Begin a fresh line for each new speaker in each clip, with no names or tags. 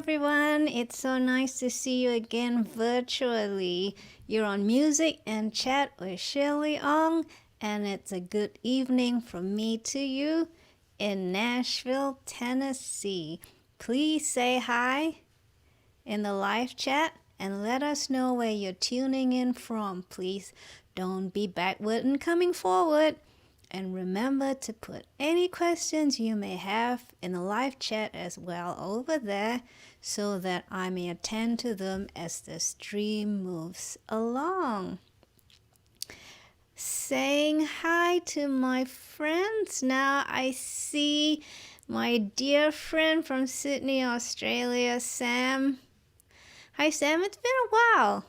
everyone. It's so nice to see you again virtually. You're on Music and Chat with Shirley Ong, and it's a good evening from me to you in Nashville, Tennessee. Please say hi in the live chat and let us know where you're tuning in from. Please don't be backward and coming forward. And remember to put any questions you may have in the live chat as well over there so that I may attend to them as the stream moves along. Saying hi to my friends. Now I see my dear friend from Sydney, Australia, Sam. Hi Sam, it's been a while.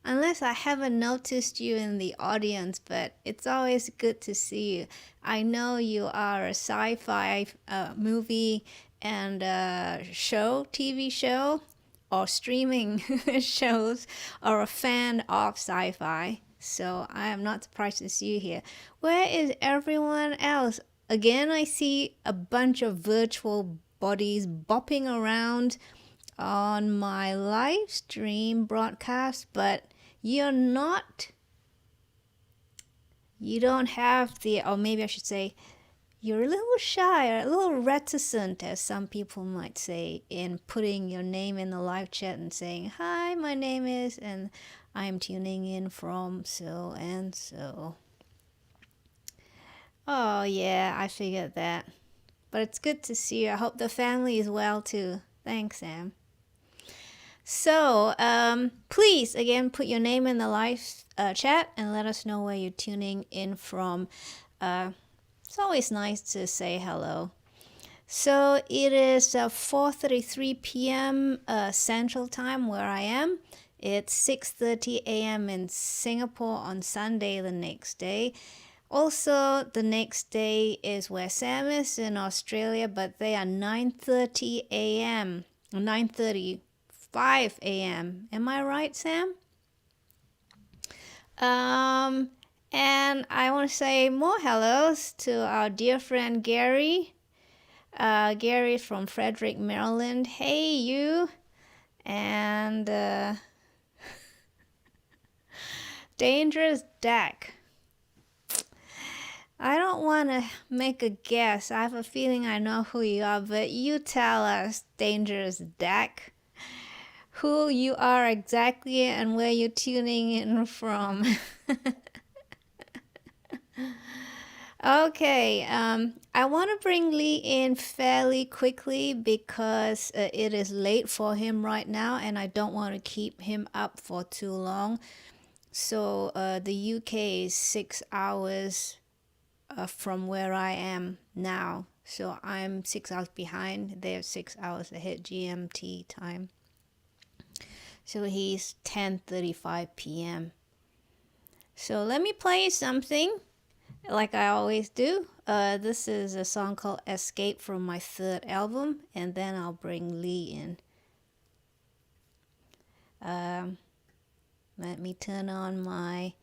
Unless I haven't noticed you in the audience, but it's always good to see you. I know you are a sci-fi movie and TV show, or streaming shows, or a fan of sci-fi. So I am not surprised to see you here. Where is everyone else? Again, I see a bunch of virtual bodies bopping around on my live stream broadcast, but you don't have the, or maybe I should say, you're a little shy or a little reticent, as some people might say, in putting your name in the live chat and saying, hi, my name is, and I'm tuning in from so and so. Oh yeah, I figured that. But it's good to see you. I hope the family is well too. Thanks, Sam. So, please, again, put your name in the live chat and let us know where you're tuning in from. It's always nice to say hello. So, it is 4:33 p.m. Central Time where I am. It's 6:30 a.m. in Singapore on Sunday the next day. Also, the next day is where Sam is in Australia, but they are 9:30 a.m. 9:35 a.m. Am I right, Sam? And I want to say more hellos to our dear friend Gerry. Gerry from Frederick, Maryland. Hey, you. And Dangerous Dak. I don't want to make a guess. I have a feeling I know who you are, but you tell us, Dangerous Dak, who you are exactly and where you're tuning in from. Okay, I want to bring Lee in fairly quickly because it is late for him right now and I don't want to keep him up for too long. So the UK is 6 hours from where I am now. So I'm 6 hours behind. They're 6 hours ahead GMT time. So he's 10:35 p.m. So let me play something like I always do. This is a song called Escape from my third album, and then I'll bring Lee in. Let me turn on my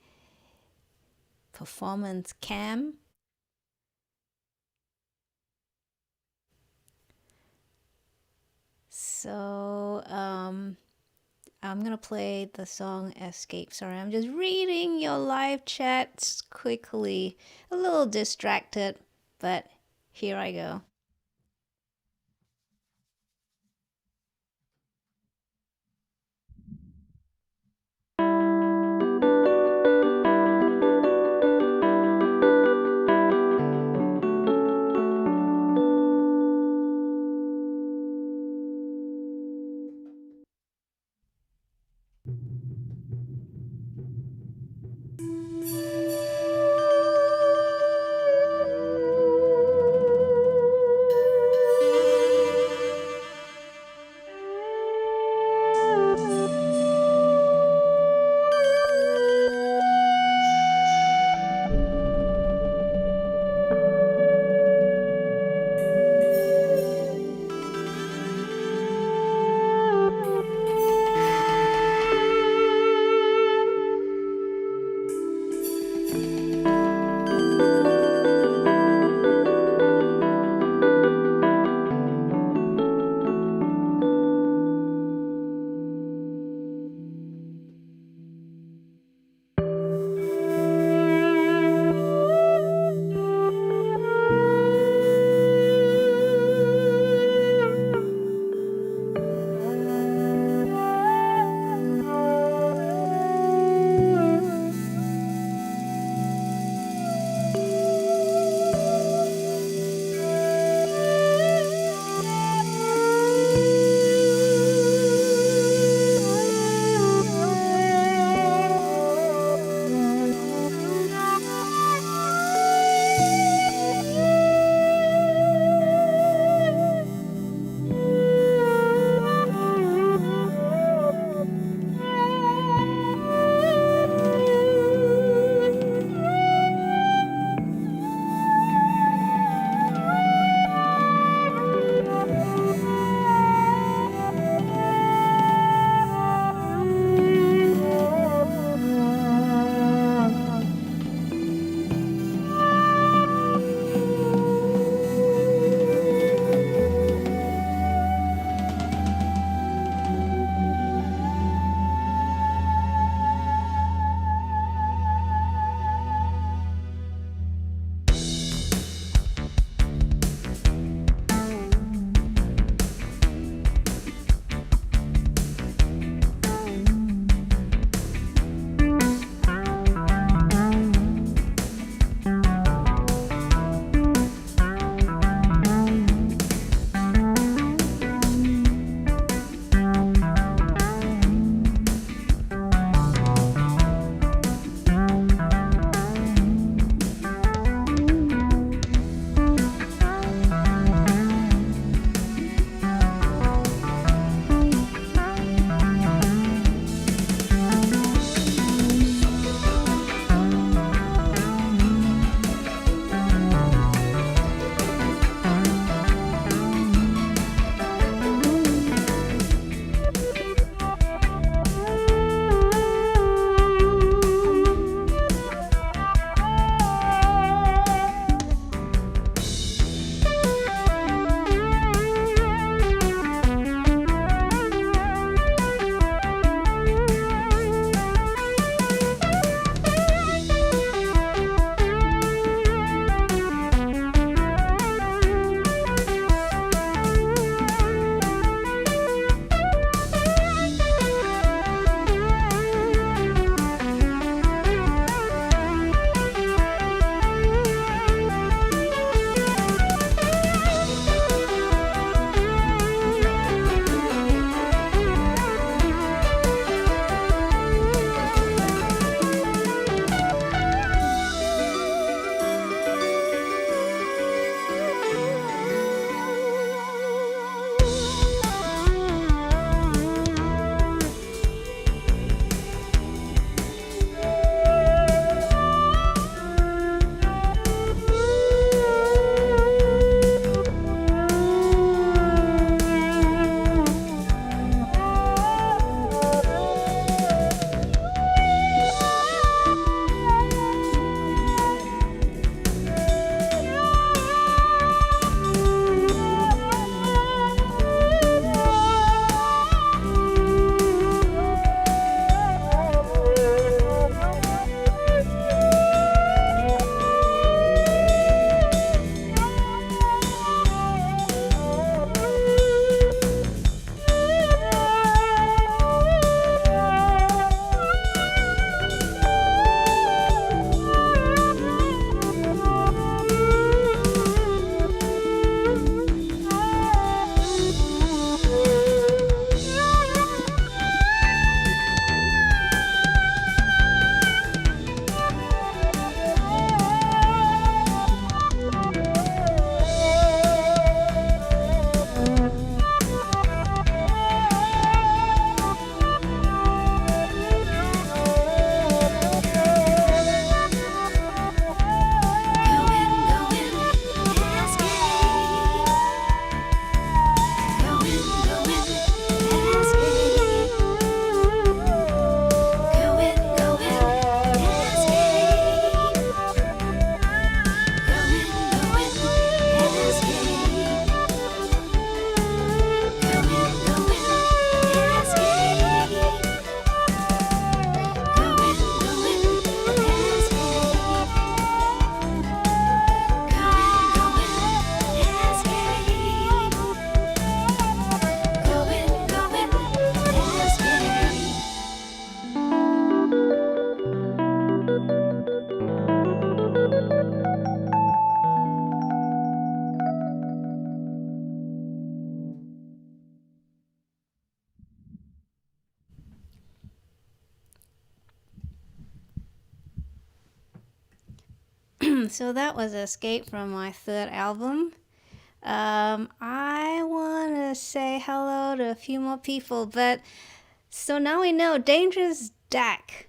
performance cam. So, I'm gonna play the song Escape. Sorry, I'm just reading your live chats quickly. A little distracted, but here I go. So that was Escape from my third album. I want to say hello to a few more people, but so now we know Dangerous Dak.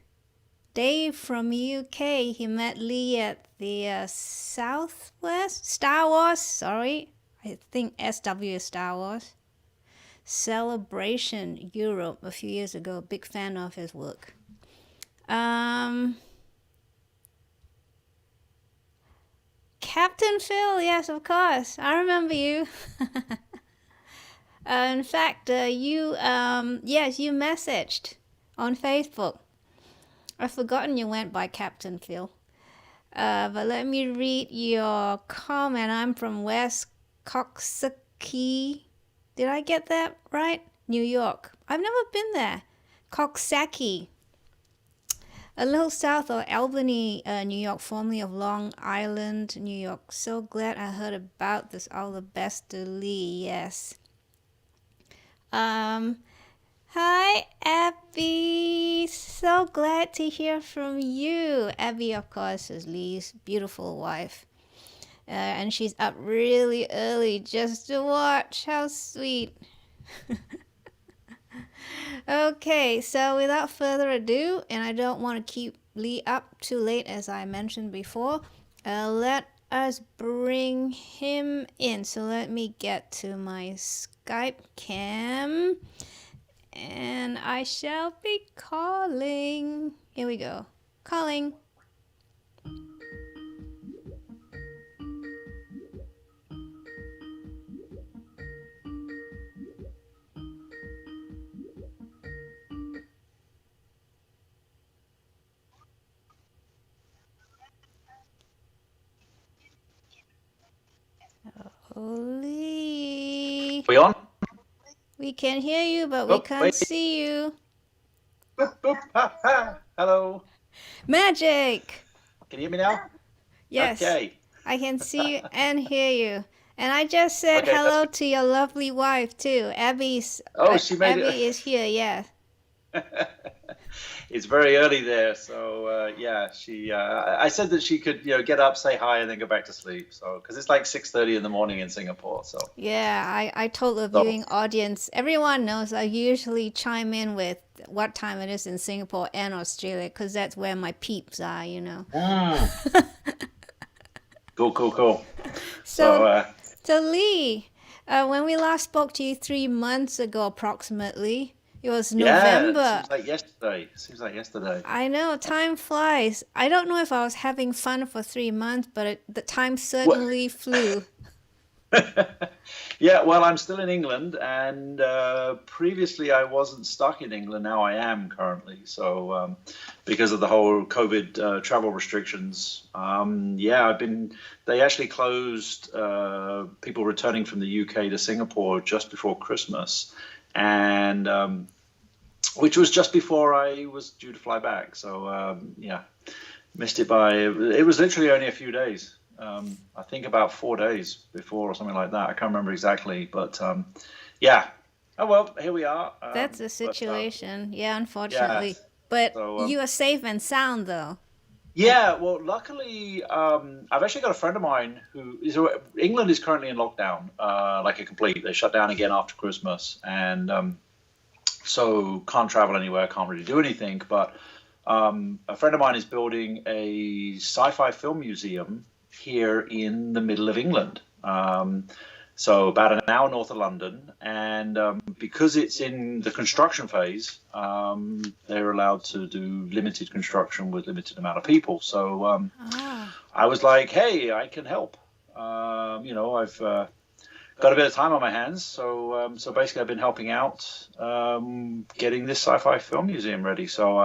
Dave from UK, he met Lee at the Southwest Star Wars, sorry, I think SW is Star Wars, Celebration Europe a few years ago. Big fan of his work. Captain Phil, yes, of course. I remember you. In fact, you messaged on Facebook. I've forgotten you went by Captain Phil. But let me read your comment. I'm from West Coxsackie. Did I get that right? New York. I've never been there. Coxsackie. A little south of Albany, New York, formerly of Long Island, New York. So glad I heard about this. All the best to Lee, yes. Hi, Abby. So glad to hear from you. Abby, of course, is Lee's beautiful wife. And she's up really early just to watch. How sweet. Okay, so without further ado, and I don't want to keep Lee up too late as I mentioned before, let us bring him in. So let me get to my Skype cam, and I shall be calling. Here we go. Calling. Lee.
We on?
We can hear you, but we can't see you.
Boop, boop, ha, ha. Hello.
Magic.
Can you hear me now?
Yes.
Okay.
I can see you and hear you. And I just said hello to your lovely wife too. Abby's.
She made
Abby is here. Yeah.
It's very early there, so she. I said that she could, get up, say hi, and then go back to sleep. So, because it's like 6:30 in the morning in Singapore. So.
Yeah, I told the viewing audience. Everyone knows I usually chime in with what time it is in Singapore and Australia, because that's where my peeps are.
Cool.
So Lee, when we last spoke to you 3 months ago, approximately. It was November.
Yeah, seems like yesterday.
I know, time flies. I don't know if I was having fun for 3 months, but the time certainly flew.
Yeah, well, I'm still in England, and previously I wasn't stuck in England. Now I am currently. So because of the whole COVID travel restrictions, they actually closed people returning from the UK to Singapore just before Christmas. And which was just before I was due to fly back. So, missed it by, it was literally only a few days. I think about 4 days before or something like that. I can't remember exactly, but yeah. Oh, well, here we are.
That's the situation. Unfortunately. Yeah. But you are safe and sound, though.
Yeah, well, luckily, I've actually got a friend of mine England is currently in lockdown, like a complete. They shut down again after Christmas, and so can't travel anywhere, can't really do anything. But a friend of mine is building a sci-fi film museum here in the middle of England. So about an hour north of London, and because it's in the construction phase, they're allowed to do limited construction with limited amount of people. So I was like, hey, I can help. I've got a bit of time on my hands, so basically I've been helping out getting this sci-fi film museum ready. So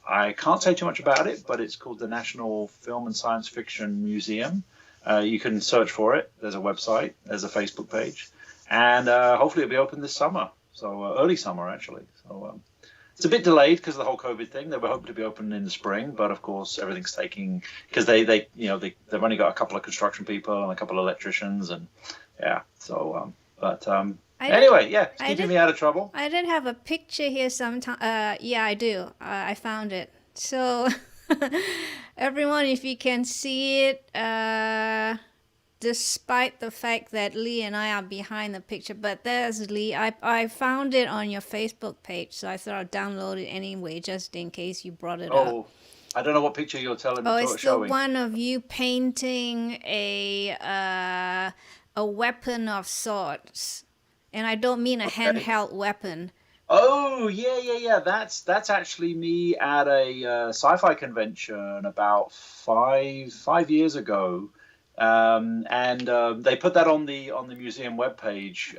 I can't say too much about it, but it's called the National Film and Science Fiction Museum. You can search for it. There's a website. There's a Facebook page. And hopefully it'll be open this summer. So early summer, actually. So it's a bit delayed because of the whole COVID thing. They were hoping to be open in the spring. But, of course, everything's taking – because they've only got a couple of construction people and a couple of electricians. And, yeah, so anyway, it's keeping me out of trouble.
I did have a picture here sometime. Yeah, I do. I found it. So – Everyone, if you can see it, despite the fact that Lee and I are behind the picture, but there's Lee. I found it on your Facebook page, so I thought I'd download it anyway, just in case you brought it up.
Oh, I don't know what picture you're telling me.
Oh, it's the
Showing.
one of you painting a weapon of sorts, and I don't mean a handheld weapon.
Oh, yeah. That's actually me at a sci-fi convention about five years ago, and they put that on the museum webpage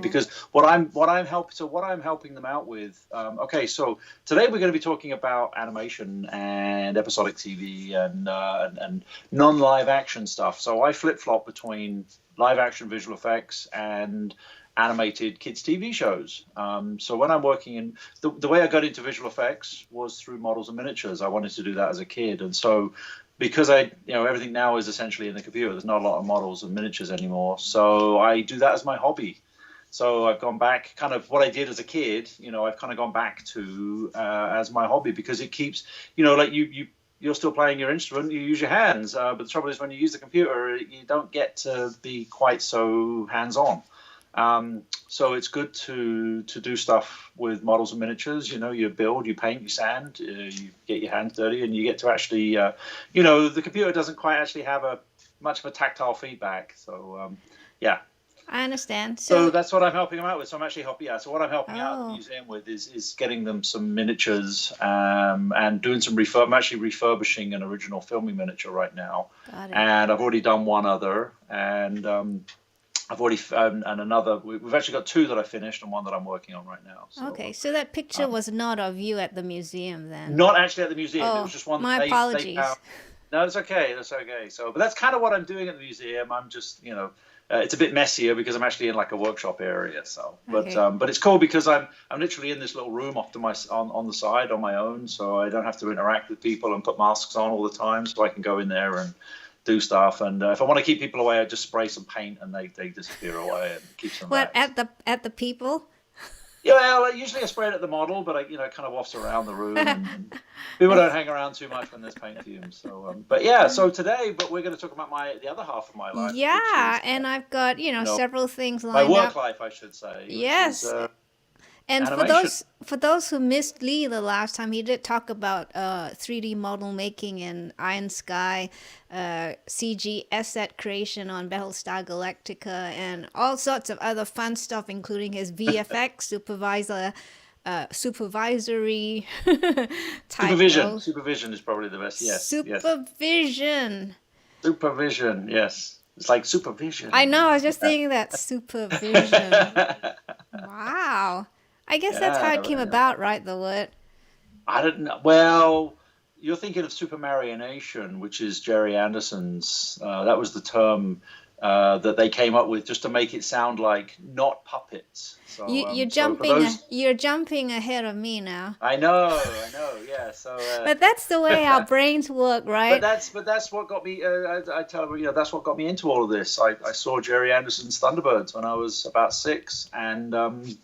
because what I'm helping them out with. Okay, so today we're going to be talking about animation and episodic TV and non-live action stuff. So I flip-flop between live action visual effects and animated kids TV shows. So when I'm working in the way I got into visual effects was through models and miniatures. I wanted to do that as a kid, and so because everything now is essentially in the computer, there's not a lot of models and miniatures anymore. So I do that as my hobby. So I've gone back, kind of what I did as a kid. I've kind of gone back to as my hobby because it keeps, like you're still playing your instrument, you use your hands. But the trouble is when you use the computer, you don't get to be quite so hands-on. So it's good to do stuff with models and miniatures. You build, you paint, you sand, you get your hands dirty, and you get to actually, the computer doesn't quite actually have much of a tactile feedback. So, yeah.
I understand.
So that's what I'm helping them out with. So I'm actually helping. Yeah. So what I'm helping out the museum with is getting them some miniatures and doing some refurb. I'm actually refurbishing an original filming miniature right now, and I've already done one other, and I've already and another. We've actually got two that I finished and one that I'm working on right now. So,
okay, so that picture was not of you at the museum then?
Not actually at the museum.
Oh,
it was just one.
My apologies.
No, it's okay. That's okay. So, but that's kind of what I'm doing at the museum. I'm just, it's a bit messier because I'm actually in like a workshop area. So, but it's cool because I'm literally in this little room off to on the side on my own, so I don't have to interact with people and put masks on all the time. So I can go in there and do stuff, and if I want to keep people away, I just spray some paint and they disappear away and keep them.
What at the people?
Yeah, well, usually I spray it at the model, but I it kind of wafts around the room. And people don't hang around too much when there's paint fumes. So, but yeah, so today, we're going to talk about the other half of my life.
Yeah, and I've got several things lined up.
My work life, I should say.
Yes. And for those who missed Lee the last time, he did talk about 3D model making in Iron Sky, CG asset creation on Battlestar Galactica, and all sorts of other fun stuff, including his VFX supervisory type.
Supervision is probably the best. Yes.
Supervision.
Yes. Supervision. Yes. It's like supervision.
I know. I was just thinking that supervision. Wow. I guess that's how it came about, right? The word.
I don't know. Well, you're thinking of Supermarionation, which is Gerry Anderson's. That was the term that they came up with just to make it sound like not puppets. So,
you're jumping ahead of me now.
I know. Yeah. So.
But that's the way our brains work, right?
But that's what got me. I tell you, that's what got me into all of this. I saw Gerry Anderson's Thunderbirds when I was about 6, and.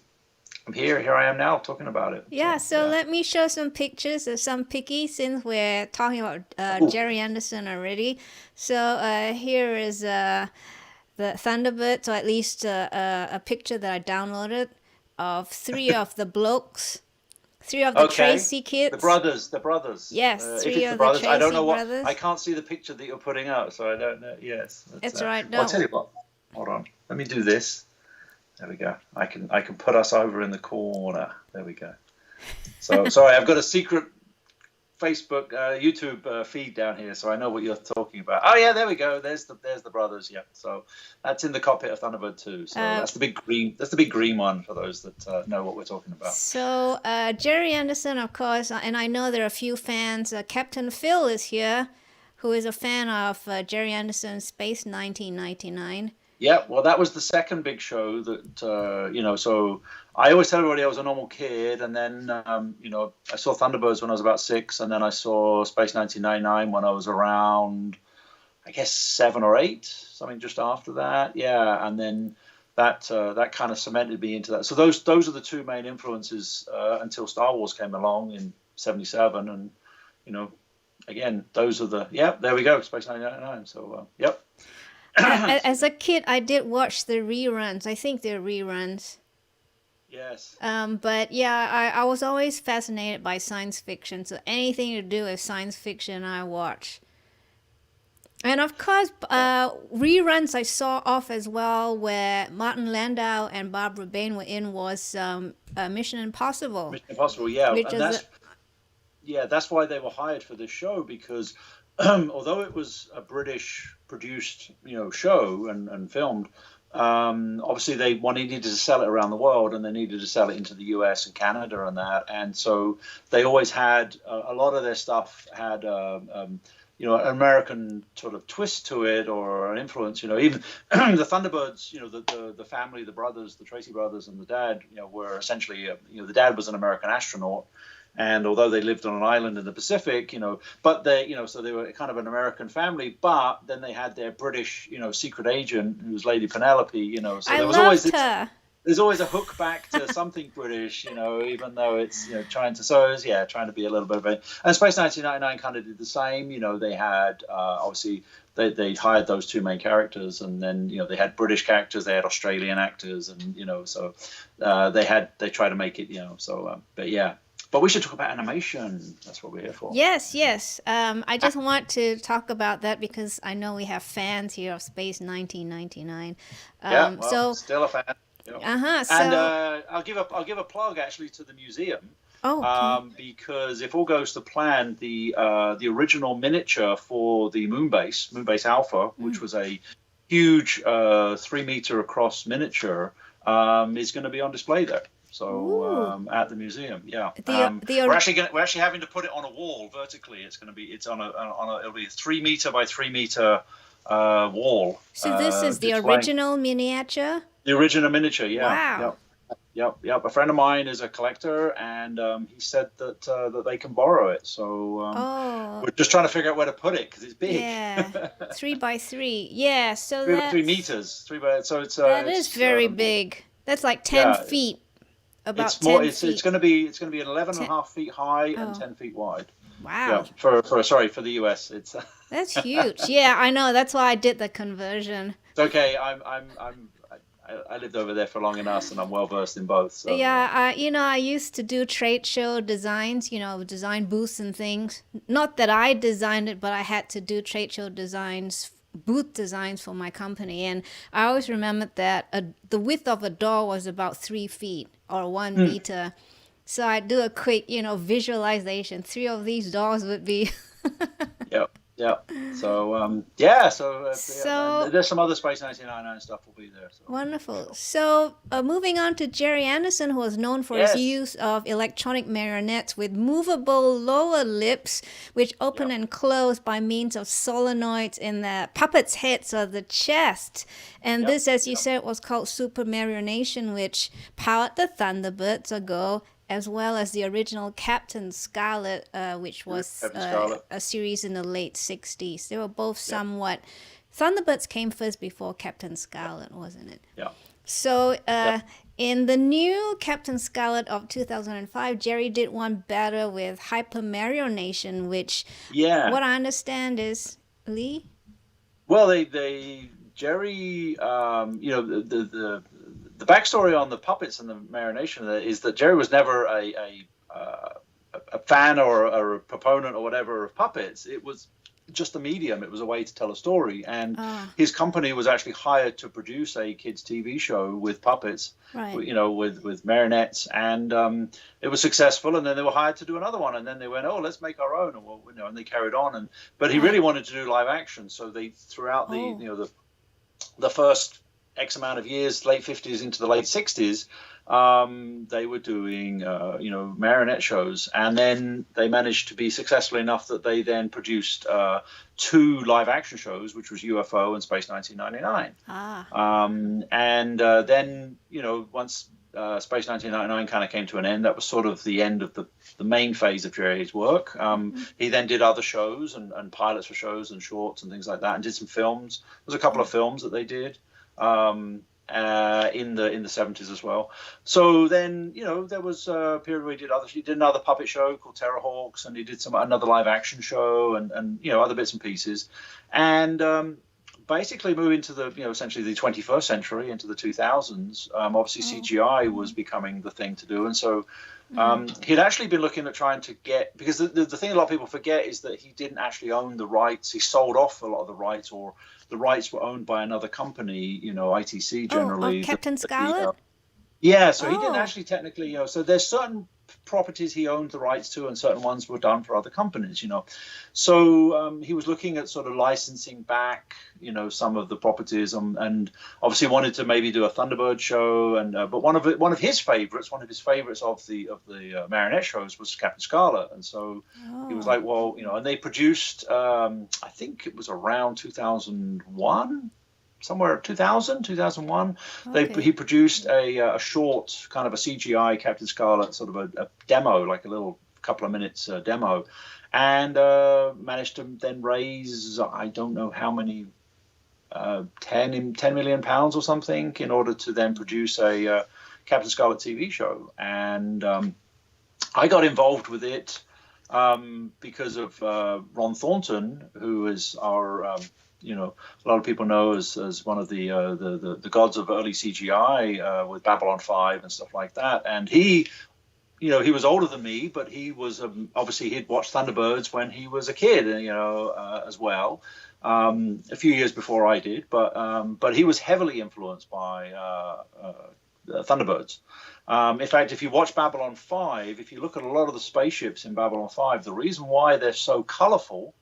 Here I am now talking about it.
Yeah, so let me show some pictures of some picky since we're talking about Gerry Anderson already. So here is the Thunderbirds, or at least a picture that I downloaded of 3 of the blokes. 3 of the Tracy kids.
The brothers.
Yes, 3 of the
brothers.
Tracy
I don't know
brothers.
I can't see the picture that you're putting out, so I don't know. Yes.
It's right.
I'll tell you what. Hold on. Let me do this. There we go. I can put us over in the corner. There we go. So sorry, I've got a secret Facebook, YouTube feed down here, so I know what you're talking about. Oh yeah, there we go. There's the brothers. Yeah. So that's in the cockpit of Thunderbird 2. So that's the big green. That's the big green one for those that know what we're talking about.
So Gerry Anderson, of course, and I know there are a few fans. Captain Phil is here, who is a fan of Gerry Anderson's Space 1999.
Yeah, well, that was the second big show that, so I always tell everybody I was a normal kid, and then, I saw Thunderbirds when I was about 6, and then I saw Space 1999 when I was around, I guess, 7 or 8, something just after that. Yeah, and then that kind of cemented me into that. So those are the 2 main influences until Star Wars came along in 77, and, again, those are the there we go, Space 1999. So yep.
As a kid, I did watch the reruns. I think they're reruns.
Yes.
But yeah, I was always fascinated by science fiction. So anything to do with science fiction, I watch. And of course, reruns I saw off as well, where Martin Landau and Barbara Bain were in, was Mission Impossible.
Mission Impossible, yeah.
Which
And
is
that's why they were hired for this show, because although it was a British produced, show and filmed, obviously they needed to sell it around the world, and they needed to sell it into the US and Canada and that. And so they always had a lot of their stuff had an American sort of twist to it, or an influence. Even the Thunderbirds, the family, the brothers, the Tracy brothers, and the dad, were essentially, the dad was an American astronaut. And although they lived on an island in the Pacific, but they, so they were kind of an American family. But then they had their British, secret agent, who was Lady Penelope. So there was always
her.
There's always a hook back to something British, even though it's trying to be a little bit of a. And Space 1999 kind of did the same. They had obviously they hired those two main characters, and then they had British characters, they had Australian actors, and so they tried to make it but yeah. But we should talk about animation. That's what we're here for.
Yes. I just want to talk about that because I know we have fans here of Space 1999. So
still a fan.
So,
and I'll give a plug actually to the museum. Because if all goes to plan, the original miniature for the MoonBase Alpha, which was a huge 3 meter across miniature, is going to be on display there. So at the museum, we're actually having to put it on a wall vertically. It'll be a 3 meter by 3 meter wall.
So this is the original miniature.
The original miniature, yeah.
Wow.
Yep. A friend of mine is a collector, and he said that they can borrow it. So we're just trying to figure out where to put it because it's big.
Yeah, 3 by 3. Yeah, so
3 meters. 3 by. So it's
that is very big. That's like 10 feet. About
it's more.
10 feet.
It's going to be 11.5 feet high and 10 feet wide.
Wow.
Yeah, for the US, it's.
That's huge. Yeah, I know. That's why I did the conversion.
It's okay. I lived over there for long enough, and I'm well versed in both. So.
Yeah, I used to do trade show designs, design booths and things. Not that I designed it, but I had to do trade show designs, booth designs for my company. And I always remembered that the width of a door was about 3 feet or 1 meter. So I do a quick, visualization. 3 of these doors would be.
Yep. So there's some other Space 1999 stuff will be there. So.
Wonderful. So moving on to Gerry Anderson, who was known for his use of electronic marionettes with movable lower lips, which open and close by means of solenoids in the puppets' heads or the chest. And this, as you said, was called Supermarionation, which powered the Thunderbirds Are Go, as well as the original Captain Scarlet, which was a series in the late 60s. They were both somewhat... Thunderbirds came first before Captain Scarlet, wasn't it?
Yeah.
So in the new Captain Scarlet of 2005, Gerry did one better with Hypermarionation, which what I understand is... Lee?
Well, Gerry, the backstory on the puppets and the Marionation is that Gerry was never a fan or a proponent or whatever of puppets. It was just a medium. It was a way to tell a story. And his company was actually hired to produce a kids' TV show with puppets, with marionettes. And it was successful. And then they were hired to do another one. And then they went, let's make our own. And they carried on. But he really wanted to do live action. So they, throughout the first X amount of years, late 50s into the late 60s, they were doing, marionette shows. And then they managed to be successful enough that they then produced 2 live action shows, which was UFO and Space 1999. Then, once Space 1999 kind of came to an end, that was sort of the end of the main phase of Gerry's work. He then did other shows and pilots for shows and shorts and things like that, and did some films. There was a couple of films that they did. in the 70s as well. So then, there was a period where he did another puppet show called Terrorhawks, and he did another live action show and other bits and pieces. And basically moving to the, essentially the 21st century, into the 2000s, obviously CGI was becoming the thing to do. And so he'd actually been looking at trying to get, because the thing a lot of people forget is that he didn't actually own the rights. He sold off a lot of the rights, or the rights were owned by another company, ITC generally.
Captain Scarlet?
Yeah, so he didn't actually technically, so there's certain properties he owned the rights to, and certain ones were done for other companies, So he was looking at sort of licensing back, some of the properties, and obviously wanted to maybe do a Thunderbird show, and but one of his favorites of the marionette shows was Captain Scarlet, and so he was like, well, and they produced, I think it was around 2001. Somewhere 2001, he produced a short kind of a CGI Captain Scarlet, sort of a demo, like a little couple of minutes demo, and managed to then raise, I don't know how many, 10 million pounds or something, in order to then produce a Captain Scarlet TV show. And I got involved with it because of Ron Thornton, who is our a lot of people know as one of the gods of early CGI with Babylon 5 and stuff like that. And he was older than me, but he was obviously he'd watched Thunderbirds when he was a kid, as well, a few years before I did. But he was heavily influenced by Thunderbirds. In fact, if you watch Babylon 5, if you look at a lot of the spaceships in Babylon 5, the reason why they're so colorful,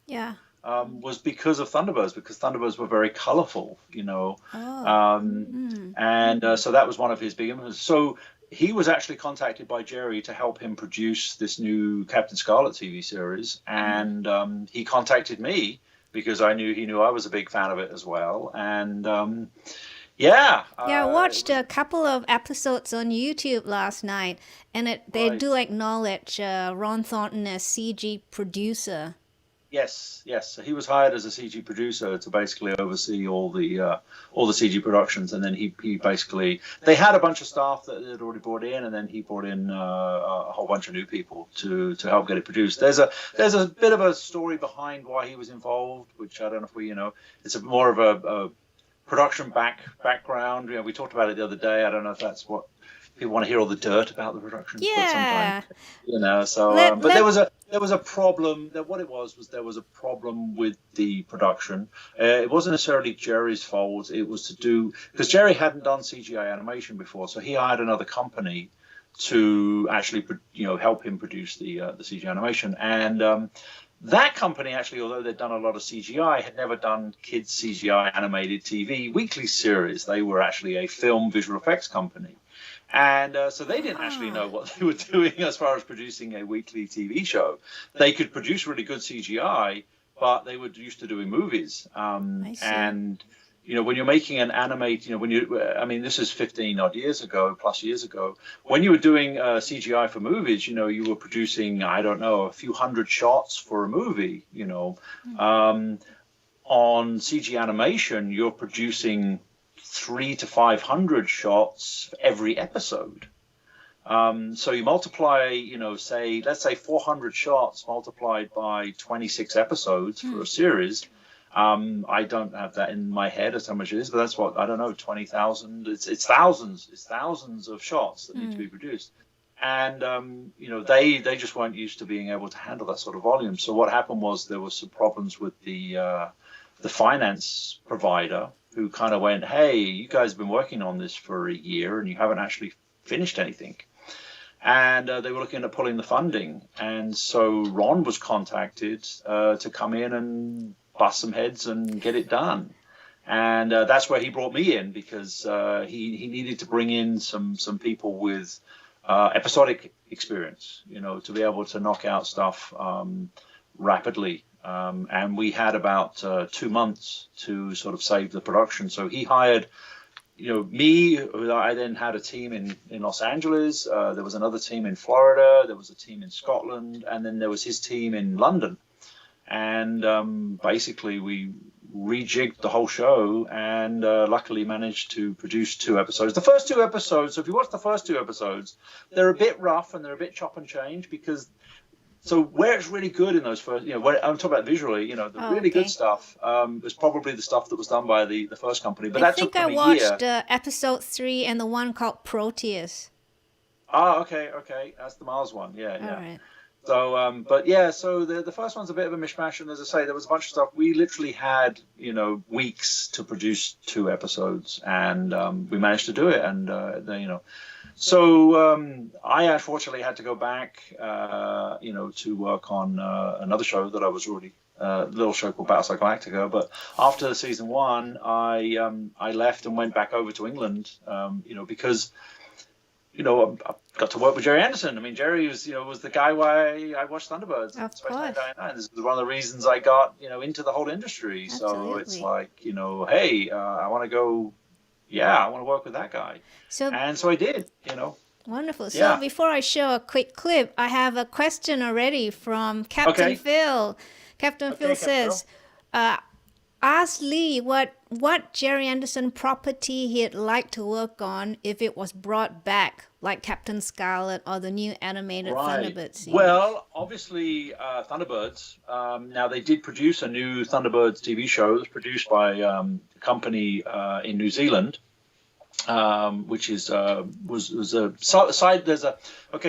was because of Thunderbirds, because Thunderbirds were very colorful, and so that was one of his big influences. So he was actually contacted by Gerry to help him produce this new Captain Scarlet TV series, and he contacted me because he knew I was a big fan of it as well, and I
watched a couple of episodes on YouTube last night, and they do acknowledge Ron Thornton as CG producer.
Yes. So he was hired as a CG producer to basically oversee all the CG productions, and then he basically, they had a bunch of staff that they'd already brought in, and then he brought in a whole bunch of new people to help get it produced. There's a bit of a story behind why he was involved, which I don't know if it's more of a production background. We talked about it the other day. I don't know if that's what people want to hear, all the dirt about the production.
Yeah.
But there was a problem. What it was there was a problem with the production. It wasn't necessarily Gerry's fault. It was to do, because Gerry hadn't done CGI animation before, so he hired another company to actually help him produce the CGI animation. And that company actually, although they'd done a lot of CGI, had never done kids CGI animated TV weekly series. They were actually a film visual effects company. And so they didn't actually know what they were doing as far as producing a weekly TV show. They could produce really good CGI, but they were used to doing movies. And, when you're making an animate, this is 15 odd years ago, plus years ago, when you were doing CGI for movies, you were producing, I don't know, a few hundred shots for a movie, on CG animation, you're producing 300 to 500 shots every episode. So you multiply, let's say 400 shots multiplied by 26 episodes for a series. I don't have that in my head as how much it is, but that's what, I don't know, 20,000. It's thousands of shots that need to be produced. And, they just weren't used to being able to handle that sort of volume. So what happened was there was some problems with the finance provider, who kind of went, hey, you guys have been working on this for a year and you haven't actually finished anything. And they were looking at pulling the funding. And so Ron was contacted to come in and bust some heads and get it done. And that's where he brought me in, because he needed to bring in some people with episodic experience, to be able to knock out stuff rapidly. And we had about 2 months to sort of save the production. So he hired, me. I then had a team in Los Angeles. There was another team in Florida. There was a team in Scotland. And then there was his team in London. And basically we rejigged the whole show and luckily managed to produce 2 episodes. The first 2 episodes, so if you watch the first 2 episodes, they're a bit rough and they're a bit chop and change because. So where it's really good in those first, where I'm talking about visually, the really good stuff was probably the stuff that was done by the first company. But that took them a year.
I think I watched episode 3 and the one called Proteus.
Ah, okay, that's the Mars one, yeah.
All right.
So, but yeah, so the first one's a bit of a mishmash, and as I say, there was a bunch of stuff. We literally had, weeks to produce 2 episodes, and we managed to do it, and So I unfortunately had to go back, to work on another show that I was already a little show called Battlestar Galactica. But after season 1, I left and went back over to England, because I got to work with Gerry Anderson. I mean, Gerry was the guy why I watched Thunderbirds.
Of
Space
course.
99. This was one of the reasons I got into the whole industry.
Absolutely.
So it's like hey, I want to go. Yeah, I want to work with that guy. And so I did,
Wonderful. So
Yeah.
before I show a quick clip, I have a question already from Captain
Okay.
Phil. Captain Phil
Captain
says, ask Lee what Gerry Anderson property he'd like to work on if it was brought back, like Captain Scarlet or the new animated Thunderbirds series.
Well, obviously, Thunderbirds. Now, they did produce a new Thunderbirds TV show. It was produced by a company in New Zealand, which is was a side.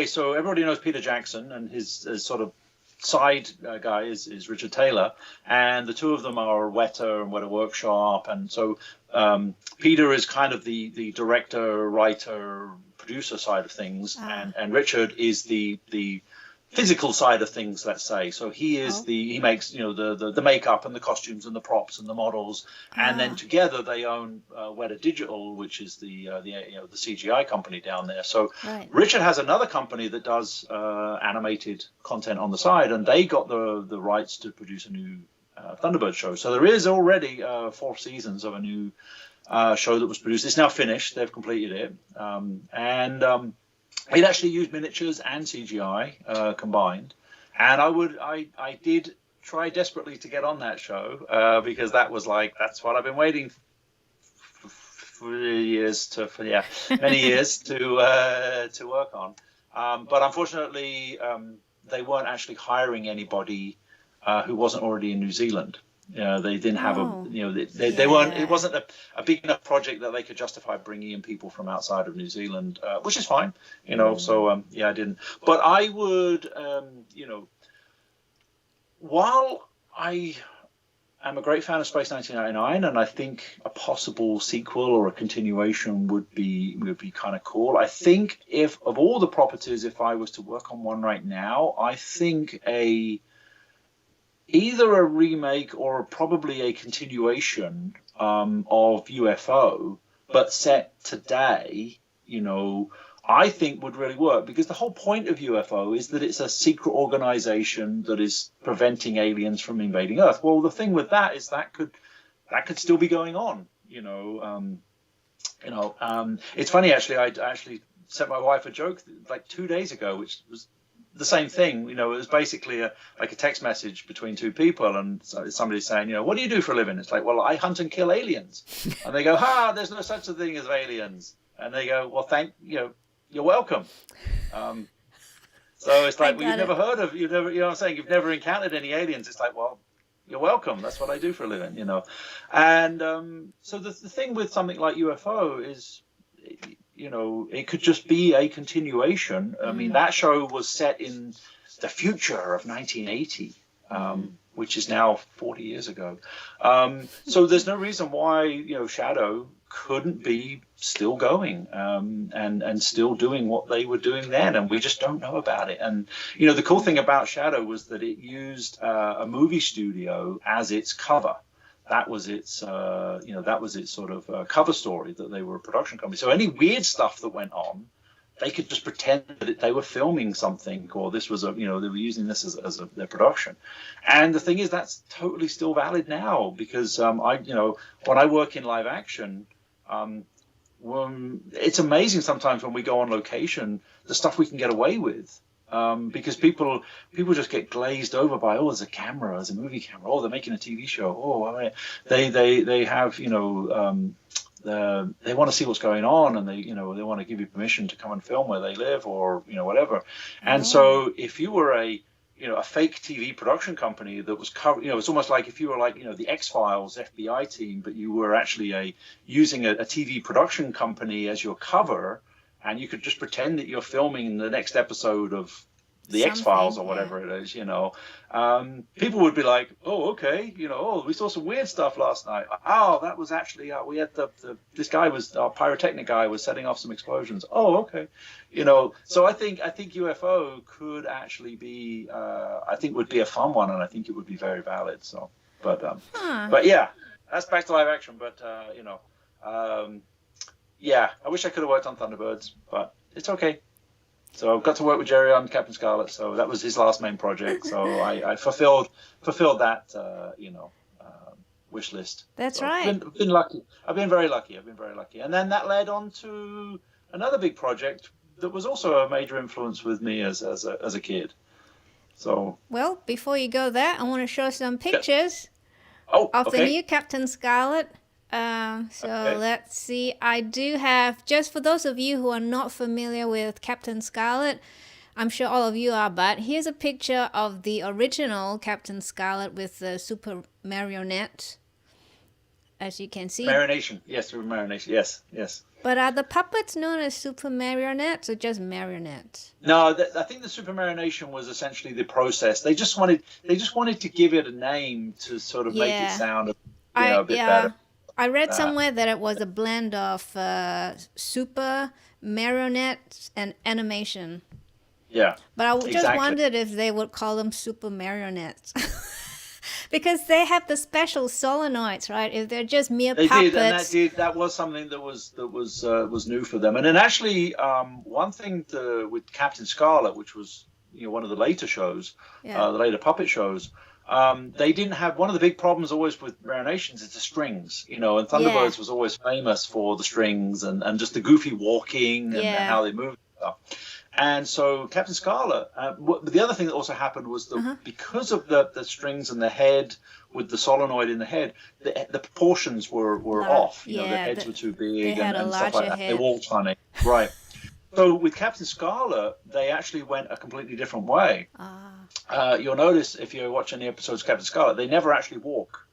So everybody knows Peter Jackson, and his sort of side guy is Richard Taylor, and the two of them are Weta and Weta Workshop, and so Peter is kind of the director, writer, producer side of things, and Richard is the physical side of things, let's say. So he is he makes the makeup and the costumes and the props and the models, and then together they own Weta Digital, which is the CGI company down there. So Richard has another company that does animated content on the side, and they got the rights to produce a new Thunderbird show. So there is already 4 seasons of a new show that was produced. It's now finished. They've completed it, and it actually used miniatures and CGI combined. And I did try desperately to get on that show because that was that's what I've been waiting for many years to work on. But unfortunately, they weren't actually hiring anybody who wasn't already in New Zealand. They didn't have they weren't. It wasn't a big enough project that they could justify bringing in people from outside of New Zealand, which is fine, So I didn't. But I would, while I am a great fan of Space 1999, and I think a possible sequel or a continuation would be kind of cool. I think if of all the properties, if I was to work on one right now, I think either a remake or probably a continuation of UFO, but set today, I think would really work, because the whole point of UFO is that it's a secret organization that is preventing aliens from invading Earth. Well, the thing with that is that could still be going on. It's funny actually. I actually sent my wife a joke 2 days ago, which was the same thing. It was basically a text message between 2 people, and so somebody's saying, what do you do for a living? It's like, well, I hunt and kill aliens. And they go, there's no such a thing as aliens. And they go, well, you're welcome. So it's like, well, you've never, what I'm saying, you've never encountered any aliens. It's like, well, you're welcome. That's what I do for a living, And so the thing with something like UFO is, it could just be a continuation. I mean, that show was set in the future of 1980, which is now 40 years ago. So there's no reason why, Shadow couldn't be still going and still doing what they were doing then, and we just don't know about it. And the cool thing about Shadow was that it used a movie studio as its cover. That was its sort of cover story, that they were a production company. So any weird stuff that went on, they could just pretend that they were filming something, or this was they were using this as their production. And the thing is, that's totally still valid now, because when I work in live action, it's amazing sometimes when we go on location, the stuff we can get away with. Because people just get glazed over by, oh, there's a camera, there's a movie camera, oh, they're making a TV show, oh, they have, you know, they want to see what's going on, and they want to give you permission to come and film where they live, or, you know, whatever. And so if you were a fake TV production company that was covered, you know, it's almost like if you were like, you know, the X-Files FBI team, but you were actually using a TV production company as your cover, and you could just pretend that you're filming the next episode of the X-Files or whatever it is, you know. People would be like, oh, okay, you know, oh, we saw some weird stuff last night. Oh, that was actually, we had this guy was, our pyrotechnic guy was setting off some explosions. Oh, okay. You know, so I think UFO could actually be, I think would be a fun one, and I think it would be very valid. So, but yeah, that's back to live action. But, you know, yeah, I wish I could have worked on Thunderbirds, but it's okay. So I've got to work with Gerry on Captain Scarlet, so that was his last main project. So I fulfilled that, you know, wish list.
That's
so
right.
I've been lucky. I've been very lucky. And then that led on to another big project that was also a major influence with me as a kid. So.
Well, before you go there, I want to show some pictures of the new Captain Scarlet. Let's see. I do have, just for those of you who are not familiar with Captain Scarlet, I'm sure all of you are, but here's a picture of the original Captain Scarlet with the Supermarionette, as you can see.
Marionation, yes, Supermarionation, yes.
But are the puppets known as Supermarionettes or just marionettes?
No, I think the Supermarionation was essentially the process. They just wanted to give it a name to sort of make it sound a bit better.
I read somewhere that it was a blend of super marionettes and animation.
Yeah.
But I just wondered if they would call them super marionettes. Because they have the special solenoids, right? If they're just mere puppets.
That was something that was new for them. And then actually, one thing with Captain Scarlet, which was, you know, one of the later shows, the later puppet shows, they didn't have, one of the big problems always with Marionations is the strings, you know, and Thunderbirds was always famous for the strings and just the goofy walking and how they moved and stuff. And so Captain Scarlet, the other thing that also happened was that because of the strings and the head with the solenoid in the head, the proportions were off. You know, the heads were too big and stuff like that. They were all funny. Right. So with Captain Scarlet, they actually went a completely different way. You'll notice if you're watching the episodes of Captain Scarlet, they never actually walk.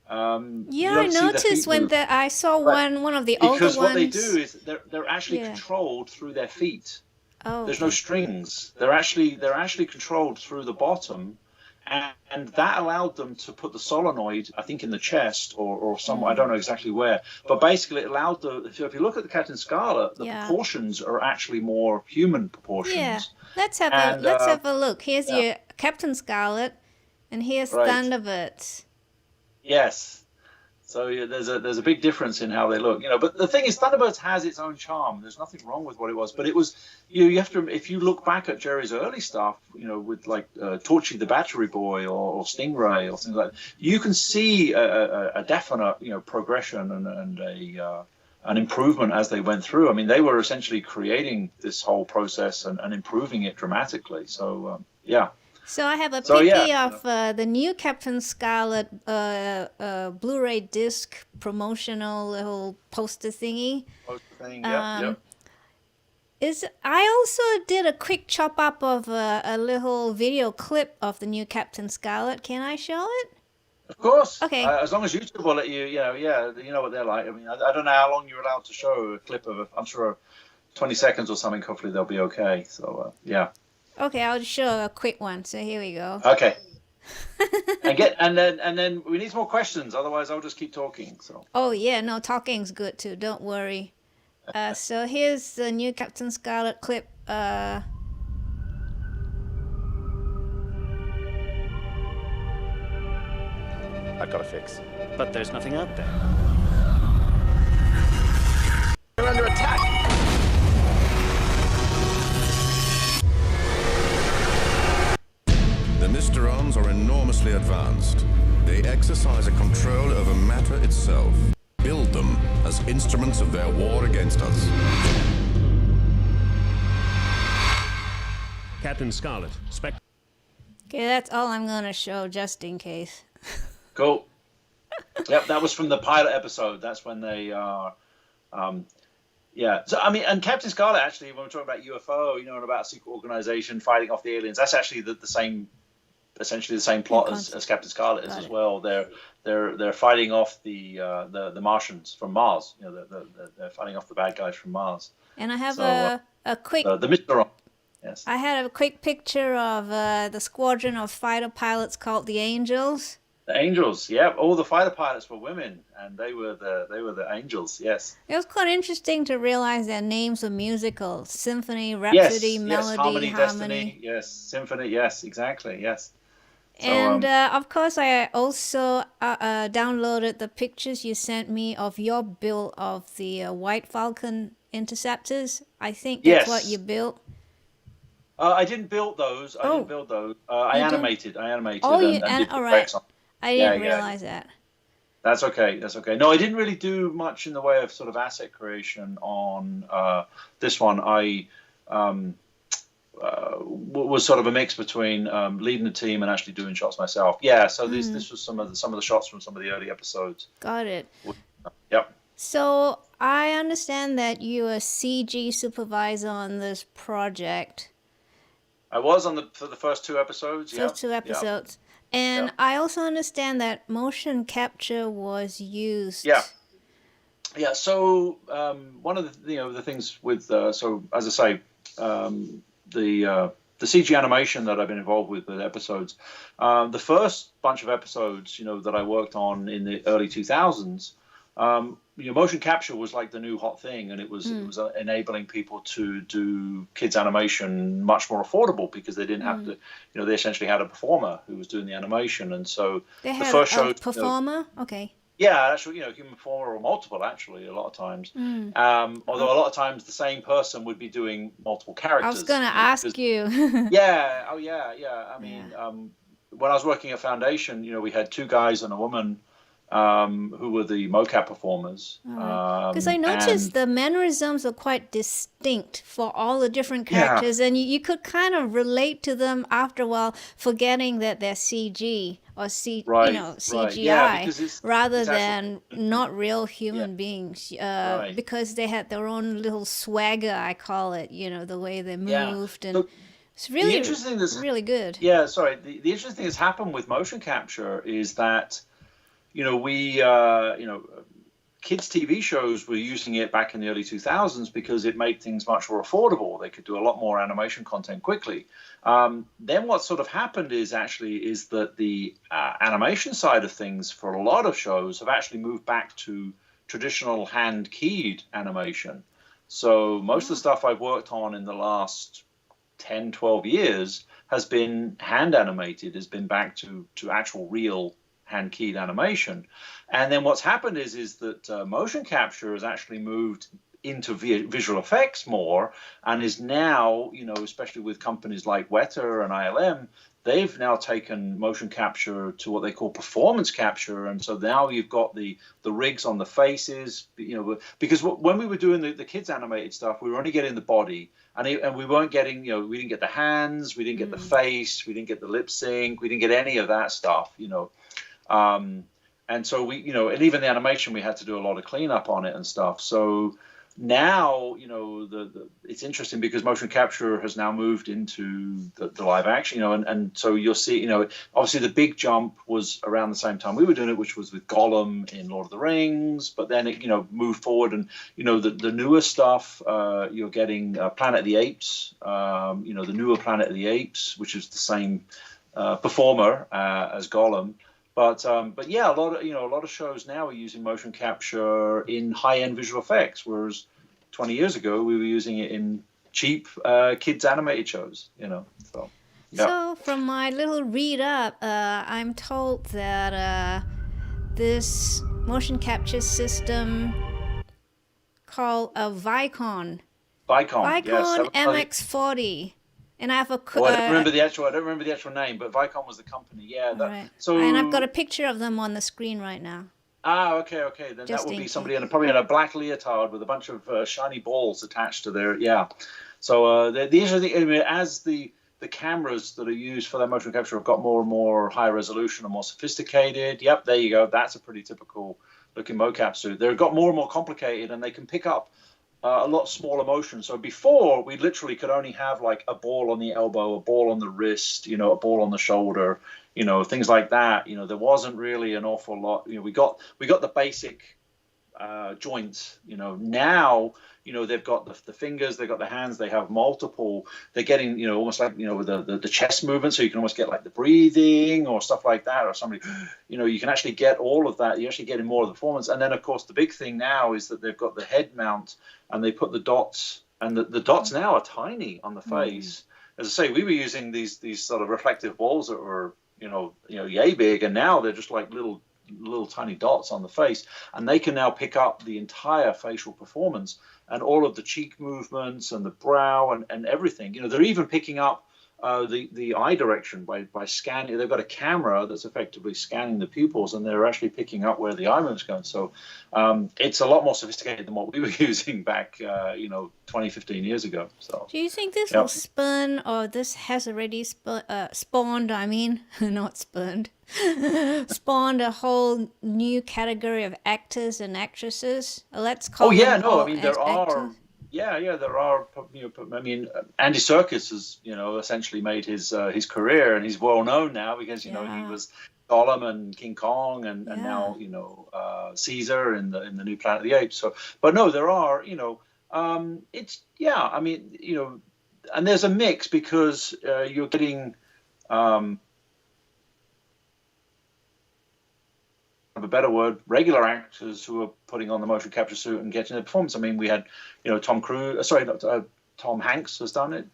I noticed when I saw one of the older ones.
Because what they do is they're actually controlled through their feet.
Oh,
there's no strings. They're actually controlled through the bottom, and that allowed them to put the solenoid, I think, in the chest or somewhere. I don't know exactly where, but basically it allowed if you look at the Captain Scarlet, the proportions are actually more human proportions.
Yeah, let's have a look. Here's your Captain Scarlet, and here's Thunderbirds.
Yes. So there's a big difference in how they look, you know. But the thing is, Thunderbirds has its own charm. There's nothing wrong with what it was, but it was you have to, if you look back at Gerry's early stuff, you know, with like Torchy the Battery Boy or Stingray or things like that, you can see a definite, you know, progression and an improvement as they went through. I mean, they were essentially creating this whole process and improving it dramatically. So yeah.
So I have a picky of the new Captain Scarlet Blu-ray disc promotional little poster thingy. I also did a quick chop up of a little video clip of the new Captain Scarlet. Can I show it?
Of course.
Okay.
As long as YouTube will let you, you know what they're like. I mean, I don't know how long you're allowed to show a clip of it. I'm sure 20 seconds or something. Hopefully they'll be okay. So yeah.
Okay, I'll show a quick one. So here we go.
Okay. and then we need some more questions. Otherwise, I'll just keep talking. So.
Oh yeah, no, talking's good too. Don't worry. So here's the new Captain Scarlet clip.
I've got a fix, but there's nothing out there. We're under attack.
The Mysterons are enormously advanced. They exercise a control over matter itself, build them as instruments of their war against us.
Captain Scarlet,
Okay, that's all I'm gonna show, just in case.
Cool. Yep, that was from the pilot episode. That's when they are. Yeah. So I mean, and Captain Scarlet actually, when we're talking about UFO, and about a secret organization fighting off the aliens, that's actually the same, essentially the same plot as Captain Scarlet is as well. They're fighting off the Martians from Mars. They're fighting off the bad guys from Mars.
And I have a quick.
The Mr. Yes.
I had a quick picture of the squadron of fighter pilots called the Angels.
The Angels, yeah. All the fighter pilots were women, and they were the Angels. Yes.
It was quite interesting to realize their names were musical: Symphony, Rhapsody, Melody,
Harmony. Destiny. Yes, Symphony. Yes, exactly. Yes. So,
and of course, I also downloaded the pictures you sent me of your build of the White Falcon interceptors. I think that's what you built.
I didn't build those. I animated.
Oh,
and did
all right. I didn't
Yeah.
realize that.
That's okay. No, I didn't really do much in the way of sort of asset creation on this one. I was sort of a mix between leading the team and actually doing shots myself. Yeah. So this was some of the shots from some of the early episodes.
Got it.
Yep.
So I understand that you're a CG supervisor on this project.
I was for the first 2 episodes.
First 2 episodes. And I also understand that motion capture was used.
Yeah. So one of the things with so as I say, the CG animation that I've been involved with episodes, the first bunch of episodes that I worked on in the early 2000s. Motion capture was like the new hot thing, and it was enabling people to do kids animation much more affordable because they didn't have to, they essentially had a performer who was doing the animation, and so
they had
the first show,
performer. Okay.
Yeah, actually, human performer or multiple actually a lot of times. Although a lot of times the same person would be doing multiple characters.
I was going to ask you.
Yeah. Oh yeah. I mean, when I was working at Foundation, we had 2 guys and a woman. Who were the mocap performers.
Because I noticed the mannerisms are quite distinct for all the different characters, and you could kind of relate to them after a while, forgetting that they're CG or CGI, rather than not real human beings, because they had their own little swagger, I call it, the way they moved, and it's really, really good.
Yeah, sorry. The interesting thing that's happened with motion capture is that kids' TV shows were using it back in the early 2000s because it made things much more affordable. They could do a lot more animation content quickly. Then what sort of happened is that the animation side of things for a lot of shows have actually moved back to traditional hand-keyed animation. So most of the stuff I've worked on in the last 10, 12 years has been hand animated, has been back to actual real hand-keyed animation. And then what's happened is that motion capture has actually moved into visual effects more, and is now, especially with companies like Weta and ILM, they've now taken motion capture to what they call performance capture. And so now you've got the rigs on the faces, because when we were doing the kids animated stuff, we were only getting the body, and we weren't getting, we didn't get the hands, we didn't get the face, we didn't get the lip sync, we didn't get any of that stuff, and so we, and even the animation, we had to do a lot of cleanup on it and stuff. So now, it's interesting because motion capture has now moved into the live action, and so you'll see, obviously the big jump was around the same time we were doing it, which was with Gollum in Lord of the Rings, but then it, moved forward, and, the newer stuff, you're getting Planet of the Apes, the newer Planet of the Apes, which is the same performer as Gollum. But yeah, a lot of shows now are using motion capture in high-end visual effects, whereas 20 years ago we were using it in cheap kids animated shows. So. Yeah.
So from my little read up, I'm told that this motion capture system called a Vicon
Yes,
MX40. And I have a.
I don't remember the actual name, but Vicon was the company. Yeah.
Right. So. And I've got a picture of them on the screen right now.
Okay. Then that would be somebody probably in a black leotard with a bunch of shiny balls attached to their. Yeah. So these are as the the cameras that are used for their motion capture have got more and more high resolution and more sophisticated. Yep, there you go. That's a pretty typical looking mocap suit. They've got more and more complicated, and they can pick up a lot smaller motion. So before, we literally could only have like a ball on the elbow, a ball on the wrist, a ball on the shoulder, things like that. There wasn't really an awful lot. We got the basic joints. Now, they've got the fingers, they've got the hands, they have multiple. They're getting, almost like, with the chest movement, so you can almost get like the breathing or stuff like that, or somebody, you can actually get all of that. You're actually getting more of the performance. And then, of course, the big thing now is that they've got the head mount, and they put the dots, and the dots now are tiny on the face. As I say, we were using these sort of reflective balls that were, yay big, and now they're just like little tiny dots on the face, and they can now pick up the entire facial performance and all of the cheek movements and the brow and everything. They're even picking up the eye direction by scanning. They've got a camera that's effectively scanning the pupils, and they're actually picking up where the eye movement's going. So it's a lot more sophisticated than what we were using back 20, 15 years ago. So
do you think this will spawn, or this has already spawned, not spurned, spawned a whole new category of actors and actresses? Let's call them
there are
actors.
There are. Andy Serkis has essentially made his career, and he's well known now because he was Gollum and King Kong, and now Caesar in the new Planet of the Apes. So, but no, there are and there's a mix because you're getting a better word, regular actors who are putting on the motion capture suit and getting the performance. We had, Tom Hanks has done it.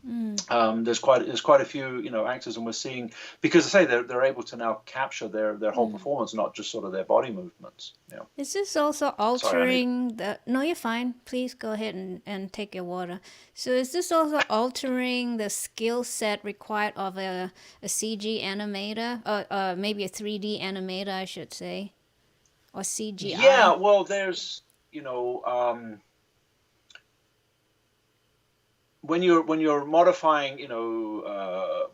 There's quite a few actors, and we're seeing, because I say they're able to now capture their whole performance, not just sort of their body movements.
Is this also altering No, you're fine. Please go ahead and take your water. So is this also altering the skill set required of a CG animator, or maybe a 3D animator, I should say, or CGI?
Yeah, well, there's when you're modifying,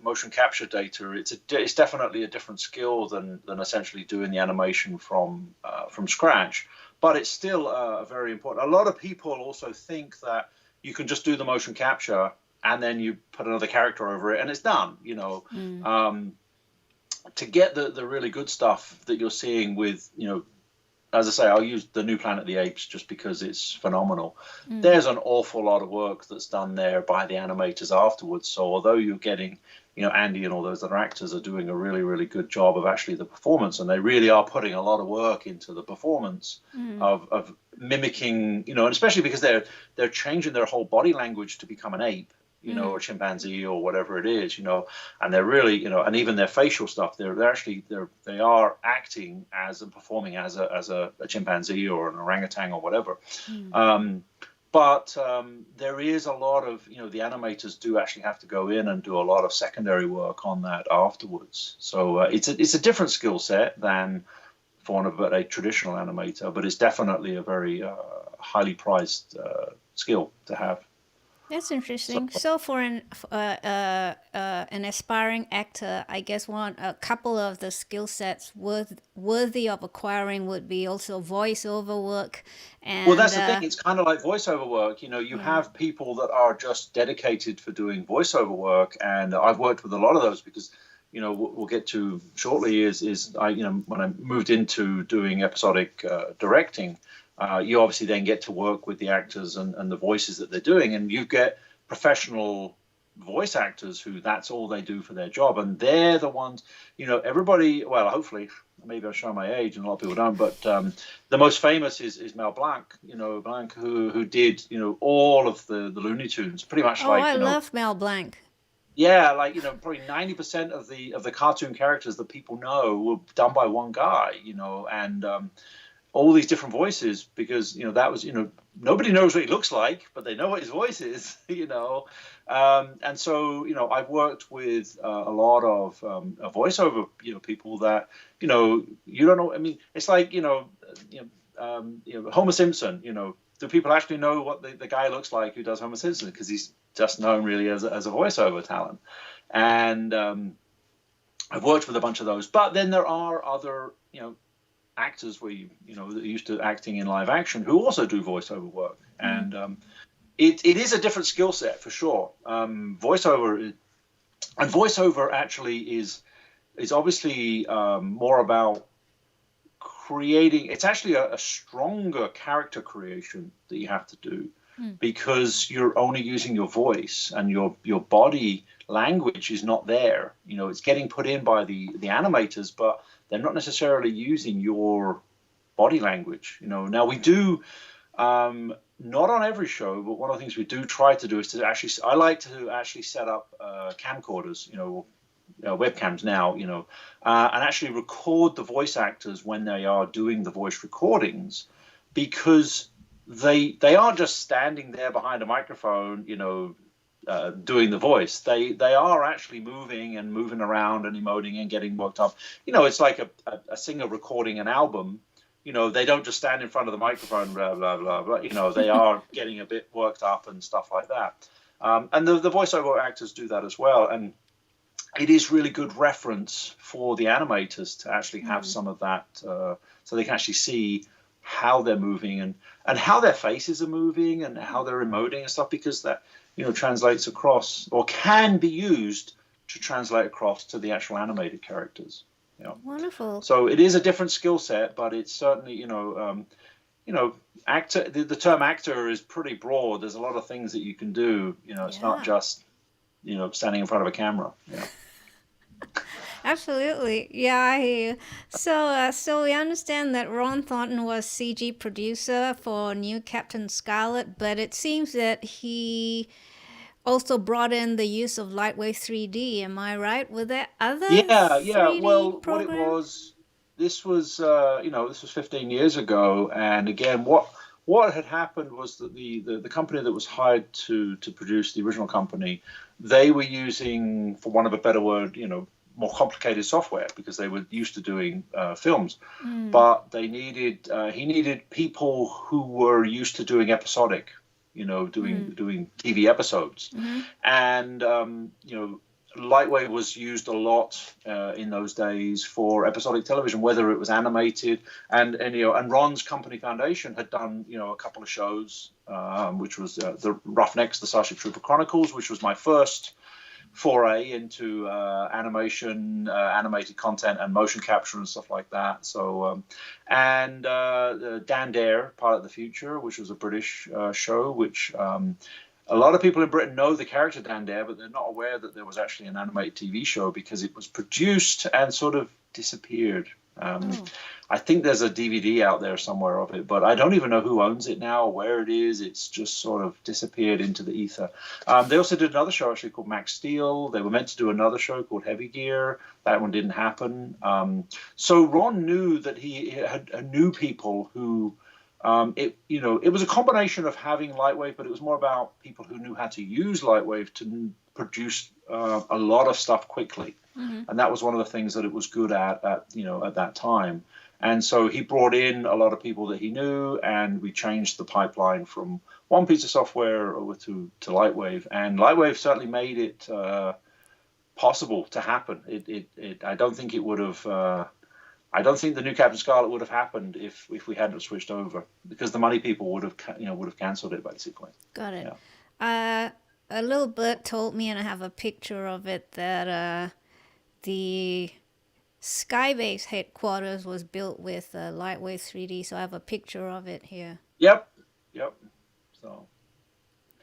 motion capture data, it's definitely a different skill than essentially doing the animation from scratch. But it's still very important. A lot of people also think that you can just do the motion capture and then you put another character over it and it's done. To get the really good stuff that you're seeing with, as I say, I'll use the new Planet of the Apes just because it's phenomenal. There's an awful lot of work that's done there by the animators afterwards. So although you're getting, Andy and all those other actors are doing a really, really good job of actually the performance, and they really are putting a lot of work into the performance of mimicking, and especially because they're changing their whole body language to become an ape. Or chimpanzee or whatever it is, and they're really, and even their facial stuff, they are acting as and performing as a chimpanzee or an orangutan or whatever. But there is a lot of, the animators do actually have to go in and do a lot of secondary work on that afterwards. So it's a different skill set than for a traditional animator, but it's definitely a very highly prized skill to have.
That's interesting. So for an aspiring actor, I guess a couple of the skill sets worthy of acquiring would be also voiceover work.
Well, that's the thing. It's kind of like voiceover work. You have people that are just dedicated for doing voiceover work, and I've worked with a lot of those because, we'll get to shortly is when I moved into doing episodic directing. You obviously then get to work with the actors and the voices that they're doing, and you get professional voice actors who that's all they do for their job, and they're the ones, everybody, well, hopefully, maybe I'm showing my age and a lot of people don't, but the most famous is Mel Blanc, Blanc who did, all of the Looney Tunes, pretty much
I love Mel Blanc.
Yeah, probably 90% of the cartoon characters that people know were done by one guy, and all these different voices, because that was nobody knows what he looks like, but they know what his voice is. And so I've worked with a lot of voiceover people that you don't know. I mean, it's like Homer Simpson. do people actually know what the guy looks like who does Homer Simpson? Because he's just known really as a voiceover talent. And I've worked with a bunch of those. But then there are other, actors that are used to acting in live action who also do voiceover work. And it is a different skill set for sure. Voiceover actually is obviously more about creating. It's actually a stronger character creation that you have to do because you're only using your voice and your body language is not there. It's getting put in by the animators, but they're not necessarily using your body language. Now we do. Not on every show, but one of the things we do try to do is to actually. I like to actually set up camcorders, webcams now, and actually record the voice actors when they are doing the voice recordings, because they aren't just standing there behind a microphone, doing the voice. They are actually moving around and emoting and getting worked up. It's like a singer recording an album. They don't just stand in front of the microphone, blah, blah, blah, blah. They are getting a bit worked up and stuff like that. And the voiceover actors do that as well. And it is really good reference for the animators to actually have some of that so they can actually see how they're moving and how their faces are moving and how they're emoting and stuff, because that, translates across or can be used to translate across to the actual animated characters.
Wonderful.
So it is a different skill set, but it's certainly, actor. The term actor is pretty broad. There's a lot of things that you can do. It's not just, standing in front of a camera.
Absolutely. Yeah, I hear you. So we understand that Ron Thornton was CG producer for new Captain Scarlet, but it seems that he also brought in the use of Lightwave 3D. Am I right? Were there other 3D
Well,
programs?
what it was, this was 15 years ago, and again, what had happened was that the company that was hired to produce the original company, they were using, for want of a better word, more complicated software because they were used to doing films, but he needed people who were used to doing episodic. Doing TV episodes. And, Lightwave was used a lot in those days for episodic television, whether it was animated and Ron's company Foundation had done, a couple of shows, which was the Roughnecks, the Starship Trooper Chronicles, which was my first foray into animation, animated content and motion capture and stuff like that. So, and Dan Dare, Pilot of the Future, which was a British show, which a lot of people in Britain know the character Dan Dare, but they're not aware that there was actually an animated TV show because it was produced and sort of disappeared. I think there's a DVD out there somewhere of it, but I don't even know who owns it now or where it is. It's just sort of disappeared into the ether. They also did another show actually called Max Steel. They were meant to do another show called Heavy Gear. That one didn't happen. So Ron knew that he had knew people who it was a combination of having Lightwave, but it was more about people who knew how to use Lightwave to produce a lot of stuff quickly. And that was one of the things that it was good at that time. And so he brought in a lot of people that he knew, and we changed the pipeline from one piece of software over to Lightwave. And Lightwave certainly made it possible to happen. I don't think it would have. I don't think the new Captain Scarlet would have happened if we hadn't switched over, because the money people would have cancelled it basically.
Got it.
Yeah.
A little bird told me, and I have a picture of it, that the Skybase headquarters was built with Lightwave 3D. So I have a picture of it here.
Yep. So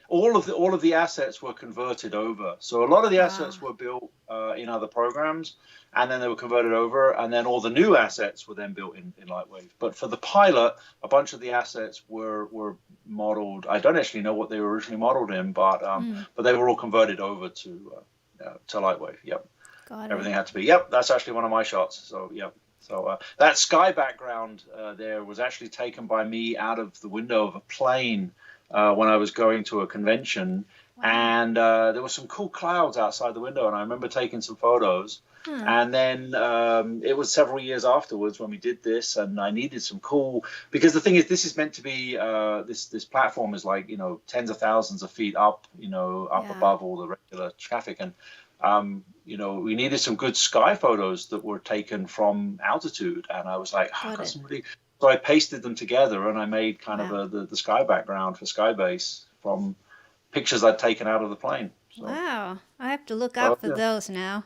all of the assets were converted over. So a lot of the assets were built in other programs, and then they were converted over, and then all the new assets were then built in Lightwave. But for the pilot, a bunch of the assets were modeled. I don't actually know what they were originally modeled in, but they were all converted over to Lightwave. Yep. Everything had to be. Yep, that's actually one of my shots. So yep. So that sky background there was actually taken by me out of the window of a plane when I was going to a convention, and there were some cool clouds outside the window, and I remember taking some photos. And then it was several years afterwards when we did this, and I needed some cool, because the thing is, this is meant to be this platform is like, you know, tens of thousands of feet up, you know, up above all the regular traffic, and you know, we needed some good sky photos that were taken from altitude, and I was like, oh, so I pasted them together, and I made kind of the sky background for Skybase from pictures I'd taken out of the plane. So.
Wow, I have to look out for those now.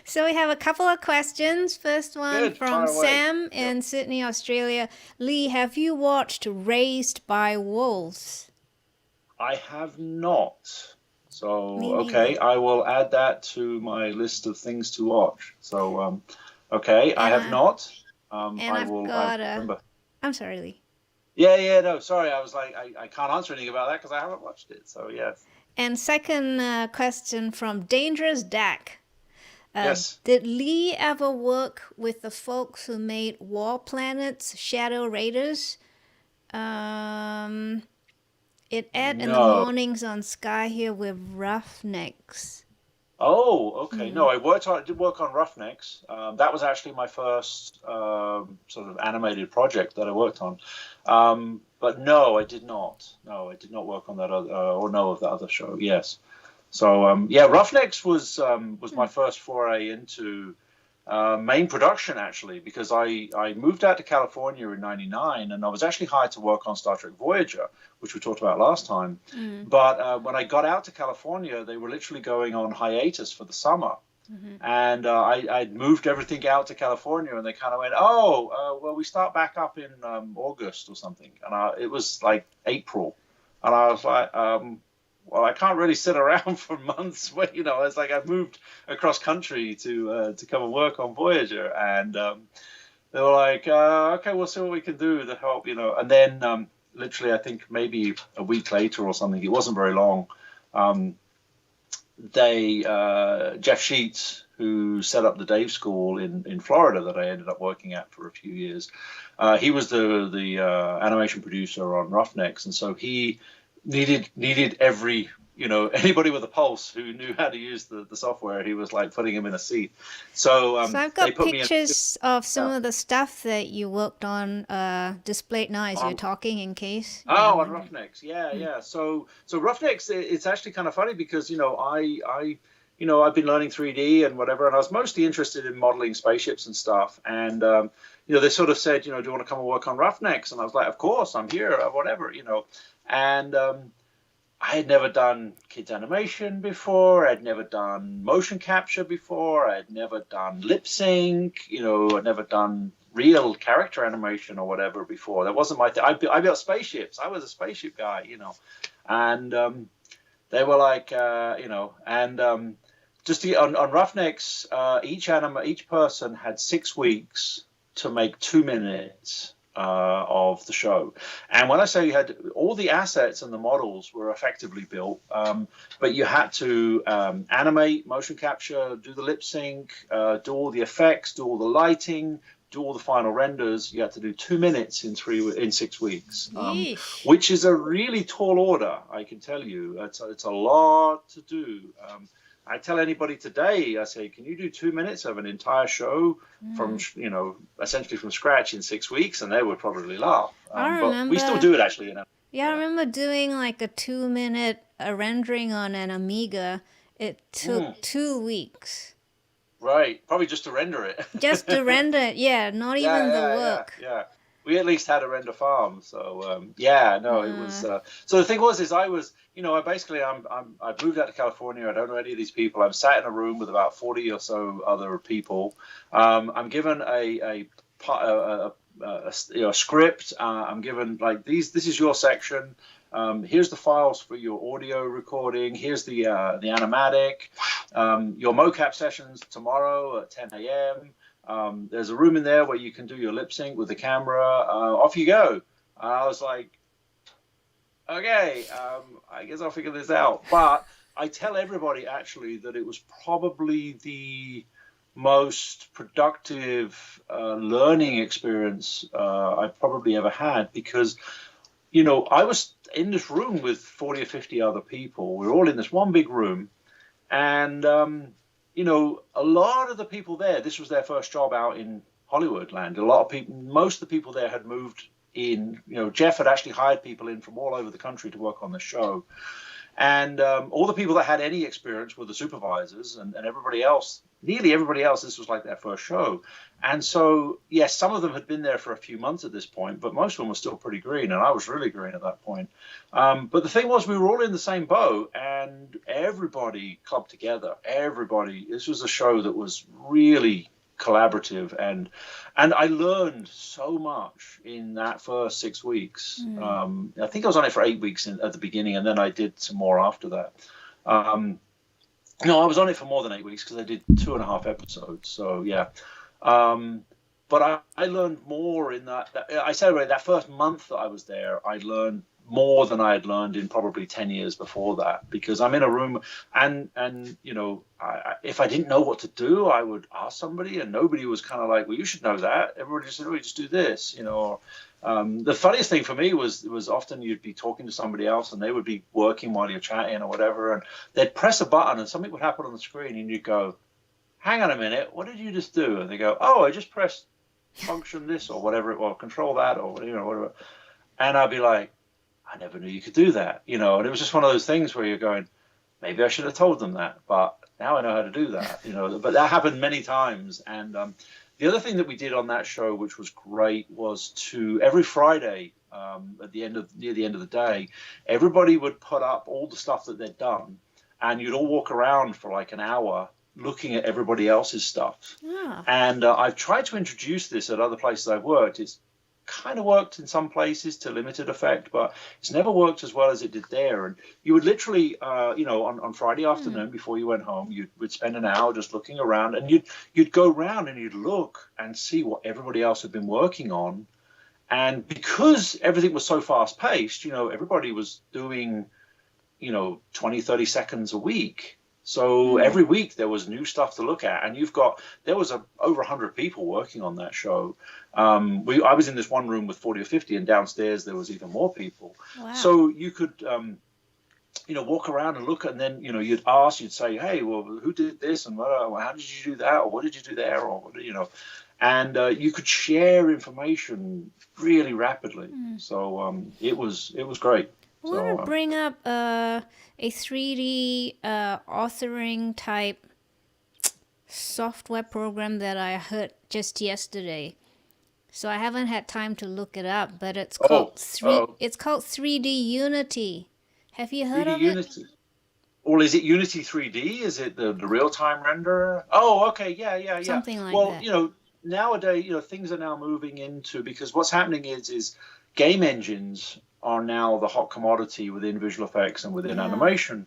So we have a couple of questions. First one from Sam in Sydney, Australia. Lee, have you watched Raised by Wolves?
I have not. So, okay, I will add that to my list of things to watch. So, okay, I have not.
And
I remember.
I'm sorry, Lee.
Yeah, no, sorry. I was like, I can't answer anything about that because I haven't watched it. So, yes.
And second question from Dangerous Dak.
Yes.
Did Lee ever work with the folks who made War Planet's Shadow Raiders? It aired in the mornings on Sky here with Roughnecks.
Oh, okay. No, I did work on Roughnecks. That was actually my first sort of animated project that I worked on. But no, I did not. No, I did not work on that other, or know of that other show. Yes. So yeah, Roughnecks was my first foray into main production, actually, because I moved out to California in '99, and I was actually hired to work on Star Trek Voyager, which we talked about last time. But when I got out to California, they were literally going on hiatus for the summer. And I'd moved everything out to California, and they kind of went, well, we start back up in August or something. And it was like April. And I was like, well, I can't really sit around for months. You know, it's like I've moved across country to come and work on Voyager. And they were like, okay, we'll see what we can do to help, you know. And then literally, I think maybe a week later or something, it wasn't very long, Jeff Sheets, who set up the Dave School in Florida that I ended up working at for a few years, he was the animation producer on Roughnecks, and so he needed every, you know, anybody with a pulse who knew how to use the software. He was like putting him in a seat. So
I've got pictures of some of the stuff that you worked on displayed now as you're talking, in case.
On Roughnecks, yeah. So Roughnecks, it's actually kind of funny because, you know, I've been learning 3D and whatever, and I was mostly interested in modeling spaceships and stuff. And you know, they sort of said, you know, do you want to come and work on Roughnecks? And I was like, of course, I'm here, whatever, you know. And I had never done kids animation before. I'd never done motion capture before. I'd never done lip sync. You know, I'd never done real character animation or whatever before. That wasn't my thing. I built spaceships. I was a spaceship guy, you know. And they were like, you know, and just on Roughnecks, each person had 6 weeks to make 2 minutes of the show. And when I say you had all the assets and the models were effectively built, but you had to animate, motion capture, do the lip sync, do all the effects, do all the lighting, do all the final renders. You had to do 2 minutes in 6 weeks, which is a really tall order, I can tell you. It's a lot to do. I tell anybody today, I say, can you do 2 minutes of an entire show from, you know, essentially from scratch in 6 weeks? And they would probably laugh. But we still do it, actually. You know?
Yeah, I remember doing like a 2 minute rendering on an Amiga. It took 2 weeks.
Right, probably just to render it.
Just to render it, not even the work.
Yeah. We at least had a render farm, so it was. So the thing was, I was, you know, I've moved out to California. I don't know any of these people. I'm sat in a room with about 40 or so other people. I'm given a script. I'm given like this is your section. Here's the files for your audio recording. Here's the animatic. Your mocap sessions tomorrow at 10 a.m. There's a room in there where you can do your lip sync with the camera. Off you go. I was like, okay, I guess I'll figure this out. But I tell everybody actually that it was probably the most productive learning experience I've probably ever had, because, you know, I was in this room with 40 or 50 other people. We were all in this one big room, and you know, a lot of the people there, this was their first job out in Hollywood land. A lot of people, most of the people there had moved in. You know, Jeff had actually hired people in from all over the country to work on the show. And all the people that had any experience were the supervisors, and everybody else, nearly everybody else, this was like their first show. And so, yes, some of them had been there for a few months at this point, but most of them were still pretty green, and I was really green at that point. But the thing was, we were all in the same boat, and everybody clubbed together. Everybody. This was a show that was really collaborative, and I learned so much in that first 6 weeks. I think I was on it for 8 weeks at the beginning, and then I did some more after that. No, I was on it for more than 8 weeks because I did 2.5 episodes. So yeah, but I learned more in that. I celebrate that first month that I was there. I learned more than I had learned in probably 10 years before that, because I'm in a room and you know, if I didn't know what to do, I would ask somebody, and nobody was kind of like, well, you should know that. Everybody just said, oh, you just do this, you know. The funniest thing for me was often you'd be talking to somebody else and they would be working while you're chatting or whatever, and they'd press a button and something would happen on the screen and you'd go, hang on a minute, what did you just do? And they go, oh, I just pressed function this or whatever, or control that, or, you know, whatever. And I'd be like, I never knew you could do that, you know. And it was just one of those things where you're going, maybe I should have told them that, but now I know how to do that, you know. But that happened many times. And the other thing that we did on that show, which was great, was to every Friday near the end of the day, everybody would put up all the stuff that they'd done, and you'd all walk around for like an hour looking at everybody else's stuff. Yeah. And I've tried to introduce this at other places I've worked. It's kind of worked in some places to limited effect, but it's never worked as well as it did there. And you would literally, you know, on Friday afternoon before you went home, you would spend an hour just looking around, and you'd go around and you'd look and see what everybody else had been working on. And because everything was so fast paced, you know, everybody was doing, you know, 20, 30 seconds a week. So every week there was new stuff to look at, and there was over 100 people working on that show. I was in this one room with 40 or 50, and downstairs there was even more people. Wow. So you could, you know, walk around and look, and then, you know, you'd say, hey, well, who did this, and how did you do that, or what did you do there, or, you know, and you could share information really rapidly. So it was great.
I want to bring up a 3D authoring type software program that I heard just yesterday. So I haven't had time to look it up, but it's called 3D Unity. Have you heard of Unity?
Or is it Unity 3D? Is it the real-time renderer? Oh, okay, yeah.
Something like that.
Well, you know, nowadays, you know, things are now moving into, because what's happening is game engines are now the hot commodity within visual effects and within animation.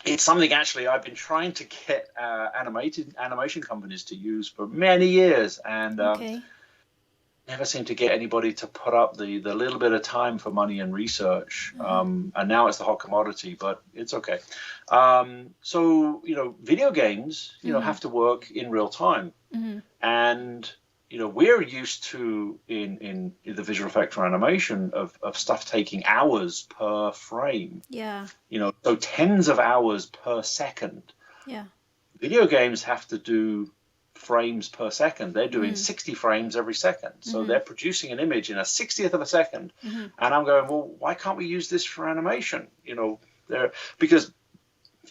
It's something actually I've been trying to get animation companies to use for many years, and never seem to get anybody to put up the little bit of time for money and research. And now it's the hot commodity, but it's okay. So, you know, video games, you know, have to work in real time. And you know, we're used to in the visual effects or animation of stuff taking hours per frame. Yeah. You know, so tens of hours per second. Yeah. Video games have to do frames per second. They're doing 60 frames every second. So they're producing an image in a 60th of a second. And I'm going, well, why can't we use this for animation? You know, because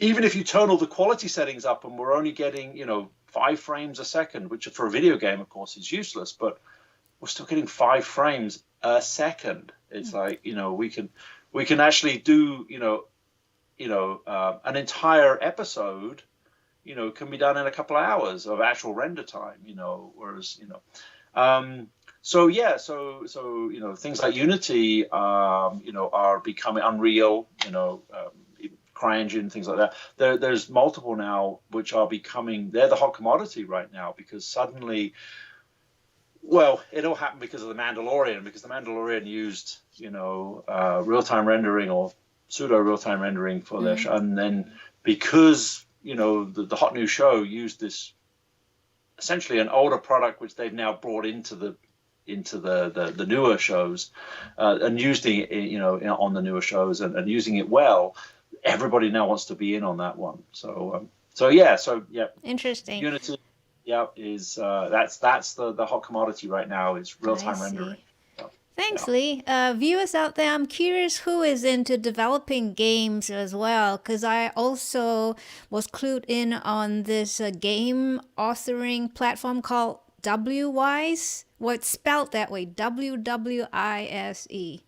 even if you turn all the quality settings up and we're only getting, you know, 5 frames a second, which for a video game, of course, is useless, but we're still getting 5 frames a second. It's like, you know, we can actually do, an entire episode, you know, can be done in a couple of hours of actual render time, you know, whereas, you know, so you know, things like Unity, you know, are becoming Unreal, you know, CryEngine, things like that. There's multiple now which are becoming, they're the hot commodity right now, because suddenly, well, it all happened because of the Mandalorian, because the Mandalorian used, you know, real-time rendering or pseudo real-time rendering for their show, and then because, you know, the hot new show used this, essentially an older product which they've now brought into the newer shows, and used it, you know, on the newer shows, and using it well. Everybody now wants to be in on that one. So So yeah,
Interesting.
Unity, is that's the hot commodity right now. Is real-time rendering.
Thanks, Lee. Viewers out there, I'm curious who is into developing games as well, because I also was clued in on this game authoring platform called Wwise. Well, it's spelled that way, WWISE.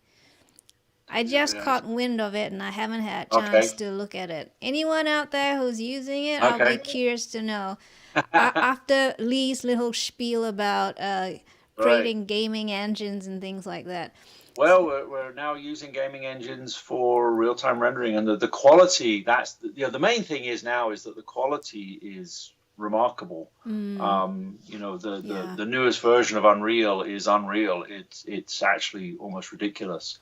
I just caught wind of it, and I haven't had a chance to look at it. Anyone out there who's using it, I'll be curious to know. After Lee's little spiel about creating gaming engines and things like that.
Well, we're now using gaming engines for real-time rendering, and the quality. That's the main thing is that the quality is remarkable. The newest version of Unreal is unreal. It's actually almost ridiculous.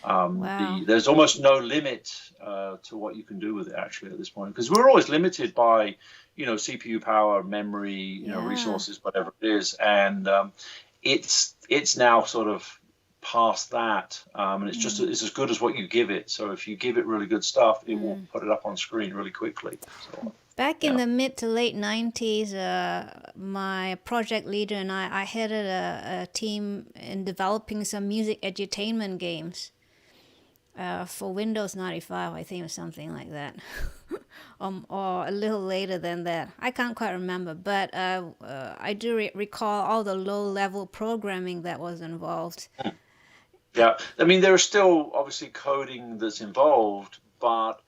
There's almost no limit to what you can do with it actually at this point, because we're always limited by CPU power, memory, resources, whatever it is, and it's now sort of past that, and it's as good as what you give it. So if you give it really good stuff, it will put it up on screen really quickly. So,
back in the mid to late 90s, my project leader and I headed a team in developing some music edutainment games for Windows 95, I think, or something like that. Or a little later than that. I can't quite remember, but I do recall all the low-level programming that was involved.
Yeah, I mean, there is still obviously coding that's involved, but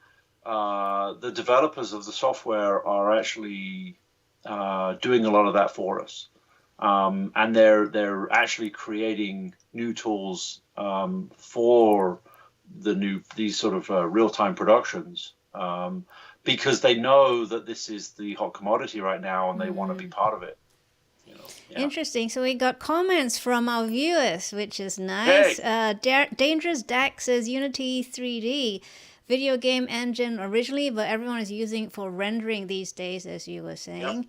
the developers of the software are actually doing a lot of that for us, and they're actually creating new tools for these sort of real-time productions. Because they know that this is the hot commodity right now, and they want to be part of it.
Interesting. So we got comments from our viewers, which is nice. Hey. Dangerous Dak says Unity 3D video game engine originally, but everyone is using it for rendering these days, as you were saying.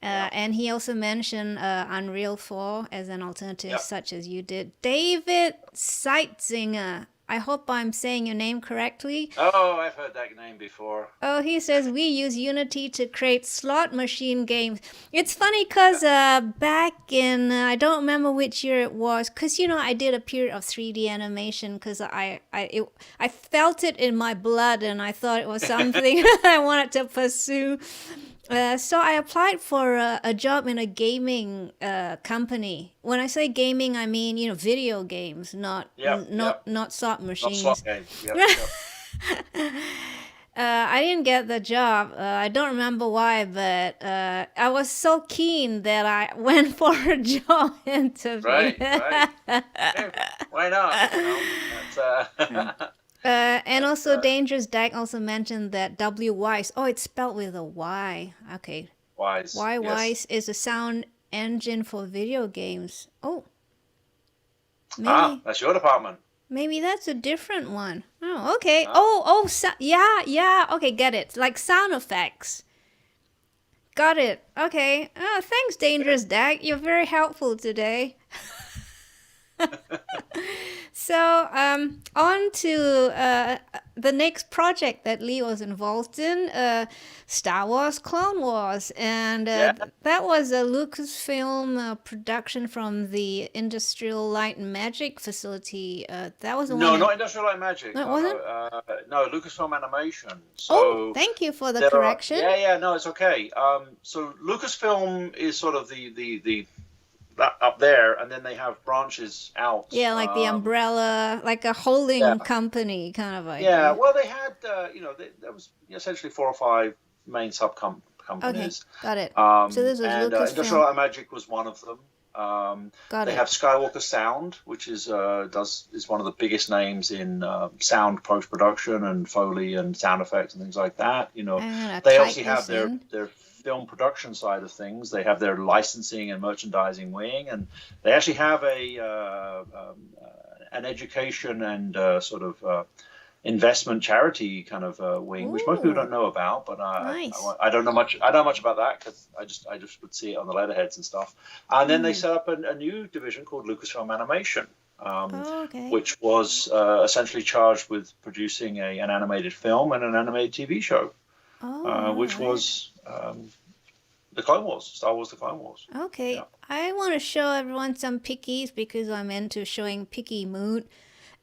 And he also mentioned Unreal 4 as an alternative, such as you did. David Seitzinger. I hope I'm saying your name correctly.
Oh, I've heard that name before.
Oh, he says we use Unity to create slot machine games. It's funny because back in, I don't remember which year it was, because, I did a period of 3D animation because I felt it in my blood and I thought it was something I wanted to pursue. So I applied for a job in a gaming company. When I say gaming, I mean video games, not slot machines.
Not slot games.
I didn't get the job. I don't remember why, but I was so keen that I went for a job interview.
Right. Hey, why not?
And also, Dangerous Dak also mentioned that Wise. Oh, it's spelled with a Y. Okay.
Wise.
Wise is a sound engine for video games. Oh. Maybe,
that's your department.
Maybe that's a different one. Oh, okay. Yeah. Okay, get it. Like sound effects. Got it. Okay. Oh, thanks, Dangerous Dak. You're very helpful today. So, on to the next project that Lee was involved in, Star Wars Clone Wars. And that was a Lucasfilm production from the Industrial Light and Magic facility. That was the one.
No, not Industrial Light and Magic.
No, wasn't?
No, Lucasfilm Animation. So
thank you for the correction.
No, it's okay. So Lucasfilm is sort of the up there, and then they have branches out.
Yeah, like the umbrella, like a holding company kind of idea.
Yeah, well, they had, there was essentially 4 or 5 main companies.
Okay, got it. So this was Lucasfilm.
Industrial Light and Magic was one of them. They have Skywalker Sound, which is one of the biggest names in sound post-production and Foley and sound effects and things like that. They obviously have their film production side of things. They have their licensing and merchandising wing, and they actually have an education and sort of investment charity kind of wing, which most people don't know about. But I don't know much. I don't know much about that because I just would see it on the letterheads and stuff. And then they set up a new division called Lucasfilm Animation, which was essentially charged with producing an animated film and an animated TV show. which was the Clone Wars, Star Wars: The Clone Wars.
Okay,
Yeah.
I want to show everyone some pickies because I'm into showing picky mood.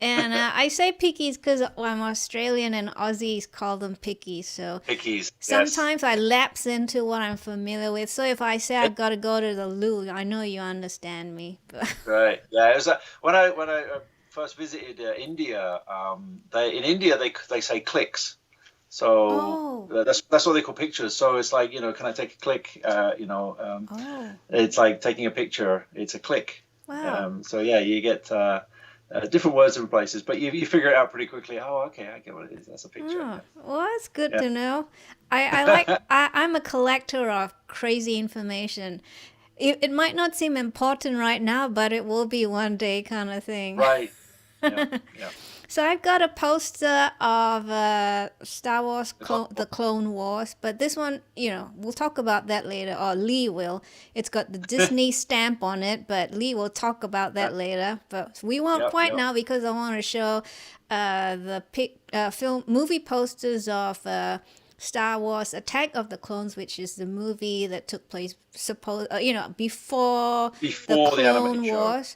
And I say pickies because I'm Australian and Aussies call them pickies. So
Pickies.
sometimes I lapse into what I'm familiar with. So if I say I got to go to the loo, I know you understand me.
Right. Yeah. It was when I first visited India. In India they say clicks. So that's what they call pictures. So it's like, can I take a click? It's like taking a picture. It's a click.
Wow.
So yeah, you get different words in places, but you figure it out pretty quickly. Oh, okay, I get what it is. That's a picture.
Oh, well, that's good to know. I'm a collector of crazy information. It might not seem important right now, but it will be one day kind of thing.
Right. Yeah. Yeah.
So I've got a poster of Star Wars, the Clone Wars, but this one, we'll talk about that later, or Lee will. It's got the Disney stamp on it, but Lee will talk about that later. But we won't quite now because I want to show the movie posters of Star Wars: Attack of the Clones, which is the movie that took place, before the Clone Wars.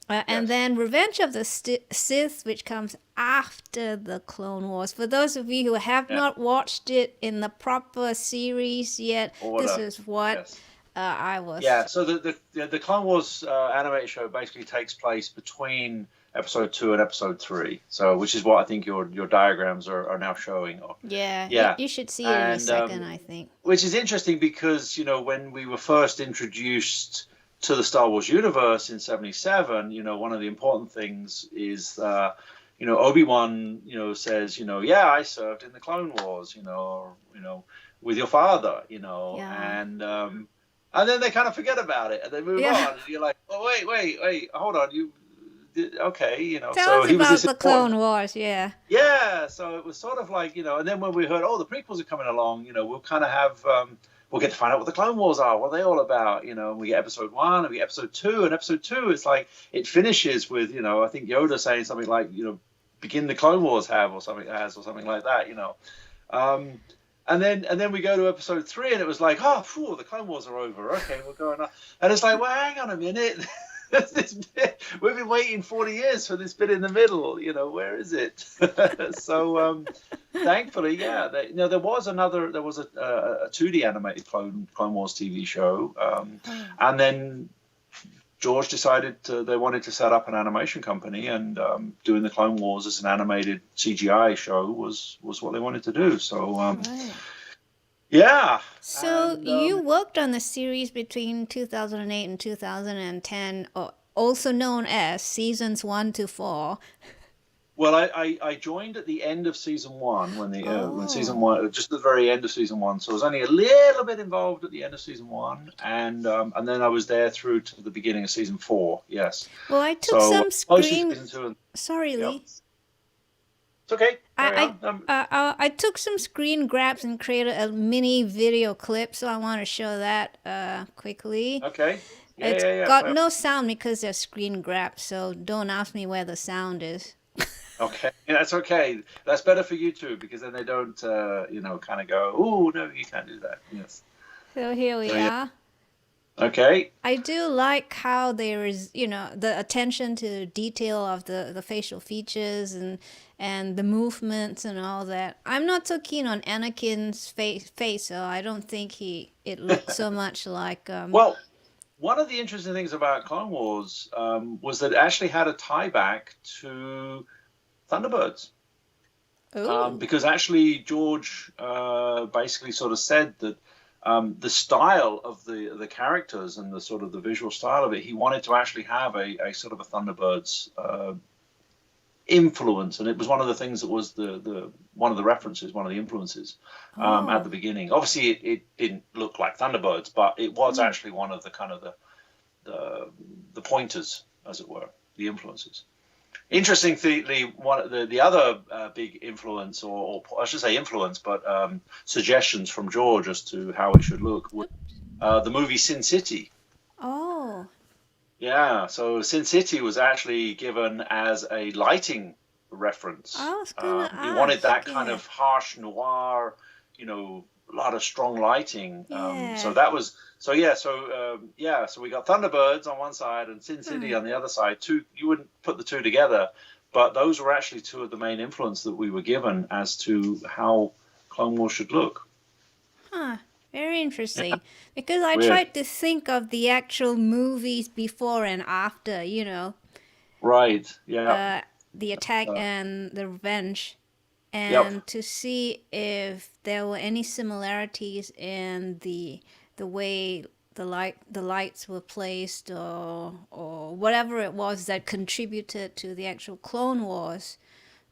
And then Revenge of the Sith, which comes after the Clone Wars. For those of you who have not watched it in the proper series yet, this is what I was.
Yeah, so the Clone Wars animated show basically takes place between episode 2 and episode 3. So, which is what I think your diagrams are now showing.
Yeah. You should see it in a second, I think.
Which is interesting because, when we were first introduced to the Star Wars universe in '77, one of the important things is, Obi-Wan, says, I served in the Clone Wars, with your father, and then they kind of forget about it and they move on. And you're like, oh, wait, hold on, okay,
Tell us about the Clone Wars, Yeah,
so it was sort of like, and then when we heard, the prequels are coming along, we'll kind of have, we'll get to find out what the Clone Wars are, what are they all about, and we get episode 1 and we get episode 2, and episode 2, it's like, it finishes with, I think Yoda saying something like, begin the Clone Wars or something like that, and then we go to episode 3 and it was like, the Clone Wars are over, okay, we're going on, and it's like, well, hang on a minute. This bit, we've been waiting 40 years for this bit in the middle, where is it? So thankfully, there was a 2D animated Clone Wars TV show, and then George decided they wanted to set up an animation company, and doing the Clone Wars as an animated CGI show was what they wanted to do. So yeah.
So you worked on the series between 2008 and 2010, also known as seasons 1 to 4.
Well, I joined at the end of season 1 when season 1, just the very end of season 1. So I was only a little bit involved at the end of season 1, and then I was there through to the beginning of season 4. Yes.
Well, I took some screen. Sorry, Lee.
It's okay.
I took some screen grabs and created a mini video clip, so I want to show that quickly.
Okay.
It's got no sound because they're screen grabs, so don't ask me where the sound is.
Okay, that's okay. That's better for YouTube because then they don't, kind of go, oh, no, you can't do that. Yes.
So here we are.
Okay.
I do like how there is, the attention to detail of the facial features and the movements and all that. I'm not so keen on Anakin's face, so I don't think it looks so much like...
Well, one of the interesting things about Clone Wars was that it actually had a tie back to Thunderbirds. Because actually George basically sort of said that the style of the characters and the sort of the visual style of it, he wanted to actually have a sort of a Thunderbirds influence, and it was one of the things that was one of the references, one of the influences at the beginning. Obviously, it didn't look like Thunderbirds, but it was actually one of the kind of the pointers, as it were, the influences. Interestingly, the other big influence, or I should say influence, but suggestions from George as to how it should look was the movie Sin City.
Oh.
Yeah, so Sin City was actually given as a lighting reference.
I was gonna
he wanted that kind of harsh noir, a lot of strong lighting.
Yeah.
So that was so we got Thunderbirds on one side and Sin City on the other side. You wouldn't put the two together, but those were actually two of the main influence that we were given as to how Clone Wars should look.
Huh. Very interesting. Because I
Weird.
tried to think of the actual movies before and after,
Right. Yeah.
the attack and the revenge, and to see if there were any similarities in the way the lights were placed or whatever it was that contributed to the actual Clone Wars.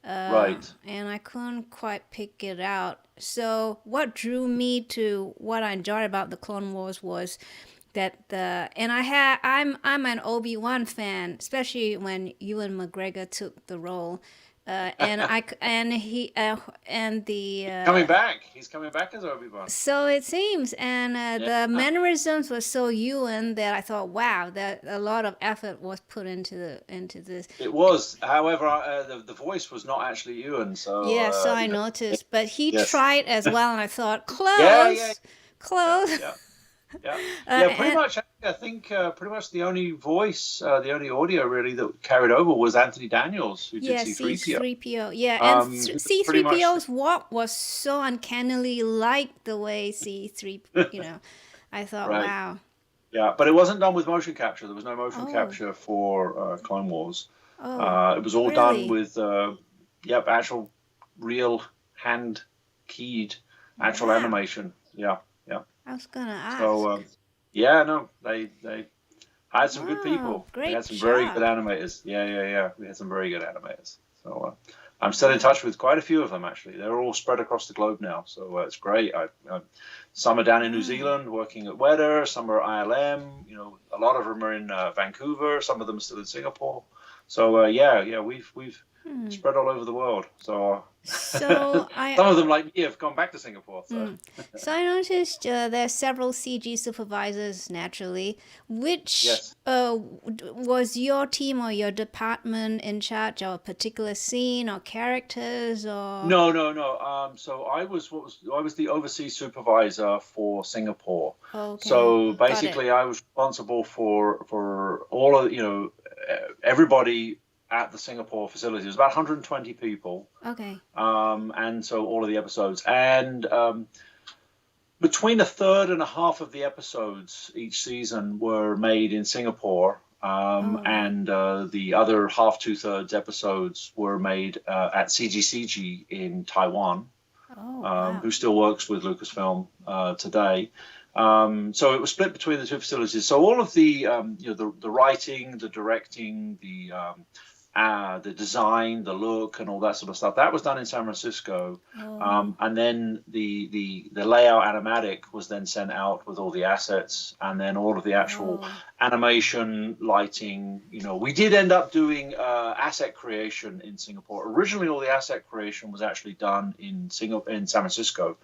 Right.
And I couldn't quite pick it out. So what drew me to what I enjoyed about the Clone Wars was that I'm an Obi-Wan fan, especially when Ewan McGregor took the role. He's
coming back as Obi-Wan.
So it seems, and the mannerisms were so Ewan that I thought, wow, that a lot of effort was put into this.
It was, however, the voice was not actually Ewan. So
So I noticed, but he
Yes.
tried as well, and I thought, close.
Pretty much. I think pretty much the only voice, the only audio really that carried over was Anthony Daniels, who did C-3PO.
C-3PO. Yeah, and
pretty
C-3PO's walk was so uncannily like the way C-3, I thought,
Right.
wow.
Yeah, but it wasn't done with motion capture. There was no motion capture for Clone Wars. It was all done with, actual real hand-keyed actual animation. Yeah.
I was going to ask.
So, they hired some good people.
Great
We had some very
job.
good animators. Yeah. We had some very good animators. So I'm still in touch with quite a few of them, actually. They're all spread across the globe now. So it's great. Some are down in New Zealand working at Weather. Some are ILM. A lot of them are in Vancouver. Some of them are still in Singapore. So, we've spread all over the world. So
So
some of them, like me, have gone back to Singapore.
So I noticed there are several CG supervisors, naturally. Which
Yes.
Was your team or your department in charge of a particular scene or characters or?
No. So I was the overseas supervisor for Singapore.
Okay.
So
Got
basically,
it.
I was responsible for all of everybody at the Singapore facility. It was about 120 people.
Okay.
And so all of the episodes. And between a third and a half of the episodes each season were made in Singapore. And the other half, 2/3 episodes were made at CGCG in Taiwan,
Wow.
who still works with Lucasfilm today. So it was split between the two facilities. So all of the the writing, the directing, the design, the look, and all that sort of stuff, that was done in San Francisco. And then the layout animatic was then sent out with all the assets, and then all of the actual animation, lighting. We did end up doing asset creation in Singapore. Originally, all the asset creation was actually done in San Francisco.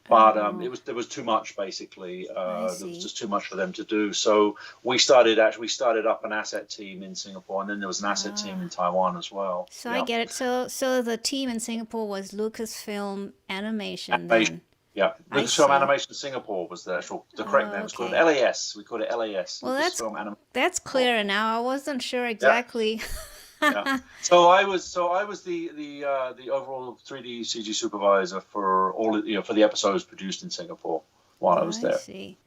But there was too much, basically. There was just too much for them to do. So we started up an asset team in Singapore, and then there was an asset team in Taiwan as well.
So I get it. So the team in Singapore was Lucasfilm Animation then.
Yeah,
I
Lucasfilm
see.
Animation Singapore was the correct name. It was called LAS. We called it LAS.
Well,
Lucasfilm
that's clearer now. I wasn't sure exactly.
Yeah. So I was the overall 3D CG supervisor for all for the episodes produced in Singapore while I was there.
I see.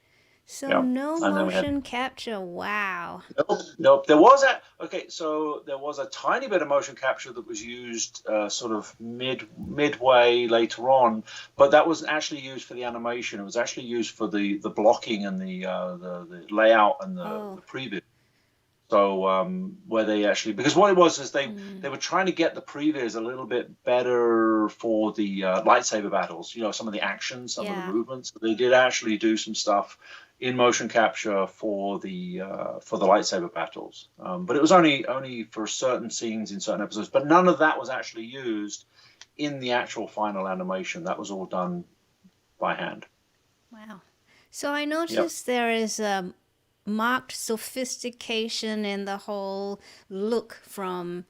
So
Yeah.
no
And then we had-
motion capture. Wow.
Nope. There was a tiny bit of motion capture that was used sort of midway later on, but that wasn't actually used for the animation. It was actually used for the blocking and the layout and the preview. So where they actually, because what it was is they were trying to get the previews a little bit better for the lightsaber battles. Some of the actions, some of the movements. They did actually do some stuff in motion capture for the lightsaber battles, but it was only for certain scenes in certain episodes. But none of that was actually used in the actual final animation. That was all done by hand.
Wow. So I noticed there is marked sophistication in the whole look from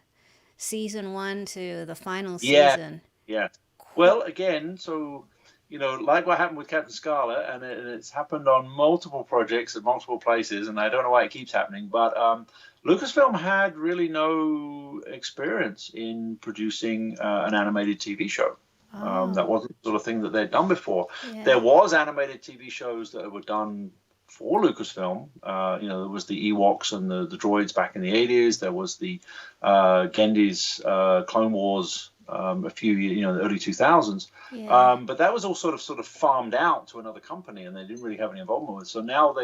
season 1 to the final season.
Yeah. Well, again, so like what happened with Captain Scarlet, and it's happened on multiple projects at multiple places, and I don't know why it keeps happening, but Lucasfilm had really no experience in producing an animated TV show. That wasn't the sort of thing that they'd done before.
Yeah.
There was animated TV shows that were done for Lucasfilm. There was the Ewoks and the droids back in the 80s. There was the Gendy's Clone Wars a few years, the early 2000s.
Yeah.
But that was all sort of farmed out to another company, and they didn't really have any involvement with it. So now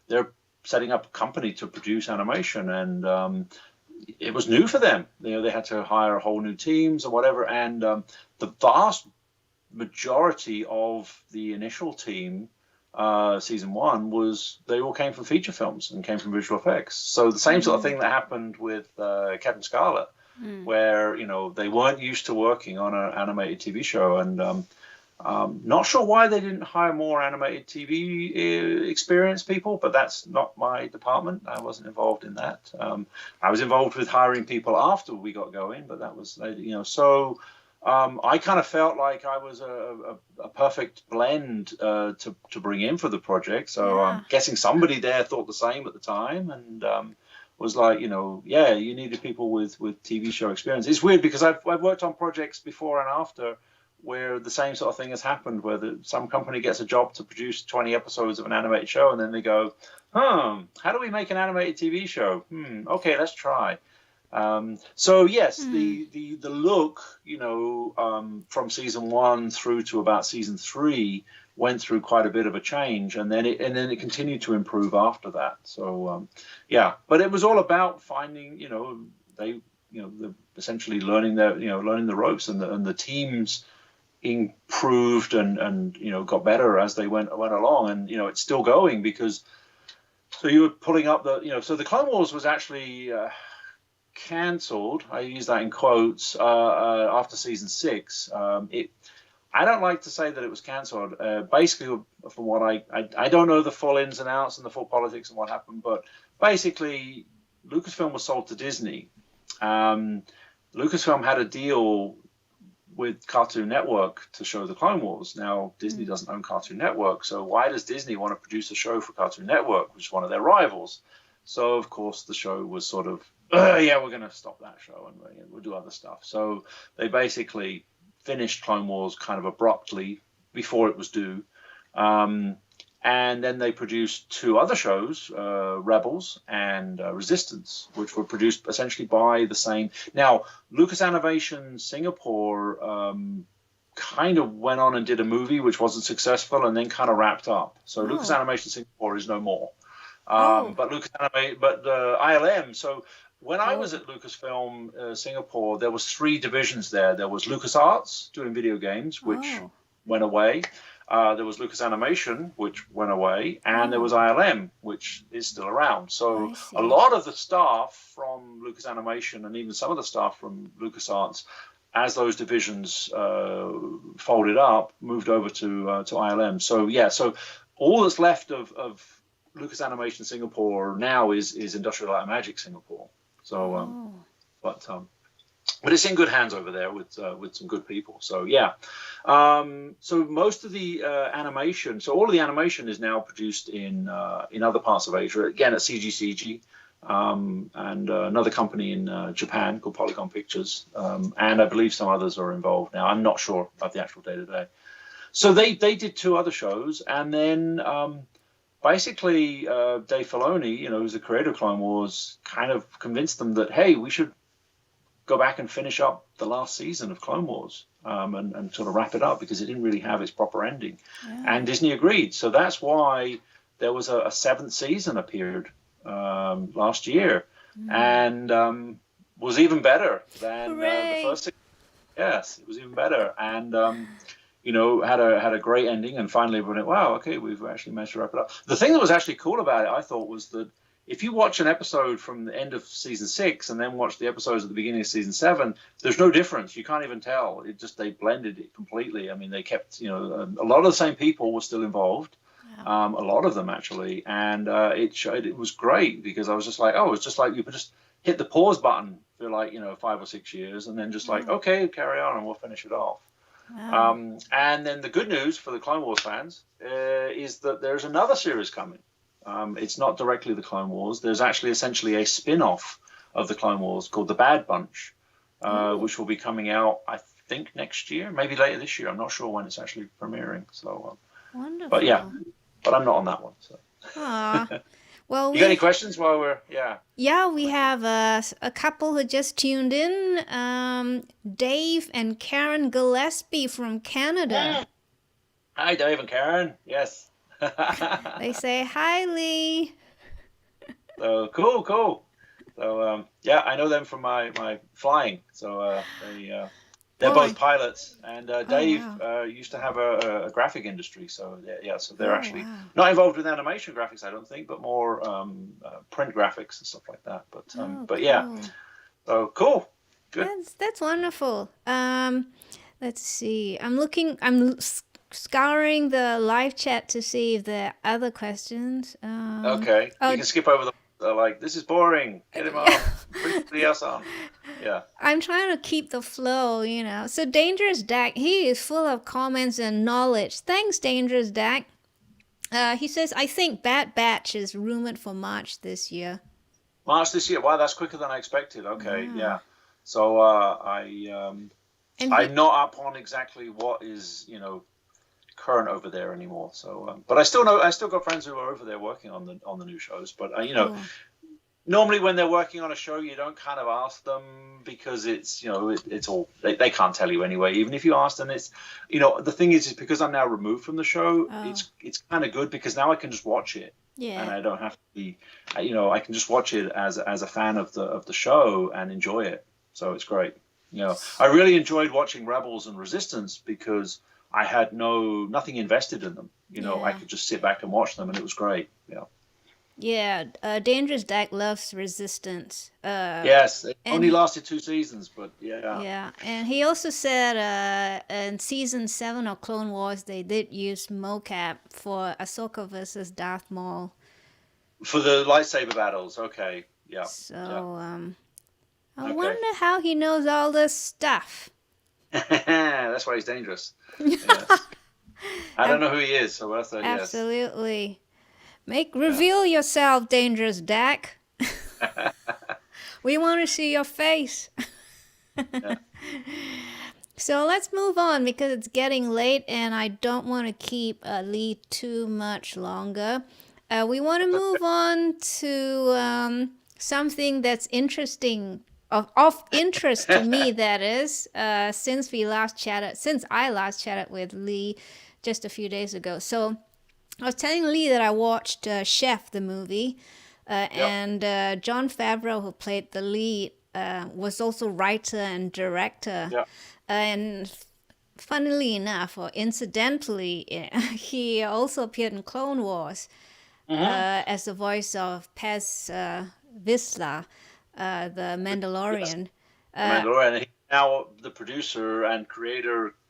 they're setting up a company to produce animation, and it was new for them. They had to hire a whole new teams or whatever, and the vast majority of the initial team, season 1, they all came from feature films and came from visual effects. So the same sort of thing that happened with Captain Scarlet, where they weren't used to working on an animated TV show, and not sure why they didn't hire more animated TV experienced people, but that's not my department. I wasn't involved in that. I was involved with hiring people after we got going, but that was so. I kind of felt like I was a perfect blend to bring in for the project. So I'm guessing somebody there thought the same at the time, and was like, you needed people with TV show experience. It's weird because I've worked on projects before and after where the same sort of thing has happened, where some company gets a job to produce 20 episodes of an animated show, and then they go, how do we make an animated TV show? Okay, let's try. So yes, the look, from season 1 through to about season 3 went through quite a bit of a change, and then it continued to improve after that. So but it was all about finding, they're essentially learning the ropes, and the teams improved and got better as they went along, and it's still going, because so you were pulling up so the Clone Wars was actually cancelled, I use that in quotes, after season 6. I don't like to say that it was cancelled. Basically, from what I don't know the full ins and outs and the full politics and what happened, but basically Lucasfilm was sold to Disney. Lucasfilm had a deal with Cartoon Network to show the Clone Wars. Now, Disney doesn't own Cartoon Network, so why does Disney want to produce a show for Cartoon Network, which is one of their rivals? So, of course, the show was sort of, we're going to stop that show and we'll do other stuff. So they basically finished Clone Wars kind of abruptly before it was due. And then they produced 2 other shows, Rebels and Resistance, which were produced essentially by the same. Now, Lucas Animation Singapore kind of went on and did a movie which wasn't successful and then kind of wrapped up. So Lucas Animation Singapore is no more. But ILM. So when I was at Lucasfilm Singapore, there was 3 divisions there. There was LucasArts doing video games, which went away. There was Lucas Animation, which went away, and there was ILM, which is still around. So a lot of the staff from Lucas Animation and even some of the staff from LucasArts, as those divisions folded up, moved over to ILM. So so all that's left of Lucas Animation Singapore now is Industrial Light and Magic Singapore. So, but it's in good hands over there with some good people. So so most of the animation, so all of the animation is now produced in other parts of Asia. Again, at CGCG, and another company in Japan called Polygon Pictures, and I believe some others are involved now. I'm not sure about the actual day-to-day. So they did 2 other shows, and then basically Dave Filoni, who's the creator of Clone Wars, kind of convinced them that, hey, we should go back and finish up the last season of Clone Wars and sort of wrap it up, because it didn't really have its proper ending. And Disney agreed. So that's why there was a 7th season appeared last year, and was even better than the first season. Yes, it was even better. And had a great ending, and finally everyone went, wow, okay, we've actually managed to wrap it up. The thing that was actually cool about it, I thought, was that if you watch an episode from the end of season 6 and then watch the episodes at the beginning of season 7, there's no difference. You can't even tell. They blended it completely. I mean, they kept, a lot of the same people were still involved. A lot of them actually, and it was great, because I was just like, it's just like you could just hit the pause button for 5 or 6 years, and then just like, okay, carry on, and we'll finish it off.
Wow.
And then the good news for the Clone Wars fans is that there's another series coming. It's not directly the Clone Wars. There's actually essentially a spin-off of the Clone Wars called The Bad Bunch, which will be coming out, I think, next year, maybe later this year. I'm not sure when it's actually premiering. So,
Wonderful.
but yeah, but I'm not on that one. So.
Aw. Well,
You got any questions while we're
yeah, we have a couple who just tuned in. Dave and Karen Gillespie from Canada.
Hi, Dave and Karen. Yes.
They say, hi, Lee.
So cool. So yeah, I know them from my flying. So they're both pilots, and Dave used to have a graphic industry. So yeah, so they're actually not involved with animation graphics, I don't think, but more print graphics and stuff like that. But yeah, so cool. Good.
That's wonderful. Let's see. I'm scouring the live chat to see if there are other questions.
Okay, you can skip over the like, this is boring. Get him off. Bring somebody else on. Yeah.
I'm trying to keep the flow, you know. So Dangerous Dak, he is full of comments and knowledge. Thanks, Dangerous Dak. He says, I think Bad Batch is rumored for March this year.
March this year. Wow, that's quicker than I expected. Okay, yeah. So I'm not up on exactly what is, you know, current over there anymore. So, but I still got friends who are over there working on the new shows. But you know, normally when they're working on a show, you don't kind of ask them because it's, you know, it's all they can't tell you anyway. Even if you ask them, it's, you know, the thing is because I'm now removed from the show, it's kind of good because now I can just watch it. Yeah. And I don't have to be, you know, I can just watch it as a fan of the show and enjoy it. So it's great. You know, I really enjoyed watching Rebels and Resistance because I had nothing invested in them. You know, I could just sit back and watch them, and it was great. Yeah.
Yeah, Dangerous Dak loves Resistance.
Yes, it only lasted 2 seasons, but yeah.
Yeah, and he also said in season 7 of Clone Wars they did use mocap for Ahsoka versus Darth Maul.
For the lightsaber battles, okay, yeah.
So, I wonder how he knows all this stuff.
That's why he's dangerous. Yes. I don't know who he is, so that's a yes.
Absolutely. Reveal yourself, Dangerous Dak. We want to see your face. So let's move on because it's getting late and I don't want to keep Lee too much longer. We want to move on to something that's interesting, of interest to me, that is, since I last chatted with Lee just a few days ago. So I was telling Lee that I watched Chef, the movie, and Jon Favreau, who played the lead, was also writer and director. Yeah. And funnily enough, or incidentally, he also appeared in Clone Wars as the voice of Pez Vizsla, the Mandalorian.
Yes. Mandalorian. He's now the producer and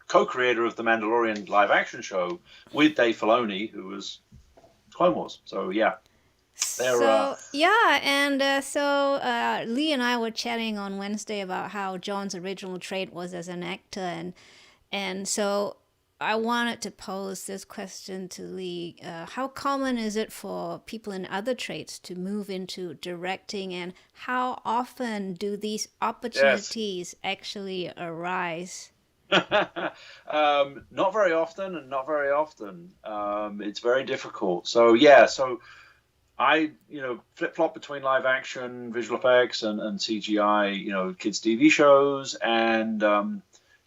co-creator of the Mandalorian live-action show with Dave Filoni, who was Clone Wars. So yeah,
so Lee and I were chatting on Wednesday about how Jon's original trait was as an actor, and so I wanted to pose this question to Lee: how common is it for people in other traits to move into directing, and how often do these opportunities actually arise?
Not very often, and not very often. It's very difficult. So yeah, so I, you know, flip-flop between live action, visual effects, and CGI, you know, kids' TV shows, and